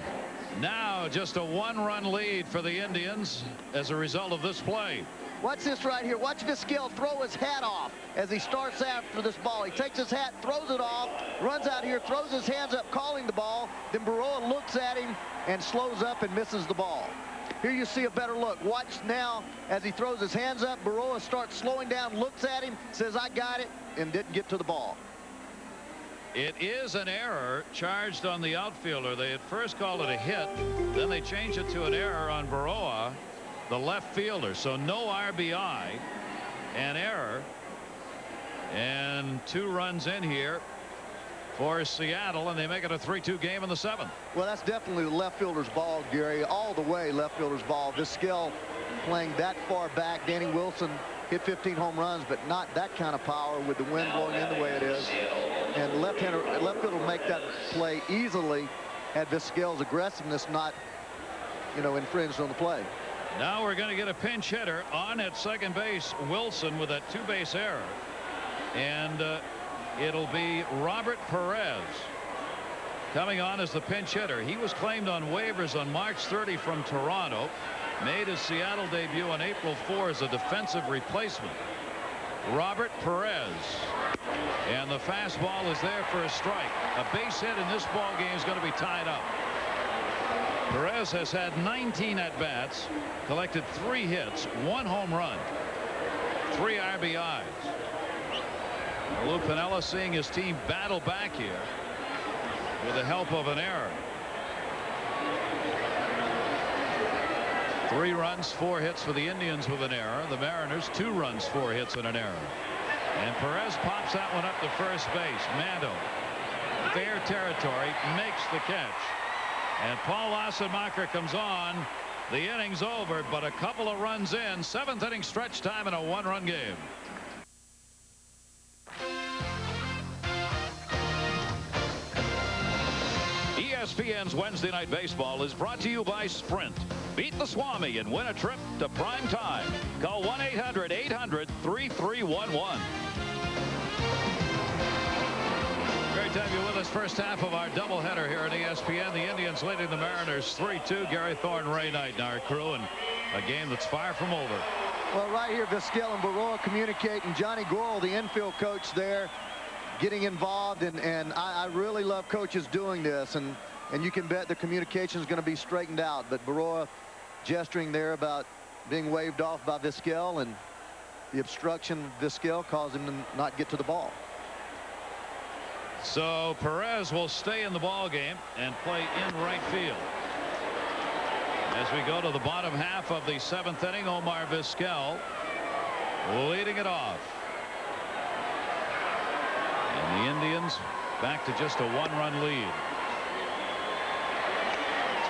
S1: Now just a one-run lead for the Indians as a result of this play.
S5: Watch this right here. Watch Vizquel throw his hat off as he starts after this ball. He takes his hat, throws it off, runs out here, throws his hands up, calling the ball. Then Baroja looks at him and slows up and misses the ball. Here you see a better look. Watch now as he throws his hands up. Baroja starts slowing down, looks at him, says, I got it, and didn't get to the ball.
S1: It is an error charged on the outfielder. They at first called it a hit. Then they changed it to an error on Baroja, the left fielder. So no RBI, an error, and 2 runs in here for Seattle, and they make it a 3-2 game in the 7th.
S5: Well, that's definitely the left fielder's ball, Gary. All the way left fielder's ball. Vizquel playing that far back. Danny Wilson hit 15 home runs, but not that kind of power with the wind blowing in the way it is. And left fielder will make that play easily had Vizquel's aggressiveness not, infringed on the play.
S1: Now we're going to get a pinch hitter on at second base, Wilson, with that 2-base error. And it'll be Robert Perez coming on as the pinch hitter. He was claimed on waivers on March 30 from Toronto, made his Seattle debut on April 4 as a defensive replacement. Robert Perez, and the fastball is there for a strike. A base hit in this ball game is going to be tied up. Perez has had 19 at-bats, collected 3 hits, 1 home run, 3 RBIs. Lou Piniella seeing his team battle back here with the help of an error. 3 runs, 4 hits for the Indians with an error. The Mariners 2 runs, 4 hits and an error. And Perez pops that one up to first base. Mando, fair territory, makes the catch. And Paul Assenmacher comes on. The inning's over, but a couple of runs in. 7th inning stretch time in a 1-run game. ESPN's Wednesday Night Baseball is brought to you by Sprint. Beat the Swami and win a trip to prime time. Call 1-800-800-3311. Great to have you with us. First half of our doubleheader here at ESPN. The Indians leading the Mariners 3-2. Gary Thorne, Ray Knight, and our crew, and a game that's far from over.
S5: Well, right here, Vizquel and Baroja communicating. Johnny Goral, the infield coach there, getting involved, and I really love coaches doing this, and you can bet the communication is going to be straightened out. But Baroja gesturing there about being waved off by Vizquel, and the obstruction of Vizquel caused him to not get to the ball.
S1: So Perez will stay in the ball game and play in right field. As we go to the bottom half of the 7th inning, Omar Vizquel leading it off. And the Indians back to just a 1-run lead.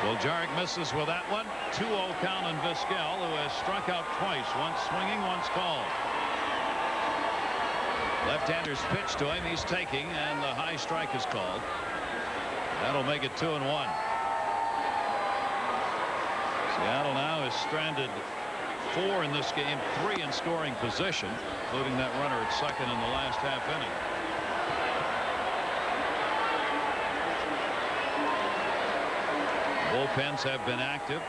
S1: Wojarek misses with that one. 2-0 count on Vizquel, who has struck out twice, once swinging, once called. Left-hander's pitch to him. He's taking, and the high strike is called. That'll make it 2-1. Seattle now is stranded 4 in this game, 3 in scoring position, including that runner at second in the last half inning. Bullpens have been active.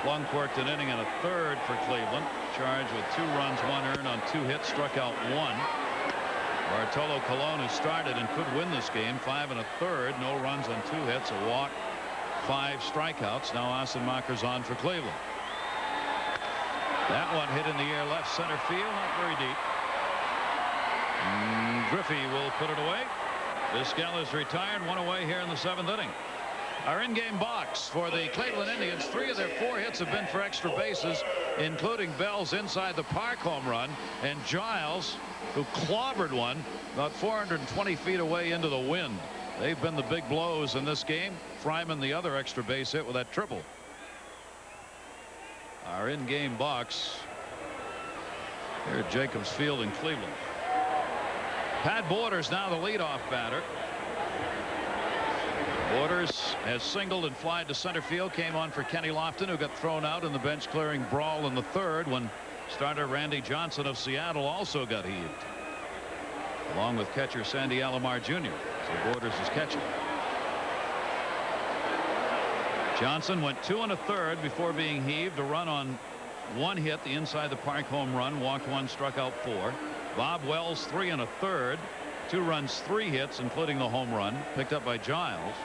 S1: Plunk worked an inning and a third for Cleveland, charged with 2 runs, 1 earned on 2 hits, struck out 1. Bartolo Colon, who started and could win this game, 5 1/3, no runs on 2 hits, a walk, 5 strikeouts. Now Assenmacher's on for Cleveland. That one hit in the air left center field, not very deep. Griffey will put it away. Vizquel is retired, 1 away here in the 7th inning. Our in-game box for the Cleveland Indians, 3 of their 4 hits have been for extra bases, including Bell's inside the park home run, and Giles, who clobbered one about 420 feet away into the wind. They've been the big blows in this game. Fryman, the other extra base hit with that triple. Our in-game box here at Jacobs Field in Cleveland. Pat Borders now the leadoff batter. Borders has singled and flied to center field, came on for Kenny Lofton, who got thrown out in the bench clearing brawl in the 3rd when starter Randy Johnson of Seattle also got heaved, along with catcher Sandy Alomar Jr. So Borders is catching. Johnson went 2 1/3 before being heaved, a run on 1 hit, the inside the park home run, walked 1, struck out 4. Bob Wells 3 1/3, 2 runs, 3 hits, including the home run picked up by Giles,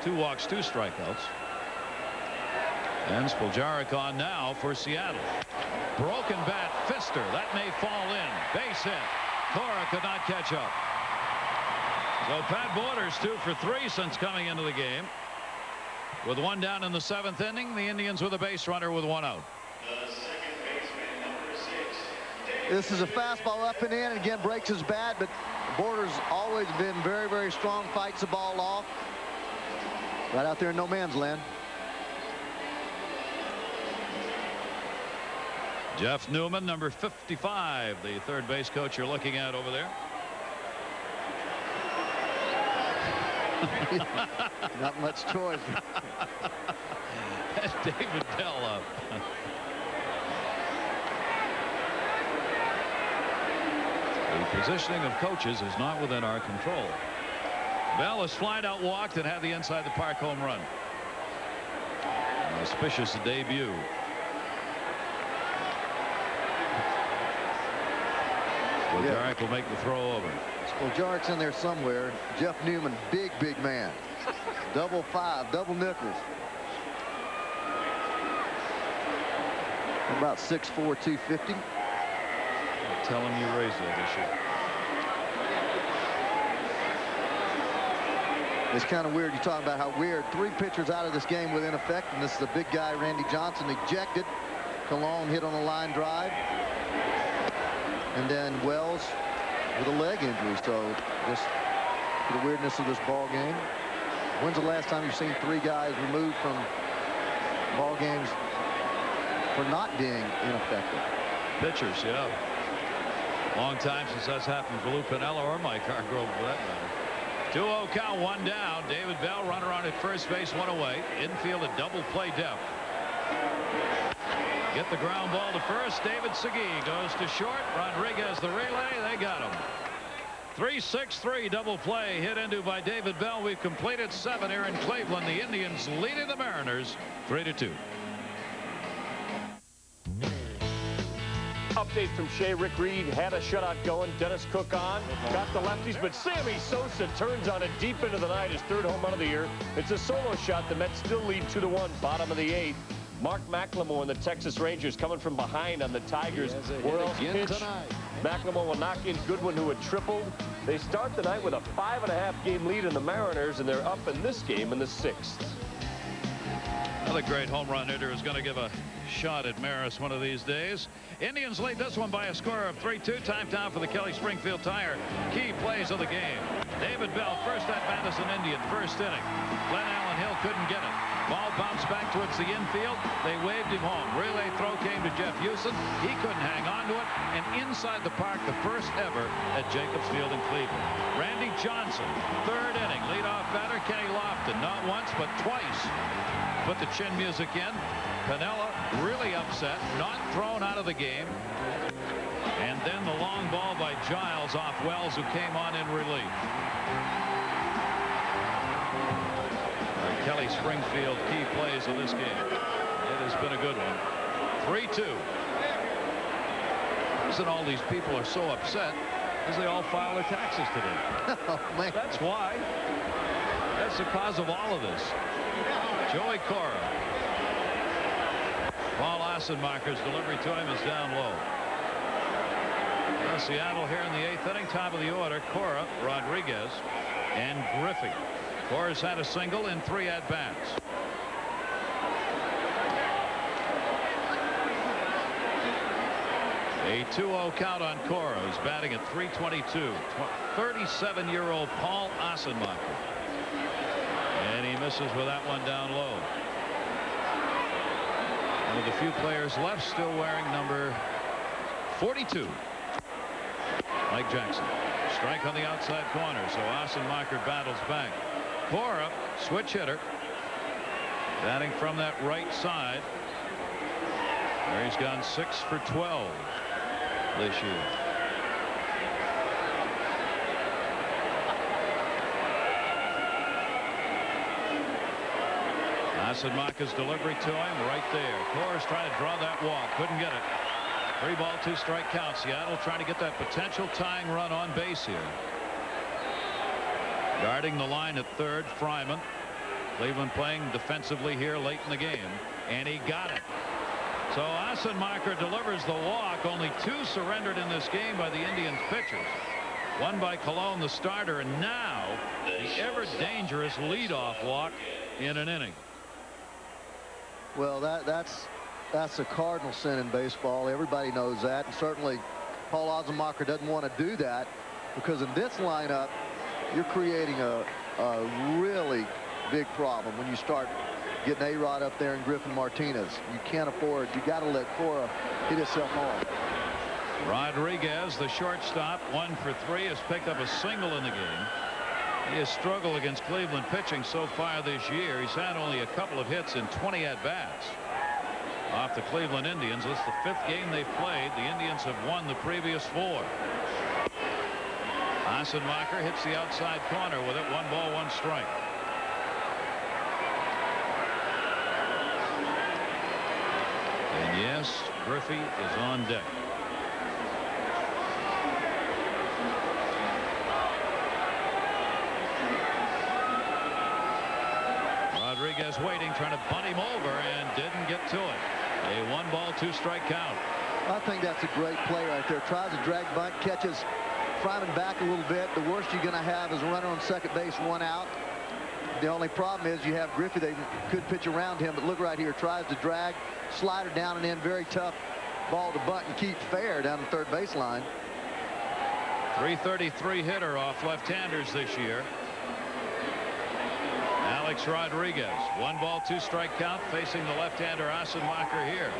S1: 2 walks, 2 strikeouts. And Spoljarek on now for Seattle. Broken bat, Pfister, that may fall in. Base hit. Cora could not catch up. So Pat Borders 2 for 3 since coming into the game. With 1 down in the 7th inning, the Indians with a base runner with 1 out.
S6: The second baseman, number 6.
S5: This is a fastball up and in, and again breaks his bat, but Borders always been very, very strong, fights the ball off. Right out there in no man's land.
S1: Jeff Newman, number 55, the third base coach you're looking at over there.
S5: Not much choice.
S1: That's David Bell up. The positioning of coaches is not within our control. Bell has flied out, walked, and had the inside the park home run. An auspicious debut. Spoljarek will make the throw over.
S5: Spoljarek's in there somewhere. Jeff Newman, big man. Double 5, double nickels. About 6'4", 250.
S1: Tell him you raised that issue.
S5: It's kind of weird. You're talking about how weird. 3 pitchers out of this game within effect, and this is the big guy, Randy Johnson, ejected. Colon hit on a line drive. And then Wells with a leg injury. So just the weirdness of this ball game. When's the last time you've seen 3 guys removed from ball games for not being ineffective?
S1: Pitchers, yeah. Long time since that's happened for Lou Piniella or Mike Hargrove for that matter. 2-0 count, 1 down. David Bell, runner on at first base, 1 away. Infield a double play depth. Get the ground ball to first. David Segui goes to short. Rodriguez the relay. They got him. 3-6-3 double play hit into by David Bell. We've completed 7 here in Cleveland. The Indians leading the Mariners 3-2.
S4: Update from Shea. Rick Reed had a shutout going. Dennis Cook on. Got the lefties, but Sammy Sosa turns on it deep into the night. His 3rd home run of the year. It's a solo shot. The Mets still lead 2-1. Bottom of the 8th. Mark McLemore and the Texas Rangers coming from behind on the Tigers. World's pitch. McLemore will knock in Goodwin, who had tripled. They start the night with a 5.5 game lead in the Mariners, and they're up in this game in the 6th.
S1: Another great home run hitter is going to give a shot at Maris one of these days. Indians lead this one by a score of 3-2. Time down for the Kelly Springfield Tire key plays of the game. David Bell, first at Madison Indian, first inning. Glenn Allen Hill couldn't get it. Ball bounced back towards the infield. They waved him home. Relay throw came to Jeff Houston. He couldn't hang on to it. And inside the park, the first ever at Jacobs Field in Cleveland. Randy Johnson, 3rd inning. Leadoff batter Kenny Lofton. Not once, but twice. Put the chin music in. Piniella really upset. Not thrown out of the game. And then the long ball by Giles off Wells, who came on in relief. Kelly Springfield key plays of this game. It has been a good one. 3-2. Reason all these people are so upset Because they all file their taxes today.
S5: Oh, man.
S1: That's why. That's the cause of all of this. Joey Cora. Paul Assenmacher's delivery to him is down low. Well, Seattle here in the 8th inning, top of the order. Cora, Rodriguez, and Griffey. Cora's had a single in 3 at-bats. A 2-0 count on Cora, who's batting at .322. 37-year-old Paul Assenmacher. And he misses with that one down low. One of the few players left still wearing number 42. Mike Jackson. Strike on the outside corner, so Assenmacher battles back. Cora, switch hitter. Batting from that right side. There he's gone 6 for 12 this year. Assenmacher's delivery to him right there. Cora's trying to draw that walk. Couldn't get it. 3-ball, 2-strike count. Seattle trying to get that potential tying run on base here. Guarding the line at third, Fryman. Cleveland playing defensively here late in the game. And he got it. So Assenmacher delivers the walk. Only 2 surrendered in this game by the Indians pitchers. One by Colon, the starter, and now the ever-dangerous leadoff walk in an inning.
S5: Well, that's a cardinal sin in baseball. Everybody knows that, and certainly Paul Assenmacher doesn't want to do that, because in this lineup you're creating a really big problem when you start getting A-Rod up there and Griffin Martinez. You can't afford. You got to let Cora hit himself home.
S1: Rodriguez, the shortstop, 1 for 3, has picked up a single in the game. He has struggled against Cleveland pitching so far this year. He's had only a couple of hits in 20 at-bats off the Cleveland Indians. This is the 5th game they've played. The Indians have won the previous 4. Assenmacher hits the outside corner with it. 1 ball, 1 strike. And yes, Griffey is on deck. Rodriguez waiting, trying to bunt him over, and didn't get to it. A 1 ball, 2 strike count.
S5: I think that's a great play right there. Tries to drag bunt, catches Fryman back a little bit. The worst you're going to have is a runner on second base, 1 out. The only problem is you have Griffey. They could pitch around him, but look right here. Tries to drag, slider down and in. Very tough ball to bunt and keep fair down the third baseline.
S1: .333 hitter off left-handers this year. Alex Rodriguez. 1 ball, 2 strike count, facing the left-hander Assenmacher here.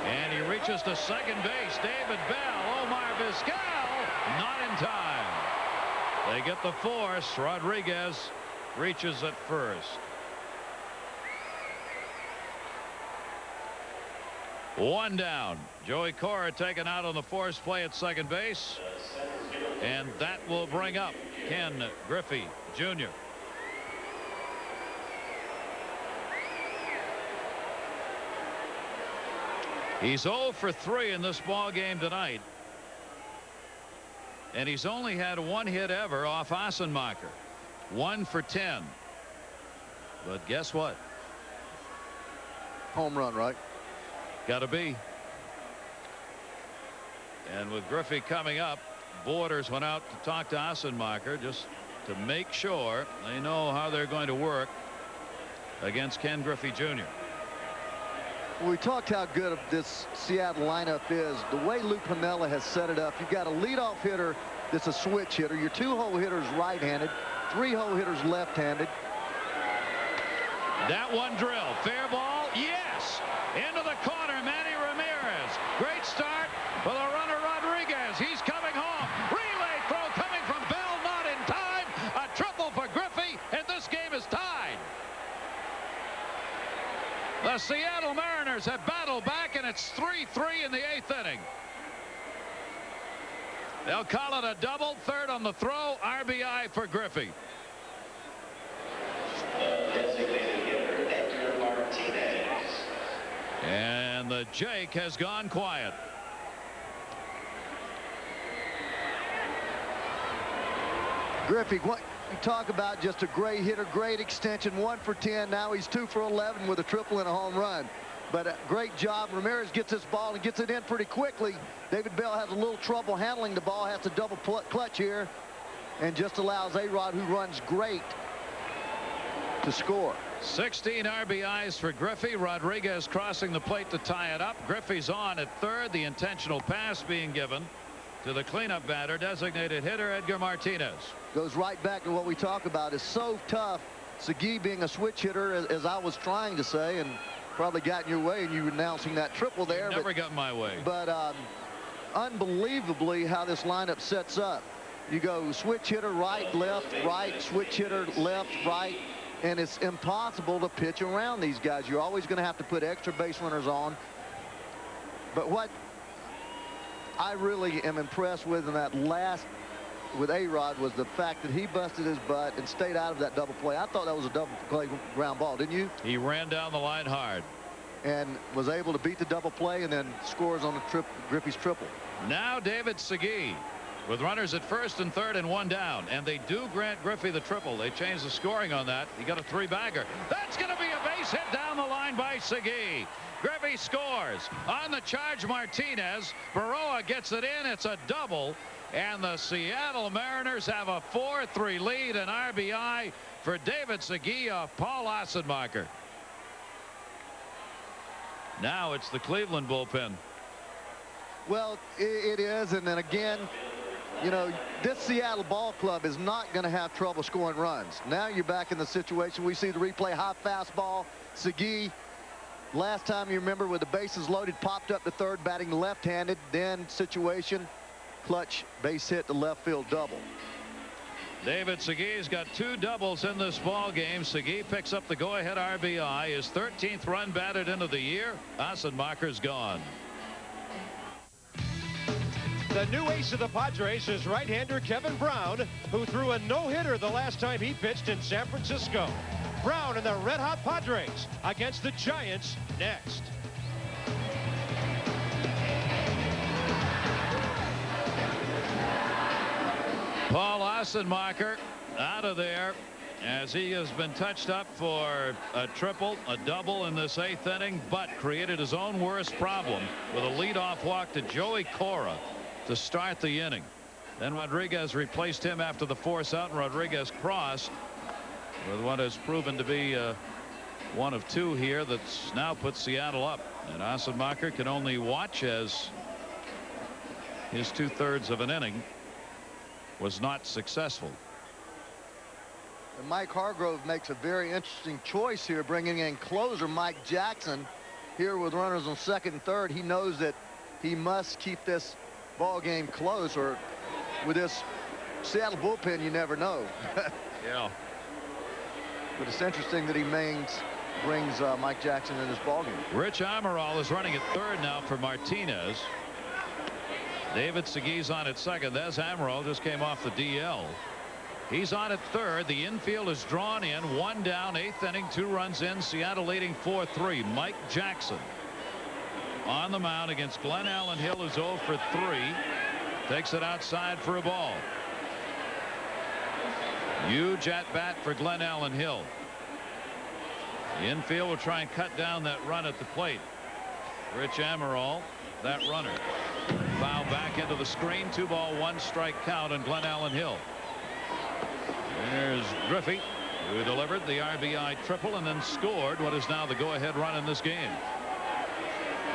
S1: And he reaches to second base. David Bell, Omar Vizquel, not in time. They get the force. Rodriguez reaches at first. 1 down. Joey Cora taken out on the force play at second base. And that will bring up Ken Griffey Jr. He's 0 for 3 in this ball game tonight. And he's only had 1 hit ever off Assenmacher. 1 for 10. But guess what?
S5: Home run, right?
S1: Got to be. And with Griffey coming up, Borders went out to talk to Assenmacher just to make sure they know how they're going to work against Ken Griffey Jr.
S5: We talked how good this Seattle lineup is. The way Lou Piniella has set it up, you've got a leadoff hitter that's a switch hitter. Your 2-hole hitters right-handed, 3-hole hitters left-handed.
S1: That one drill. Fair ball. Yes. Into the corner. Manny Ramirez. Great start for the runner Rodriguez. He's coming home. Relay throw coming from Bell. Not in time. A triple for Griffey. And this game is tied. The Seattle Mariners have battled back, and it's 3-3 in the 8th inning. They'll call it a double. Third on the throw. RBI for Griffey.
S6: Designated hitter, Edgar Martinez.
S1: And the Jake has gone quiet.
S5: Griffey, what you talk about, just a great hitter, great extension, 1 for 10. Now he's 2 for 11 with a triple and a home run. But a great job. Ramirez gets this ball and gets it in pretty quickly. David Bell has a little trouble handling the ball, has to double clutch here, and just allows A-Rod, who runs great, to score.
S1: 16 RBIs for Griffey. Rodriguez crossing the plate to tie it up. Griffey's on at third. The intentional pass being given to the cleanup batter, designated hitter Edgar Martinez.
S5: Goes right back to what we talk about. It's so tough. Segui being a switch hitter, as I was trying to say, and probably got in your way, and you announcing that triple there.
S1: Never got in my way.
S5: But unbelievably how this lineup sets up. You go switch hitter right, left, right, switch hitter left, right, and it's impossible to pitch around these guys. You're always going to have to put extra base runners on. But what I really am impressed with in that last with A-Rod was the fact that he busted his butt and stayed out of that double play. I thought that was a double play ground ball, didn't you?
S1: He ran down the line hard
S5: and was able to beat the double play and then scores on the Griffey's triple.
S1: Now David Segui with runners at first and third and 1 down, and they do grant Griffey the triple. They changed the scoring on that. He got a 3-bagger. That's going to be a base hit down the line by Segui. Griffey scores on the charge. Martinez. Baroa gets it in. It's a double, and the Seattle Mariners have a 4-3 lead. An RBI for David Segui off Paul Assenmacher. Now it's the Cleveland bullpen.
S5: Well, it is, and then again, you know, this Seattle ball club is not going to have trouble scoring runs. Now you're back in the situation. We see the replay, high fastball. Segui, last time you remember, with the bases loaded, popped up to third, batting left-handed. Then situation, clutch base hit to left field double.
S1: David Segui's got 2 doubles in this ball game. Segui picks up the go-ahead RBI, his 13th run batted into the year. Assenmacher's gone.
S7: The new ace of the Padres is right-hander Kevin Brown, who threw a no-hitter the last time he pitched in San Francisco. Brown and the red-hot Padres against the Giants next.
S1: Paul Assenmacher out of there as he has been touched up for a triple, a double in this 8th inning, but created his own worst problem with a leadoff walk to Joey Cora to start the inning. Then Rodriguez replaced him after the force out, and Rodriguez crossed with what has proven to be one of 2 here that's now put Seattle up. And Assenmacher can only watch as his 2/3 of an inning was not successful.
S5: And Mike Hargrove makes a very interesting choice here, bringing in closer Mike Jackson here with runners on second and third. He knows that he must keep this ball game close, or with this Seattle bullpen, you never know.
S1: Yeah.
S5: But it's interesting that he brings Mike Jackson in this ball game.
S1: Rich Amaral is running at third now for Martinez. David Segui's on at second. There's Amaral, just came off the DL. He's on at third. The infield is drawn in. 1 down, 8th inning, 2 runs in. Seattle leading 4-3. Mike Jackson on the mound against Glenn Allen Hill, who's 0 for 3. Takes it outside for a ball. Huge at bat for Glenn Allen Hill. The infield will try and cut down that run at the plate. Rich Amaral, that runner. Foul back into the screen. 2 ball, 1 strike count on Glenn Allen Hill. There's Griffey, who delivered the RBI triple and then scored what is now the go-ahead run in this game.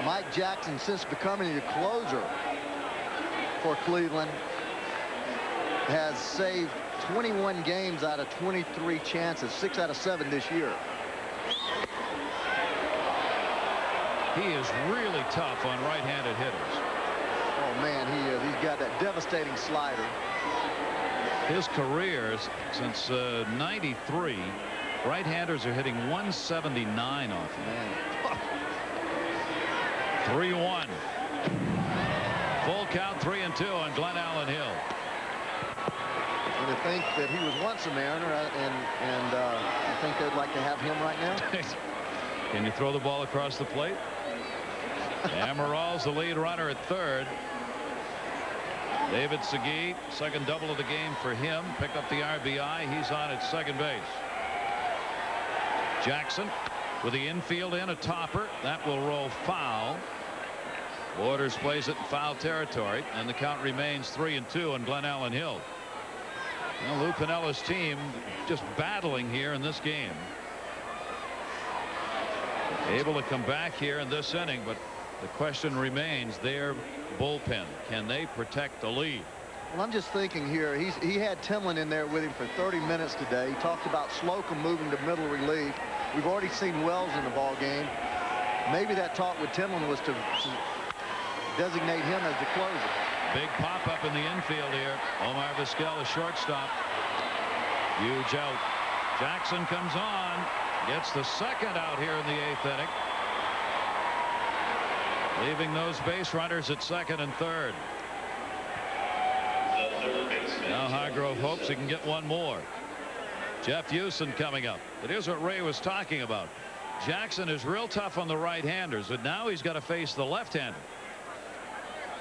S5: Mike Jackson, since becoming the closer for Cleveland, has saved 21 games out of 23 chances, 6 out of 7 this year.
S1: He is really tough on right-handed hitters.
S5: Oh man, he is. He's got that devastating slider.
S1: His career since '93, right-handers are hitting 179 off him.
S5: Man.
S1: 3-1. Full count, 3-2 on Glenn Allen Hill.
S5: And to think that he was once a Mariner, and I think they'd like to have him right now.
S1: Can you throw the ball across the plate? Amaral's the lead runner at third. David Segui, second double of the game for him. Picked up the RBI. He's on at second base. Jackson with the infield in, a topper that will roll foul. Waters plays it in foul territory, and the count remains 3-2 on Glen Allen Hill. Well, Lou Piniella's team just battling here in this game. Able to come back here in this inning, but the question remains their bullpen. Can they protect the lead?
S5: Well, I'm just thinking here, he had Timlin in there with him for 30 minutes today. He talked about Slocum moving to middle relief. We've already seen Wells in the ball game. Maybe that talk with Timlin was to designate him as the closer.
S1: Big pop up in the infield here. Omar Vizquel, the shortstop. Huge out. Jackson comes on, gets the second out here in the 8th inning, leaving those base runners at second and third. Now Hargrove hopes he can get one more. Jeff Houston coming up. But here's what Ray was talking about. Jackson is real tough on the right-handers, but now he's got to face the left-hander.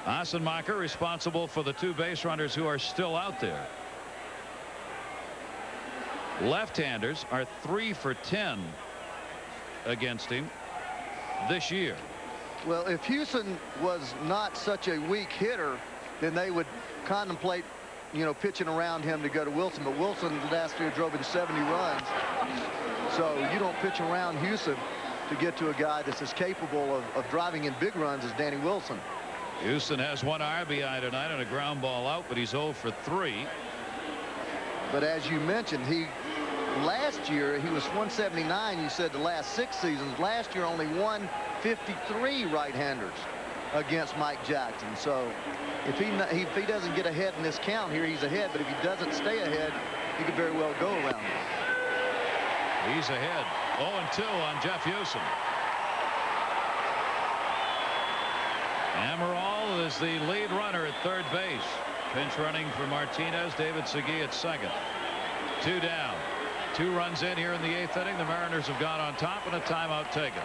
S1: Assenmacher responsible for the 2 base runners who are still out there. Left-handers are 3 for 10 against him this year.
S5: Well, if Houston was not such a weak hitter, then they would contemplate, you know, pitching around him to go to Wilson. But Wilson last year drove in 70 runs. So you don't pitch around Houston to get to a guy that's as capable of driving in big runs as Danny Wilson.
S1: Houston has 1 RBI tonight on a ground ball out, but he's 0 for 3.
S5: But as you mentioned, last year he was 179. You said the last 6 seasons. Last year only 153 right-handers against Mike Jackson. So if he doesn't get ahead in this count here, he's ahead. But if he doesn't stay ahead, he could very well go around him.
S1: He's ahead. 0-2 on Jeff Houston. Amaral is the lead runner at third base. Pinch running for Martinez. David Segui at second. 2 down. 2 runs in here in the 8th inning. The Mariners have gone on top and a timeout taken.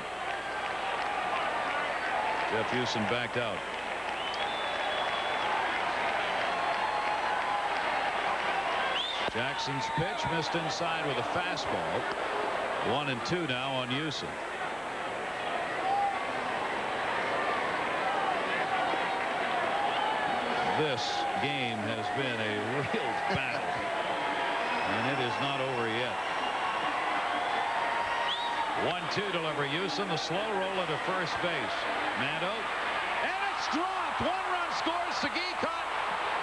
S1: Jeff Houston backed out. Jackson's pitch missed inside with a fastball. 1-2 now on Houston. This game has been a real battle, and it is not over yet. 1-2 delivery. Houston, the slow roll to first base. Mando, and it's dropped. 1-run scores. Segui caught.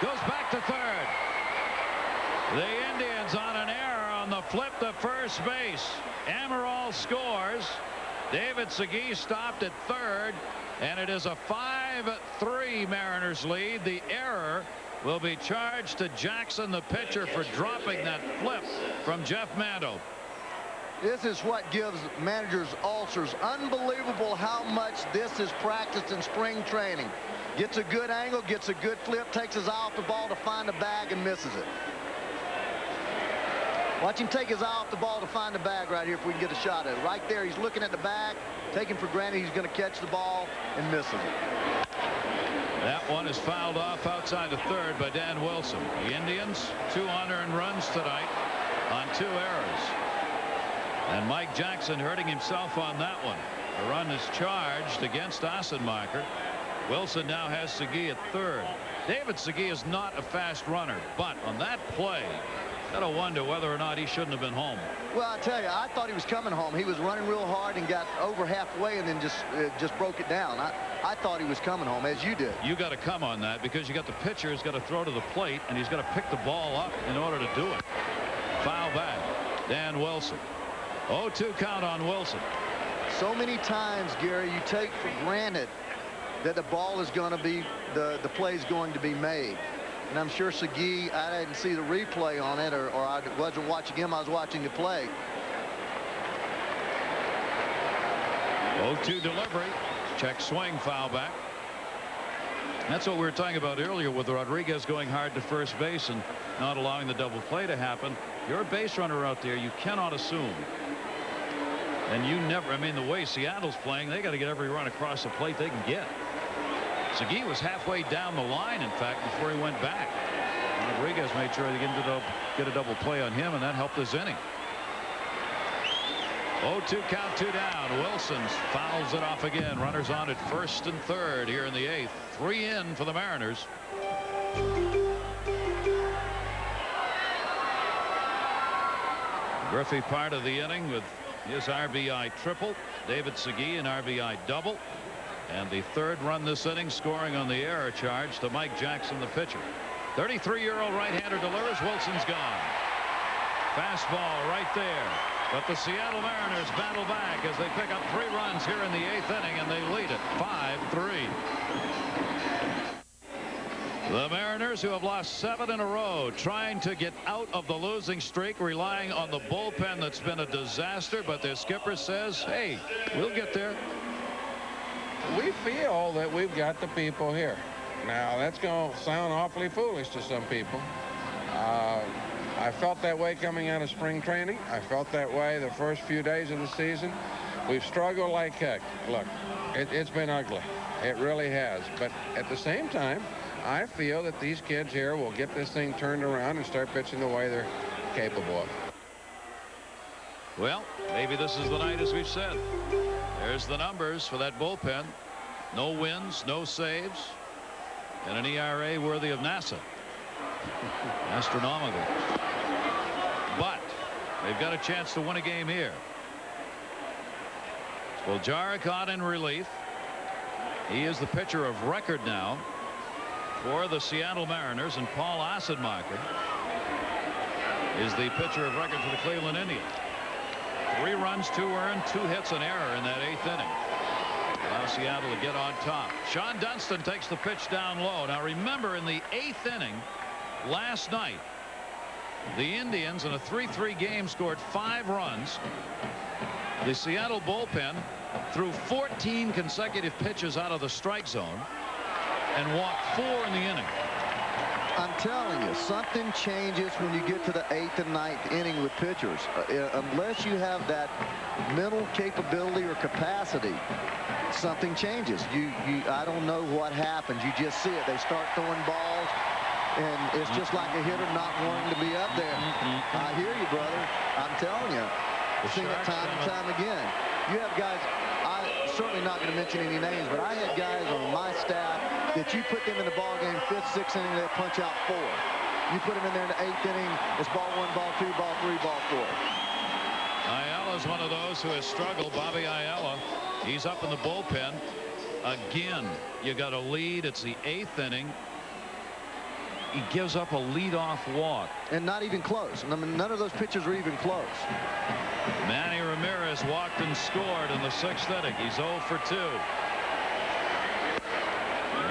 S1: Goes back to third. The Indians on an error on the flip to first base. Amaral scores. David Segui stopped at third, and it is a 5-3 Mariners lead. The error will be charged to Jackson, the pitcher, for dropping that flip from Jeff Mando.
S5: This is what gives managers ulcers. Unbelievable how much this is practiced in spring training. Gets a good angle, gets a good flip, takes his eye off the ball to find the bag and misses it. Watch him take his eye off the ball to find the bag right here if we can get a shot at it. Right there, he's looking at the bag, taking for granted he's going to catch the ball and misses it.
S1: That one is fouled off outside the third by Dan Wilson. The Indians 2 unearned runs tonight on 2 errors. And Mike Jackson hurting himself on that one. The run is charged against Assenmacher. Wilson now has Segui at third. David Segui is not a fast runner, but on that play, gotta wonder whether or not he shouldn't have been home.
S5: Well, I tell you, I thought he was coming home. He was running real hard and got over halfway and then just broke it down. I thought he was coming home, as you did.
S1: You got to come on that because you got the pitcher who's got to throw to the plate, and he's got to pick the ball up in order to do it. Foul back. Dan Wilson. 0-2 count on Wilson.
S5: So many times, Gary, you take for granted that the ball is going to be, the play is going to be made. And I'm sure Segui, I didn't see the replay on it, or I wasn't watching him, I was watching the play.
S1: 0-2 delivery. Check swing, foul back. That's what we were talking about earlier with Rodriguez going hard to first base and not allowing the double play to happen. You're a base runner out there. You cannot assume. And you never, I mean, the way Seattle's playing, they got to get every run across the plate they can get. Segui was halfway down the line, in fact, before he went back. Rodriguez made sure they get a double play on him, and that helped his inning. 0-2 count, 2 down. Wilson fouls it off again. Runners on at first and third here in the 8th. 3 in for the Mariners. Griffey part of the inning with his RBI triple. David Segui an RBI double. And the 3rd run this inning, scoring on the error charge to Mike Jackson, the pitcher. 33-year-old right-hander delivers. Wilson's gone. Fastball right there. But the Seattle Mariners battle back as they pick up 3 runs here in the 8th inning, and they lead it 5-3. The Mariners, who have lost 7 in a row, trying to get out of the losing streak, relying on the bullpen that's been a disaster, but their skipper says, hey, we'll get there.
S8: We feel that we've got the people here. Now, that's going to sound awfully foolish to some people. I felt that way coming out of spring training. I felt that way the first few days of the season. We've struggled like heck. Look, it's been ugly. It really has. But at the same time, I feel that these kids here will get this thing turned around and start pitching the way they're capable of.
S1: Well, maybe this is the night, as we've said. There's the numbers for that bullpen. No wins, no saves, and an ERA worthy of NASA. Astronomical. But they've got a chance to win a game here. Spoljaric on in relief. He is the pitcher of record now for the Seattle Mariners, and Paul Assenmacher is the pitcher of record for the Cleveland Indians. 3 runs, 2 earned, 2 hits, an error in that 8th inning. Allow Seattle to get on top. Sean Dunston takes the pitch down low. Now remember, in the 8th inning last night, the Indians in a 3-3 game scored 5 runs. The Seattle bullpen threw 14 consecutive pitches out of the strike zone and walked 4 in the inning.
S5: I'm telling you, something changes when you get to the 8th and 9th inning with pitchers. Unless you have that mental capability or capacity, something changes. I don't know what happens. You just see it. They start throwing balls, and it's just like a hitter not wanting to be up there. I hear you, brother. I'm telling you. I've seen it time and time again. You have guys, I'm certainly not going to mention any names, but I had guys on my staff that you put them in the ball game 5th, 6th inning, they punch out 4. You put them in there in the 8th inning, it's ball 1, ball 2, ball 3, ball 4.
S1: Ayala's one of those who has struggled. Bobby Ayala, he's up in the bullpen again. You got a lead. It's the 8th inning. He gives up a leadoff walk.
S5: And not even close. I mean, none of those pitches were even close.
S1: Manny Ramirez walked and scored in the 6th inning. He's 0 for 2.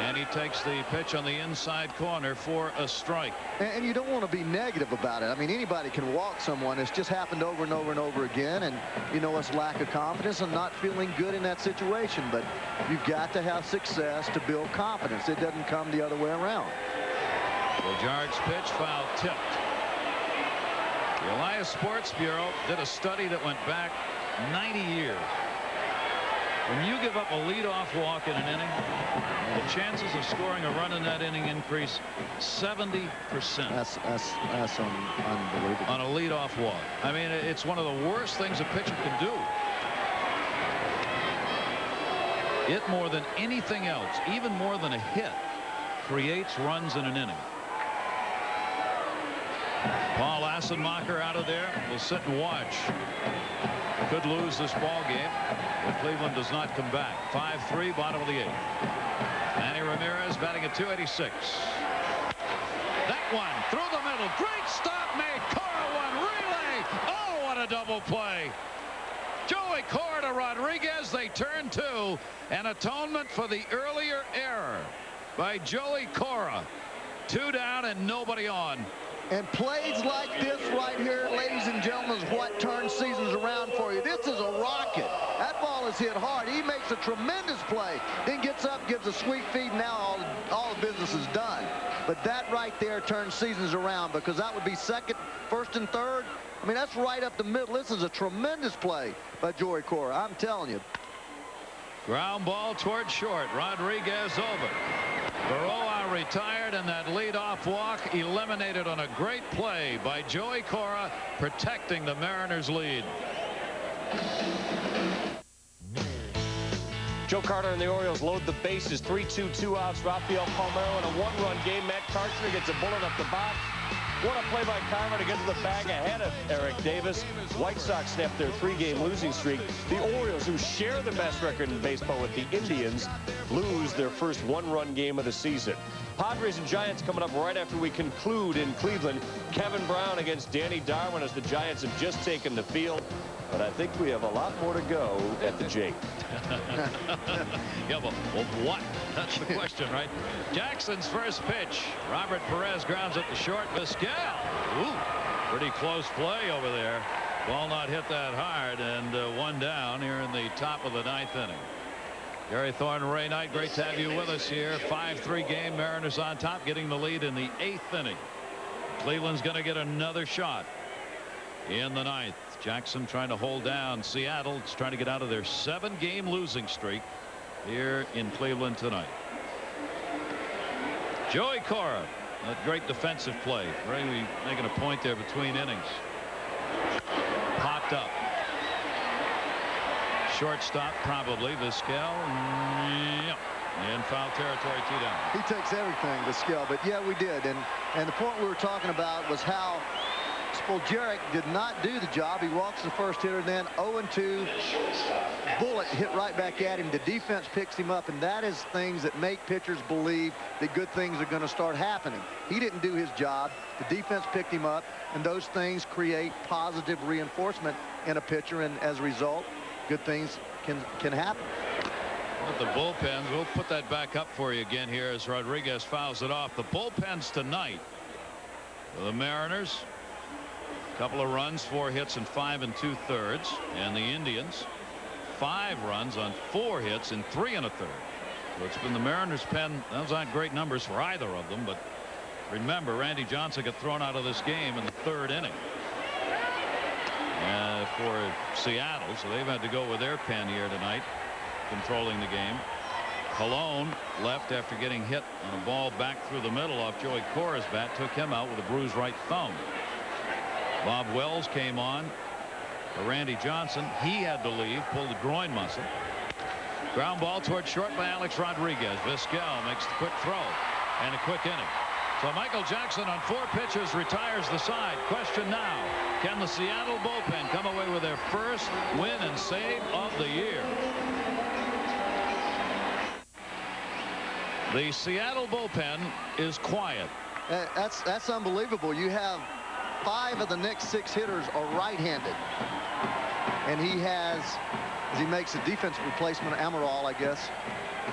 S1: And he takes the pitch on the inside corner for a strike.
S5: And you don't want to be negative about it. I mean, anybody can walk someone. It's just happened over and over and over again. And, you know, it's lack of confidence and not feeling good in that situation. But you've got to have success to build confidence. It doesn't come the other way around.
S1: Spoljaric pitch, foul tipped. The Elias Sports Bureau did a study that went back 90 years. When you give up a leadoff walk in an inning, the chances of scoring a run in that inning increase 70%.
S5: That's unbelievable.
S1: On a leadoff walk. I mean, it's one of the worst things a pitcher can do. It, more than anything else, even more than a hit, creates runs in an inning. Paul Assenmacher out of there will sit and watch. Could lose this ball game if Cleveland does not come back. 5-3, bottom of the 8th. Manny Ramirez batting at 286. That one through the middle. Great stop made. Cora one relay. Oh, what a double play. Joey Cora to Rodriguez. They turn 2. An atonement for the earlier error by Joey Cora. 2 down and nobody on.
S5: And plays like this right here, ladies and gentlemen, is what turns seasons around for you. This is a rocket. That ball is hit hard. He makes a tremendous play. Then gets up, gives a sweet feed. Now all the business is done. But that right there turns seasons around, because that would be 2nd, 1st, and 3rd. I mean, that's right up the middle. This is a tremendous play by Joey Cora. I'm telling you.
S1: Ground ball toward short. Rodriguez over. Baroa retired, and that leadoff walk eliminated on a great play by Joey Cora, protecting the Mariners' lead.
S4: Joe Carter and the Orioles load the bases. 3-2, 2 outs. Rafael Palmeiro in a one-run game. Matt Karchner gets a bullet up the box. What a play by Carver to get to the bag ahead of Eric Davis. White Sox snapped their 3-game losing streak. The Orioles, who share the best record in baseball with the Indians, lose their first one-run game of the season. Padres and Giants coming up right after we conclude in Cleveland. Kevin Brown against Danny Darwin as the Giants have just taken the field. But I think we have a lot more to go at the Jake.
S1: Yeah, well, what? That's the question, right? Jackson's first pitch. Robert Perez grounds it to short. Vizquel. Ooh, pretty close play over there. Ball not hit that hard, and one down here in the top of the 9th inning. Gary Thorne, Ray Knight, great to have you with us here. 5-3 game. Mariners on top, getting the lead in the 8th inning. Cleveland's going to get another shot in the 9th. Jackson trying to hold down Seattle. It's trying to get out of their 7-game losing streak here in Cleveland tonight. Joey Cora, that great defensive play. Really making a point there between innings. Popped up. Shortstop probably. Vizquel. Yep. In foul territory, 2 down.
S5: He takes everything, Vizquel, but yeah, we did. And the point we were talking about was how Spoljaric did not do the job. He walks the first hitter, then 0-2. Bullet hit right back at him. The defense picks him up, and that is things that make pitchers believe that good things are going to start happening. He didn't do his job. The defense picked him up, and those things create positive reinforcement in a pitcher, and as a result, good things can happen.
S1: With the bullpens, we'll put that back up for you again here as Rodriguez fouls it off. The bullpens tonight. The Mariners, a couple of runs, 4 hits and 5 2/3, and the Indians 5 runs on 4 hits and 3 1/3. So it's been the Mariners' pen. Those aren't great numbers for either of them, but remember, Randy Johnson got thrown out of this game in the 3rd inning for Seattle, so they've had to go with their pen here tonight, controlling the game. Colon left after getting hit on a ball back through the middle off Joey Cora's bat, took him out with a bruised right thumb. Bob Wells came on for Randy Johnson. He had to leave, pulled the groin muscle. Ground ball toward short by Alex Rodriguez. Vizquel makes the quick throw and a quick inning. So Michael Jackson on 4 pitches retires the side. Question now, can the Seattle bullpen come away with their first win and save of the year? The Seattle bullpen is quiet.
S5: That's unbelievable. You have 5 of the next 6 hitters are right-handed, and he has, as he makes a defensive replacement, Amaral, I guess,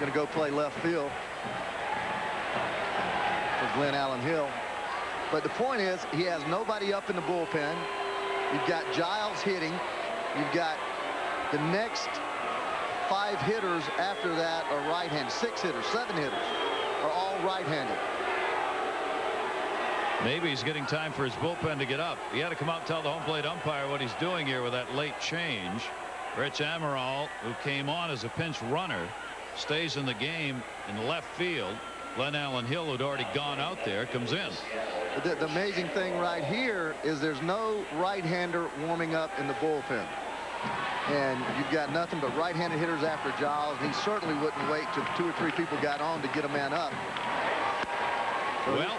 S5: going to go play left field for Glenn Allen Hill. But the point is, he has nobody up in the bullpen. You've got Giles hitting. You've got the next 5 hitters after that are right-handed. 6 hitters, 7 hitters are all right-handed.
S1: Maybe he's getting time for his bullpen to get up. He had to come out and tell the home plate umpire what he's doing here with that late change. Rich Amaral, who came on as a pinch runner, stays in the game in left field. Glenn Allen Hill, who'd already gone out there, comes in.
S5: The amazing thing right here is there's no right-hander warming up in the bullpen. And you've got nothing but right-handed hitters after Giles, and he certainly wouldn't wait till 2 or 3 people got on to get a man up. So
S1: well,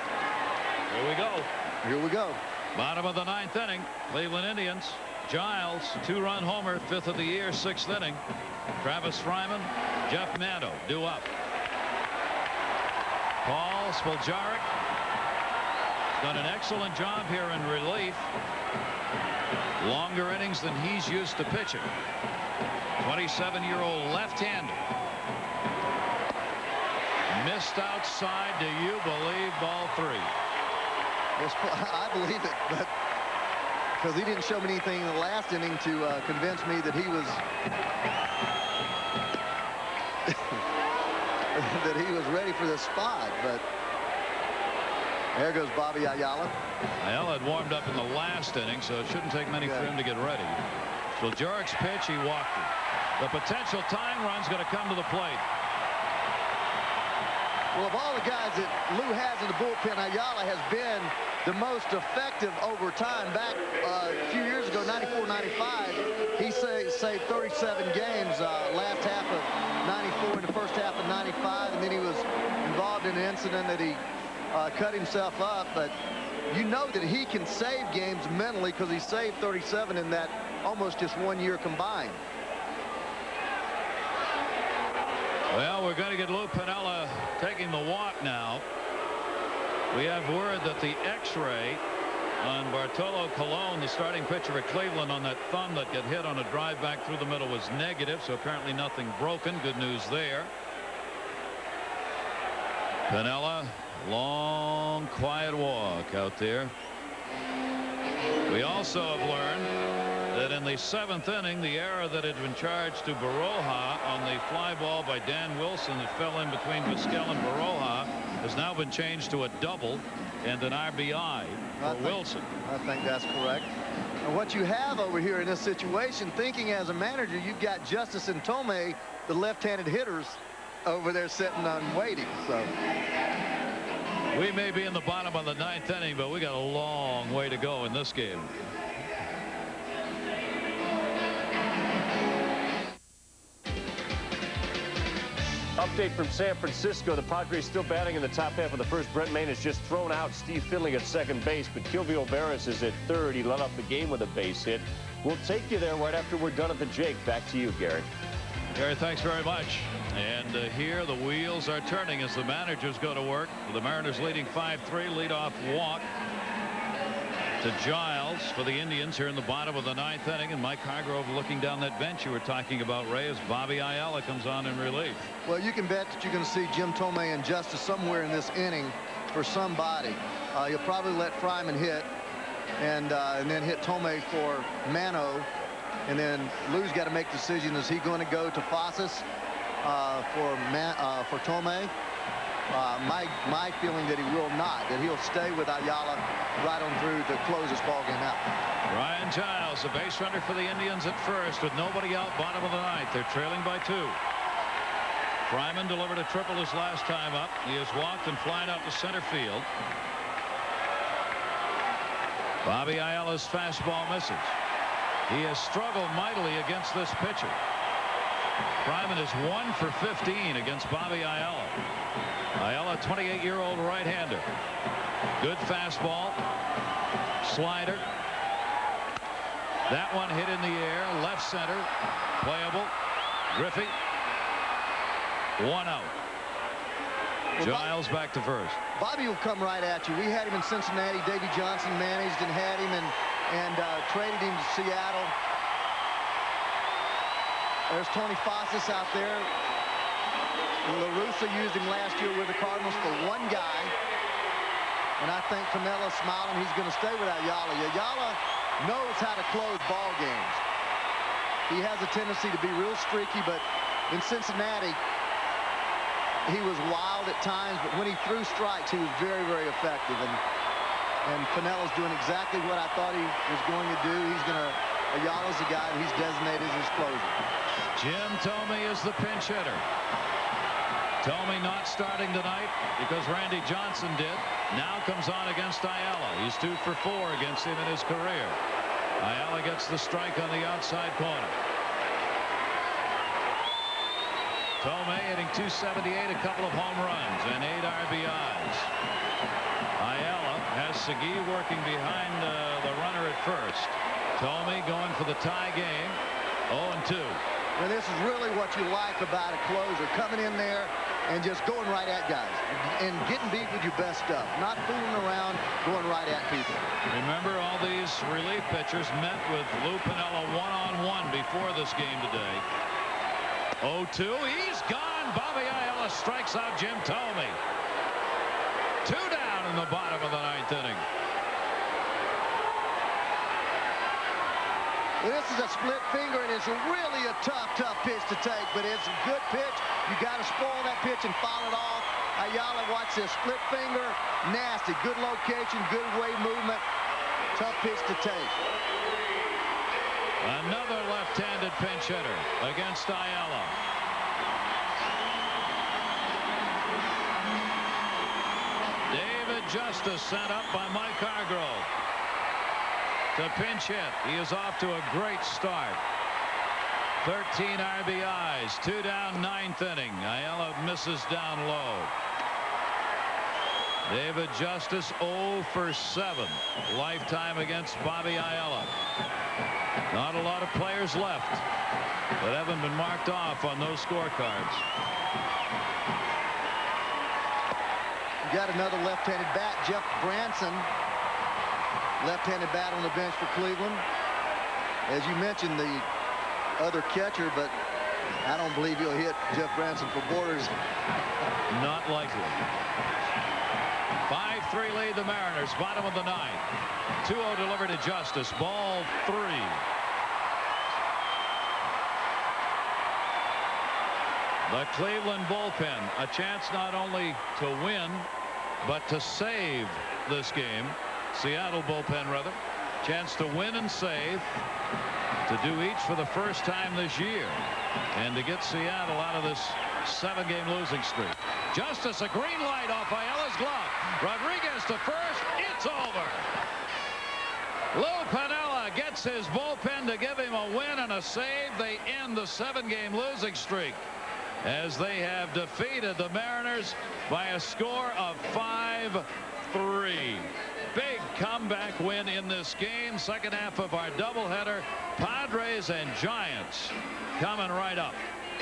S1: here we go.
S5: Here we go.
S1: Bottom of the 9th inning. Cleveland Indians. Giles, 2-run homer, 5th of the year, 6th inning. Travis Fryman, Jeff Maddow due up. Paul Spoljaric done an excellent job here in relief. Longer innings than he's used to pitching. 27-year-old left-hander. Missed outside. Do you believe? Ball 3.
S5: I believe it, but because he didn't show me anything in the last inning to convince me that he was that he was ready for this spot. But there goes Bobby Ayala.
S1: Ayala had warmed up in the last inning, so it shouldn't take many for him to get ready. So Jurik's pitch, he walked it. The potential tying run's going to come to the plate.
S5: Well, of all the guys that Lou has in the bullpen, Ayala has been the most effective over time. Back a few years ago, 94, 95, he saved 37 games last half of 94 and the first half of 95, and then he was involved in an incident that he cut himself up. But you know that he can save games mentally because he saved 37 in that almost just 1 year combined.
S1: Well, we're going to get Lou Piniella taking the walk now. We have word that the X-ray on Bartolo Colon, the starting pitcher at Cleveland, on that thumb that got hit on a drive back through the middle was negative, so apparently nothing broken. Good news there. Piniella, long, quiet walk out there. We also have learned that in the 7th inning, the error that had been charged to Baroja on the fly ball by Dan Wilson that fell in between Vizquel and Baroja has now been changed to a double and an RBI for Wilson.
S5: I think that's correct. And what you have over here in this situation, thinking as a manager, you've got Justice and Tomei, the left-handed hitters, over there sitting and waiting. So
S1: we may be in the bottom of the 9th inning, but we got a long way to go in this game.
S4: Update from San Francisco. The Padres still batting in the top half of the first. Brent Maine has just thrown out Steve Finley at second base, but Kilvio Veras is at third. He led off the game with a base hit. We'll take you there right after we're done at the Jake. Back to you, Gary.
S1: Gary, thanks very much. And here the wheels are turning as the managers go to work. The Mariners leading 5-3. Leadoff walk to Giles for the Indians here in the bottom of the 9th inning. And Mike Hargrove looking down that bench you were talking about, Ray, as Bobby Ayala comes on in relief.
S5: Well, you can bet that you're going to see Jim Tomei and Justice somewhere in this inning for somebody. You'll probably let Fryman hit and then hit Tomei for Mano. And then Lou's got to make the decision. Is he going to go to Fossas for Tomei? My feeling that he will not, that he'll stay with Ayala right on through to close this ball game out.
S1: Ryan Giles, a base runner for the Indians at first with nobody out, bottom of the 9th. They're trailing by 2. Fryman delivered a triple his last time up. He has walked and flied out to center field. Bobby Ayala's fastball misses. He has struggled mightily against this pitcher. Fryman is 1 for 15 against Bobby Ayala. Ayala, 28-year-old right-hander. Good fastball. Slider. That one hit in the air. Left center. Playable. Griffey. 1 out. Giles back to first.
S5: Bobby will come right at you. We had him in Cincinnati. Davey Johnson managed and had him and traded him to Seattle. There's Tony Fossas out there. La Russa used him last year with the Cardinals for 1 guy. And I think Piniella's smiling. He's going to stay with Ayala. Ayala knows how to close ball games. He has a tendency to be real streaky, but in Cincinnati, he was wild at times, but when he threw strikes, he was very, very effective. And Piniella's doing exactly what I thought he was going to do. Ayala's the guy that he's designated as his closer.
S1: Jim Tomei is the pinch hitter. Tomei not starting tonight because Randy Johnson did. Now comes on against Ayala. He's 2 for 4 against him in his career. Ayala gets the strike on the outside corner. Tomei hitting .278, a couple of home runs and 8 RBIs. Ayala has Segui working behind the runner at first. Tomei going for the tie game. 0-2.
S5: And this is really what you like about a closer, coming in there and just going right at guys and getting beat with your best stuff, not fooling around, going right at people.
S1: Remember, all these relief pitchers met with Lou Piniella one-on-one before this game today. 0-2. He's gone. Bobby Ayala strikes out Jim Tomei. 2 down in the bottom of the 9th inning.
S5: This is a split finger, and it's really a tough pitch to take, but it's a good pitch. You got to spoil that pitch and foul it off. Ayala, watch this split finger, nasty, good location, good wave movement, tough pitch to take.
S1: Another left-handed pinch hitter against Ayala. David Justice sent up by Mike Hargrove to pinch hit. He is off to a great start. 13 RBIs, 2 down, 9th inning. Ayala misses down low. David Justice 0 for 7 lifetime against Bobby Ayala. Not a lot of players left that haven't been marked off on those scorecards.
S5: You got another left-handed bat, Jeff Branson, left-handed bat on the bench for Cleveland. As you mentioned, the other catcher, but I don't believe he'll hit Jeff Branson for Borders.
S1: Not likely. 5-3 lead the Mariners, bottom of the 9th. 2-0 delivered to Justice, ball 3. The Cleveland bullpen, a chance not only to win, but to save this game. Seattle bullpen, rather. Chance to win and save, to do each for the first time this year, and to get Seattle out of this 7-game losing streak. Justice, a green light off Ayala's glove. Rodriguez to first. It's over. Lou Piniella gets his bullpen to give him a win and a save. They end the 7-game losing streak as they have defeated the Mariners by a score of 5-3. Big comeback win in this game. Second half of our doubleheader. Padres and Giants coming right up.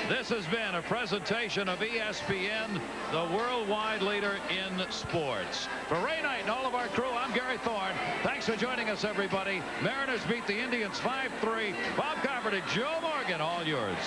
S1: This has been a presentation of ESPN, the worldwide leader in sports. For Ray Knight and all of our crew, I'm Gary Thorne. Thanks for joining us, everybody. Mariners beat the Indians 5-3. Bob Carpenter, Joe Morgan, all yours.